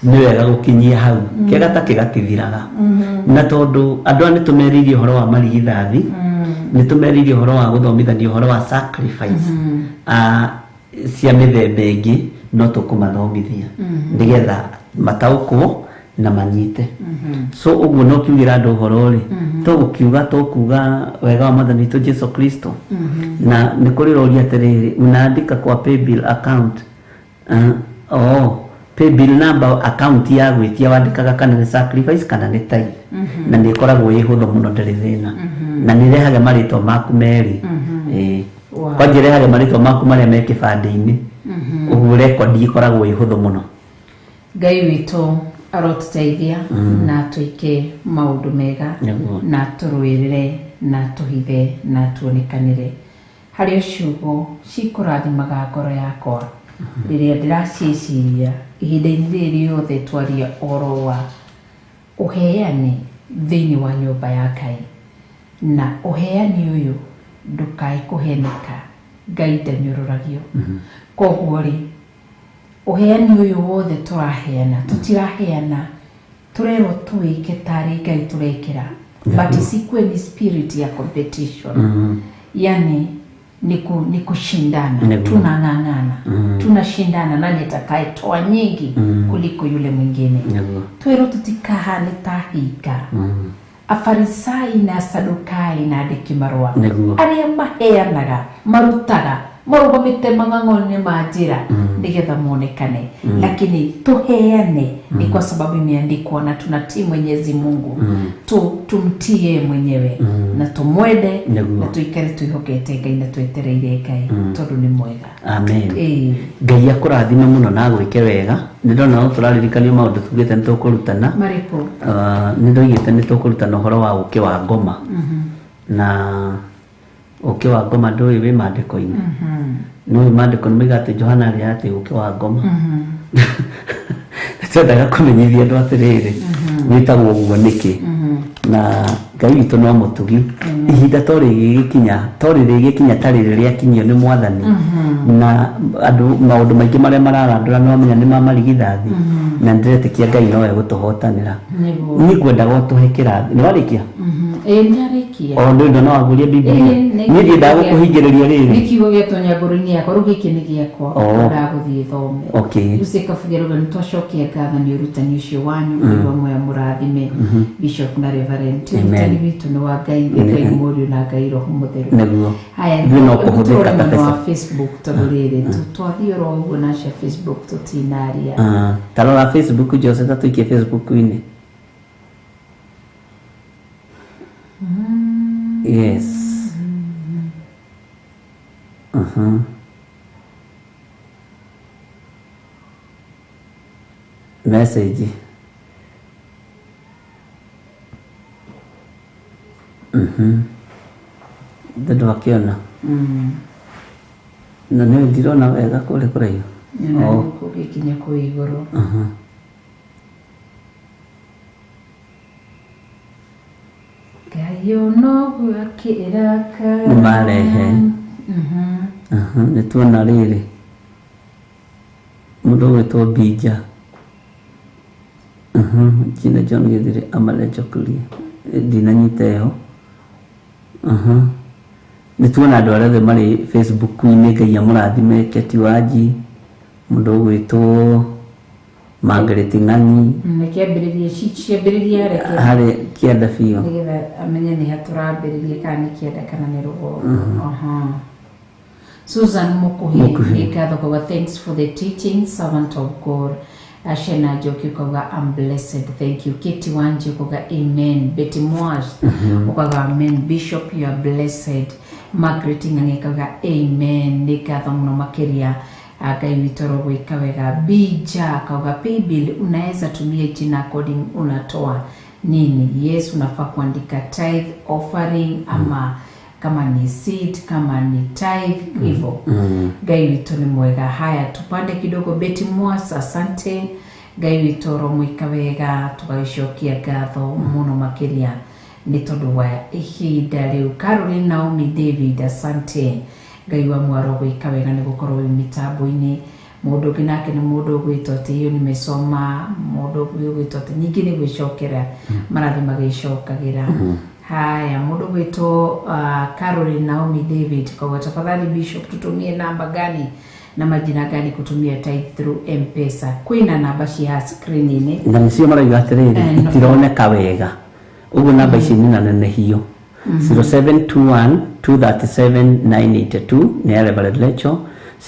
nĩ wega gũkinyia hau kĩaga ta kĩgatithiraga. Na tondũ andũ nĩ tũmeririe ũhoro wa marigithathi, nĩ tũmeririe ũhoro wa gũthomithania ũhoro wa sacrifice cia mĩthemba ĩngĩ, no tũkũmathomithia nĩgetha mataũkwo na manyite. So ũguo no kiugĩra andũ ũhoro rĩ, tũkuga wega wa Mwathani witũ Jesu Kristo, na nĩ kũrĩ roria atĩrĩrĩ, unaandika kwa paybill account paybill number account ya gwĩtia wandĩkaga kana nĩ sacrifice kana nĩ tithe, na nĩ ĩkoragwo ĩ hũthũ mũno ndĩrĩ thĩna, na nĩ ĩrehaga marĩtwa maku merĩ. Kwanjĩ ĩrehaga marĩtwa maku marĩa me kĩbandĩ-inĩ, ũguo rekondi ĩkoragwo ĩ hũthũ mũno. Ngai witũ arotũteithia na twĩke maũndũ mega na tũrũĩrĩre na tũhithe na tuonekanĩre harĩ ciugo cikũrathimaga ngoro yakwa rĩrĩa ndĩraciciria ihinda-inĩ rĩrĩ rĩothe twaria ũhoro wa ũheani thĩinĩ wa nyũmba ya Ngai, na ũheani ũyũ ndũkae kũheneka, Ngai ndanyũrũragio. Koguo rĩ, ũheani ũyũ wothe tũraheana, tũtiraheana tũrerwo tũwĩke tarĩ Ngai tũrekĩra, but isikue ni spirit ya competition. Yani ni kushindana, tunang'ang'ana, tunashindana nani atakayetoa nyingi kuliko yule mwingine. Twero tutikahane tahika. Afarisai na Sadukai na andĩki marũa arĩa maheanaga marutaga morugomite mang'ang'oni ma njira nigetha muonekane, lakini tuheane ni kwa sababu imeandikwa na tunatii Mwenyezi Mungu, tumtie mwenyewe na tumwende na tuikare tuihokete Ngai na twetereire Ngai tondu ni mwega. Amen. Ngai akurathime muno na gwike wega. Ndona no turaririkania maundu tugite nitukurutana mariko ndoigite nitukurutana horo wa uke wa ngoma na uke wa ngoma ndoi wi mandiko-ini no mandiko nimigate Johana ri ati uke wa ngoma twendaga kumenyithia andu atiriri witagwo uguo niki na Ngai witũ no mũtugi ihinda torĩrĩgĩkinya tarĩrĩ rĩakinyio nĩ Mwathani na andũ maũndũ maingĩ marĩa mararandũra no menya nĩ mamarigithathi na ndĩretĩkia Ngai nowe gũtũhotanĩra. Niĩ ngwendaga ũtũhe kĩrathi nĩ warĩkia? Nĩarĩkia. Ndũĩ ndo no agũrie Biblia niĩ ndiendaga gũkũhingĩrĩria rĩrĩ nĩ kiugo gĩatwo nyambũrũ-inĩ yakwa rĩu gĩkĩ nĩ gĩakwa ndagũthiĩ thome. Rĩu cĩkabuge rũga nĩtwacokia ngatho nĩ ũrutani ũcio wanyu nĩguo moya mũrathime Bishop na Reverend Tony witũ nĩ wa Ngai Ngai Mũriũ na Ngai Roho Mũtheru. Nĩguo haya no kũhũthĩka ta pesa Facebook tondũ rĩrĩ twathiĩ oro ũguo na cia Facebook tũtinaria tarora Facebook Jose tatuikie Facebook-inĩ. Yes. Message. Ndio wakiona. Na nĩ ndirona wega kule kuraiyo. Kugikinya kwa iguru. Gayo no gwakiraka. Marehe. Nituona rĩrĩ. Mũndũ wetwo Bija. Jina John Githiri Amalecho Kulia. Ndinanyita yo. Nituona andũ arĩa marĩ Facebook-inĩ Ngai amũrathime Keti Wanji. Mũndũ wetwo Margaret Ng'ang'i. Nĩkĩambĩrĩria ciambĩrĩria reke. Harĩ kĩanda biũ. Nĩgetha amenye nĩ haturambĩrĩria kana nĩ kĩanda kana nĩ rũgongo. Susan Mukuhi nĩngatho kuga thanks for the teaching servant of God. Ashena Joki kuga I'm blessed, thank you. Keti Wanji kuga amen. Betty Mwash kuga amen. Bishop you are blessed. Margaret Ng'ang'i kuga amen. Nĩngatho mũno makĩria Ngai witũ gwĩka wega. Bija kuga pay bill unaweza tumia jina according unatoa nini. Yes, unafaa kuandika tithe offering ama kama ni seed kama ni tithe hivyo. Ngai witũ nĩ mwega. Haya tupande kidogo. Betty Mwas asante. Ngai witũ gwĩka wega tũgagĩcokia ngatho mũno makĩria nĩ tondũ wa ihinda rĩu. Caroline Naomi David asante. Ngai wa mwaro gwĩka wega nĩ gũkorwo wĩ mitambo-inĩ. Mũndũ ũngĩ nake nĩ mũndũ ũgwĩtwo atĩ iyo nimesoma mũndũ ũgwĩtwo atĩ ningĩ nĩ gwĩcokera marathi magĩcokagĩra. Haya mũndũ ũgwĩtwo Caroline Naomi David kwa tafadhali Bishop tutumie namba gani na majina gani kutumia tithe through M-Pesa. Kwĩna namba cia screen-inĩ na nĩcio maraiga atĩrĩrĩ itironeka wega ũguo namba ici nĩ na nene hiyo. 0721 237 982 nĩ ya Reverend Lecho.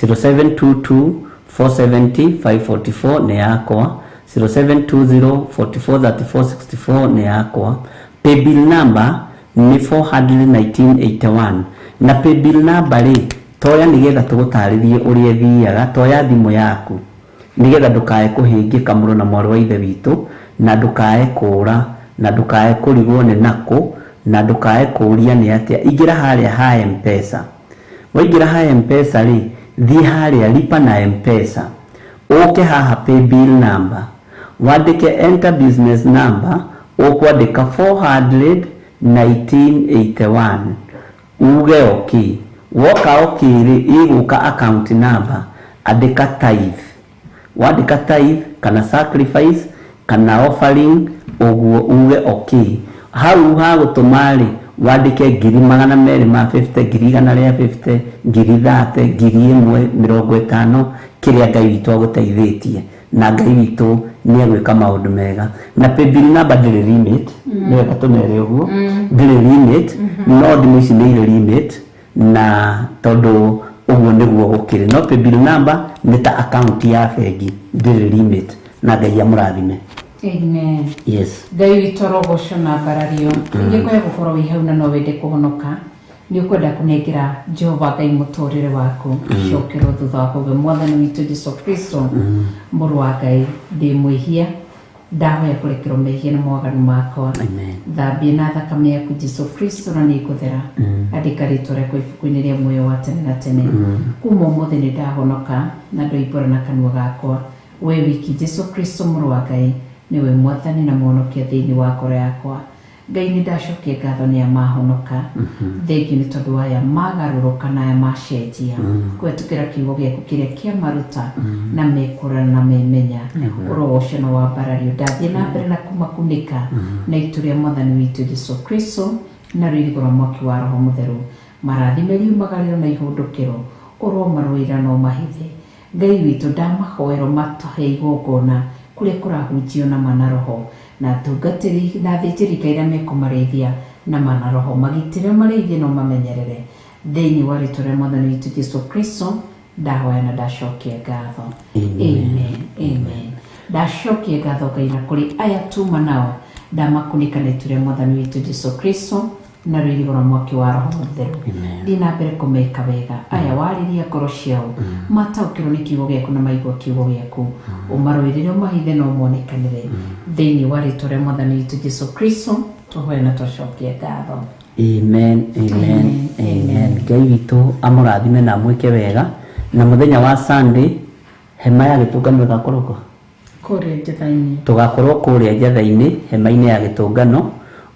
0722 470 544 nĩ yakwa. 0720 44 34 64 nĩ yakwa. Paybill number ni 41981 na paybill number ri toya nigetha tugutaririe uria thiaga toya thimu yaku nigetha ndukae kuhingika mũrũ na mwarĩ wa ithe witũ na ndukae kũra na ndukae kũrigwo nĩ nako na ndukae kũria nĩ atĩa. Ingira harĩa ha M-Pesa. Waingira ha M-Pesa ri thi harĩa lipa na M-Pesa uke haha paybill number wandike enter business number ukwandika 41981 uge okay. Woka okay ri iguka account number andika tithe. Wandika tithe kana sacrifice kana offering uguo uge okay. Hau ha gũtũma ri wandike 250 150 30 1,050 kĩrĩa Ngai witũ agũteithĩtie na Ngai witũ nĩ agwĩka maũndũ mega. Na paybill number ndĩrĩ limit nĩ wega tũmere ũguo ndĩrĩ limit no ndĩmũici nĩ limit na tondũ uguo niguo gukire. No paybill number ni ta account ya bengi, ndiri limit, na Ngai amurathime. Amen. Yes. Ngai witorogoco na mbarario ingĩkwenda gũkorwo wĩ hau na no wende kũhonoka, nĩ ũkwenda kũnengera Jehova Ngai mũtũrĩre waku cokerwo thutha wa kuuga Mwathani witũ Jesũ Kristo mũrũ wa Ngai ndĩ mwĩhia, ndahoya kũrekerwo mehia na mawaganu makwa, thambia na thakame yaku Jesũ Kristo na nĩngũthera, andĩka rĩtwa rĩakwa ibuku-inĩ rĩa muoyo wa tene na tene. Kuma ũmũthĩ nĩ ndahonoka na ndoimbũra na kanua gakwa, we wiki Jesũ Kristo mũrũ wa Ngai niwe Mwathani na mũhonokia thĩinĩ wa ngoro yakwa. Ngai nĩ ndacokia ngatho nĩ amahonoka, thengiũ nĩ tondũ aya magarũrũka na aya macenjia kũhetũkĩra kiugo gĩaku kĩrĩa kĩamaruta na mekũrana na memenya. Ũrogoco na wambarario ndathiĩ na mbere na kũmakunĩka na itu rĩa Mwathani witũ Jesũ Kristo na rũirigo rwa mwaki wa Roho Mũtheru. Marathime riumagarĩro na ihũndũkĩro ũromarũĩra no mahithe. Ngai witũ ndamahoero matahe igongona kũrĩa kũrahunjio na mana roho, na tungatĩri na thĩnjĩri Ngai arĩa mekũmarĩithia na mana roho, magitĩre marĩithie no mamenyerere, thĩinĩ wa rĩtwa rĩa Mwathani witũ Jesũ Kristo ndahoya na ndacokia ngatho. Amen. Amen. Ndacokia ngatho Ngai na kũrĩ aya tuma nao ndamakunĩka na itu rĩa Mwathani witũ Jesũ Kristo na rũirigo rwa mwaki wa Roho Mũtheru. Thiĩ na mbere kũmeka wega aya warĩria ngoro ciao, mataũkĩrwo nĩ kiugo gĩaku na maigua kiugo gĩaku, ũmarũĩrĩre ũmahithe na ũmonekanĩre, thĩinĩ wa rĩtwa rĩa Mwathani witũ Jesũ Kristo tũhoya na tũcokie ngatho. Amen. Amen. Amen. Ngai witũ amũrathime na amwĩke wega, na mũthenya wa Sunday hema ya gĩtũngano ĩgakorwo kũrĩa Njatha-inĩ, tũgakorwo kũrĩa Njatha-inĩ hema-inĩ ya gĩtũngano.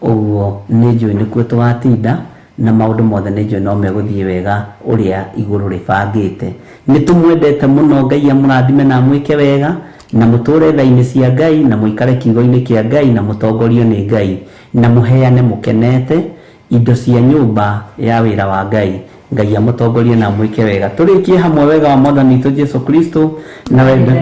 Ũguo nĩ njũĩ nĩkuo tũgatinda na maũndũ mothe nĩ njũĩ no megũthiĩ wega ũrĩa igũrũ rĩbangĩte. Nĩ tũmwendete mũno, Ngai amũrathime na amwĩke wega, na mũtũre tha-inĩ cia Ngai, na mũikare kiugo-inĩ kĩa Ngai, na mũtongorio nĩ Ngai, na mũheane mũkenete indo cia nyũmba ya wĩra wa Ngai. Ngai amũtongorie na amwĩke wega. Tũrĩkie hamwe wega wa Mwathani witũ Jesũ Kristo na wendo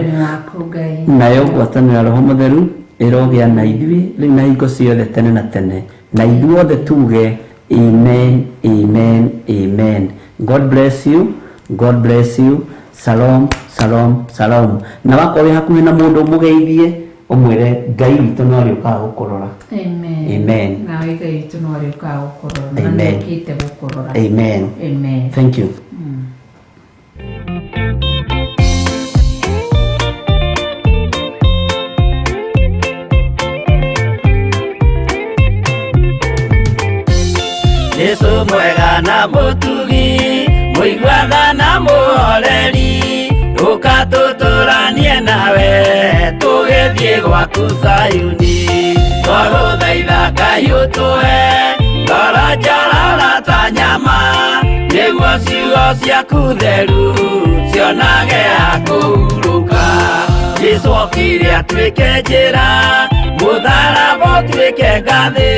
nayo ngwatanĩro ya Roho Mũtheru ĩrogĩa na ithuĩ na hingo ciothe tene na tene, na ithuothe tuge amen, amen, amen. God bless you, God bless you. Shalom, shalom, shalom. Na wakorwo hakuhĩ na mũndũ mũgeithie ũmwĩre Ngai witũ no arĩũkaga gũkũrora. Amen. Amen. Na Ngai witũ no arĩũkaga gũkũrora. Amen. Na nĩokĩte gũkũrora. Amen. Amen. Thank you. Yesu mwega na mũtugi, mũiguaga na mũhoreri, ũkatũtũranie nawe tũgĩthiĩ gwaku Zayuni. Twagũthaitha Ngai ũtũhe ngoro njororo ta nyama, nĩguo ciugo ciaku theru cionage ha kũhurũka. Jesũ okire atuĩke njĩra, mũtharaba ũtuĩke ngathĩ,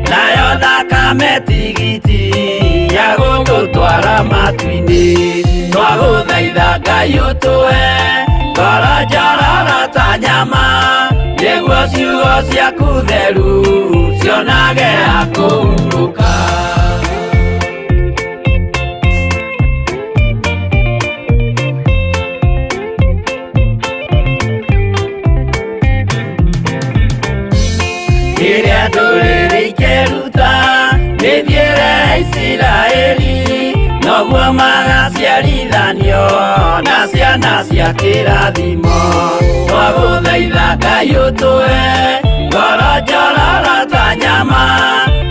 nayo thakame tigiti ya gũgũtwara matu-inĩ. Twagũthaitha Ngai ũtũhe ngoro njororo ta nyama, nĩguo ciugo ciaku theru cionage ha kũhurũka. Rĩrĩa ndũrĩrĩ ikeruta mĩthiĩre Isiraeli, noguo magaciarithanio na ciana cia kĩrathimo. Twagũthaitha Ngai ũtũhe ngoro njororo ta nyama,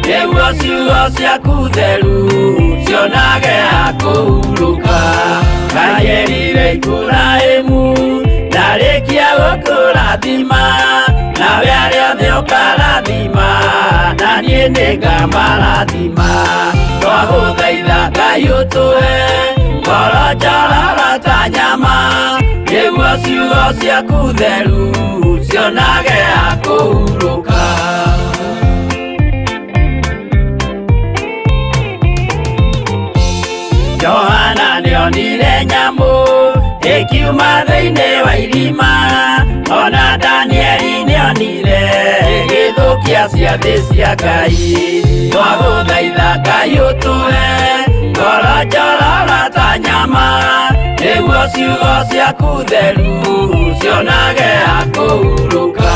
nĩguo ciugo ciaku theru cionage ha kũhurũka. Ngai erire Iburahĩmu ndarĩkia gũkũrathima, nawe arĩa othe ũkarathima na niĩ nĩngamarathima. Twagũthaitha Ngai ũtũhe ngoro njororo ta nyama, nĩguo ciugo ciaku theru cionage ha kũhurũka. Johana nĩonire nyamũ ĩkiuma thĩinĩ wa irima, ona Danieli nĩonire gĩthũkia ciathĩ cia Ngai. Twagũthaitha Ngai ũtũhe ngoro njororo njorajarara ta nyama nĩguo ciugo ciaku theru cionage akũhurũka.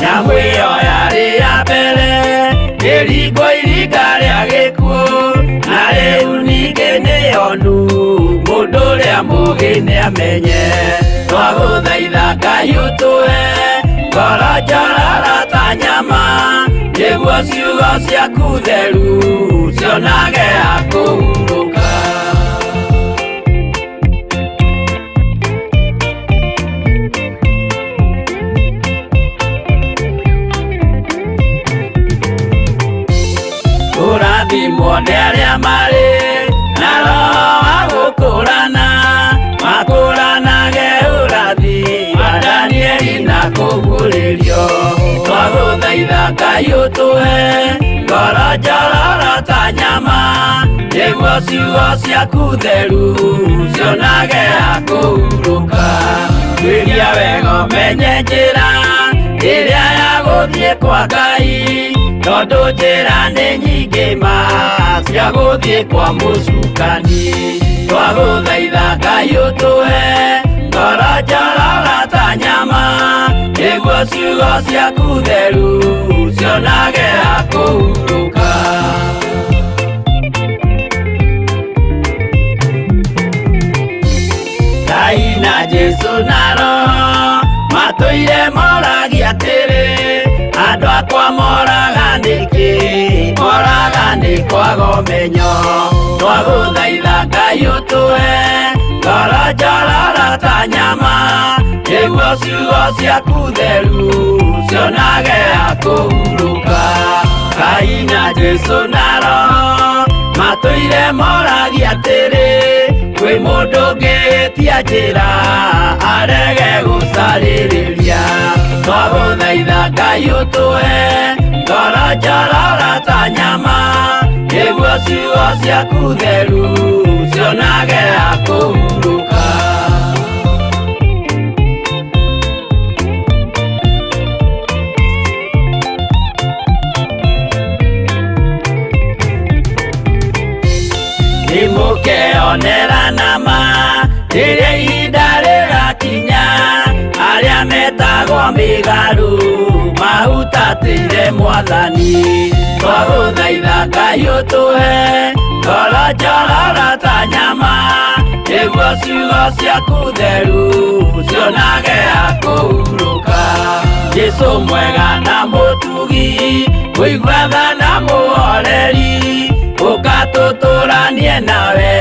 Nyamũ ĩyo yarĩ ya mbere ĩringwo iringa rĩa gĩkuũ, na rĩu ningĩ nĩyonu mũndũ ũrĩa mũũgĩ nĩamenye. Twagũthaitha Ngai ũtũhe ngoro njorara ta nyama nĩguo ciugo ciaku theru cionage akũhurũka. Ũrathimwo nĩ arĩa marĩ na roho wa gũkũrana, makũranage ũrathi wa Danieli na kũguũrĩrio. Twagũthaitha Ngai ũtũhe ngoro njororo ta nyama nĩguo ciugo ciaku theru cionage akũhurũka. Twĩria wega ũmenye njĩra ĩrĩa ya gũthiĩ kwa Ngai, tondũ njĩra nĩ nyingĩ ma cia gũthiĩ kwa mũcukani. Twagũthaitha Ngai ũtũhe ngoro njororo ta nyama nĩguo ciugo ciaku theru cionage akũhurũka. Ngai na Jesũ na Roho matũire moragia atĩrĩ, andũ akwa moraga nĩkĩ, moraga nĩ kwaga ũmenyo. Twagũthaitha Ngai ũtũhe ngoro njororo ta nyama nĩguo ciugo ciaku theru cionage akũhurũka. Ngai na Jesũ na Roho matũire moragia atĩrĩ, kwĩ mũndũ ũngĩtia njĩra arege gũcarĩrĩria. Twagũthaitha Ngai ũtũhe ngoro njororo ta nyama nĩguo ciugo ciaku theru cionage akũhurũka. Nĩmũkeonera nama rĩrĩa ihinda rĩgakinya, arĩa metagwo mĩgarũ mahutatĩire Mwathani. Twagũthaitha Ngai ũtũhe ngoro njororo ta nyama nĩguo ciugo ciaku theru cionage akũhurũka. Jesũ mwega na mũtugi, mũigua tha na mũhoreri, ũkatũtũranie nawe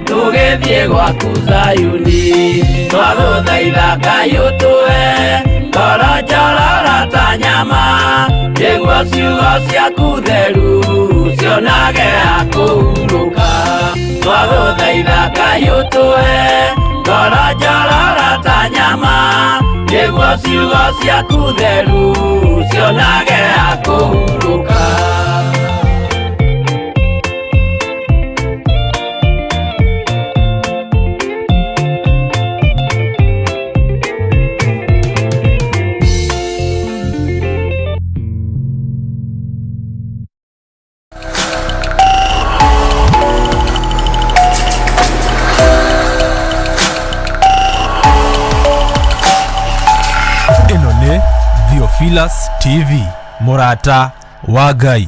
tũgĩthiĩ gwaku Zayuni. Twagũthaitha Ngai ũtũhe ngoro njororo ta nyama nĩguo ciugo ciaku theru cionage akũhurũka. Twagũthaitha Ngai ũtũhe ngoro njororo ta nyama nĩguo ciugo ciaku theru cionage akũhurũka. Theophilus TV, mũrata wa Ngai.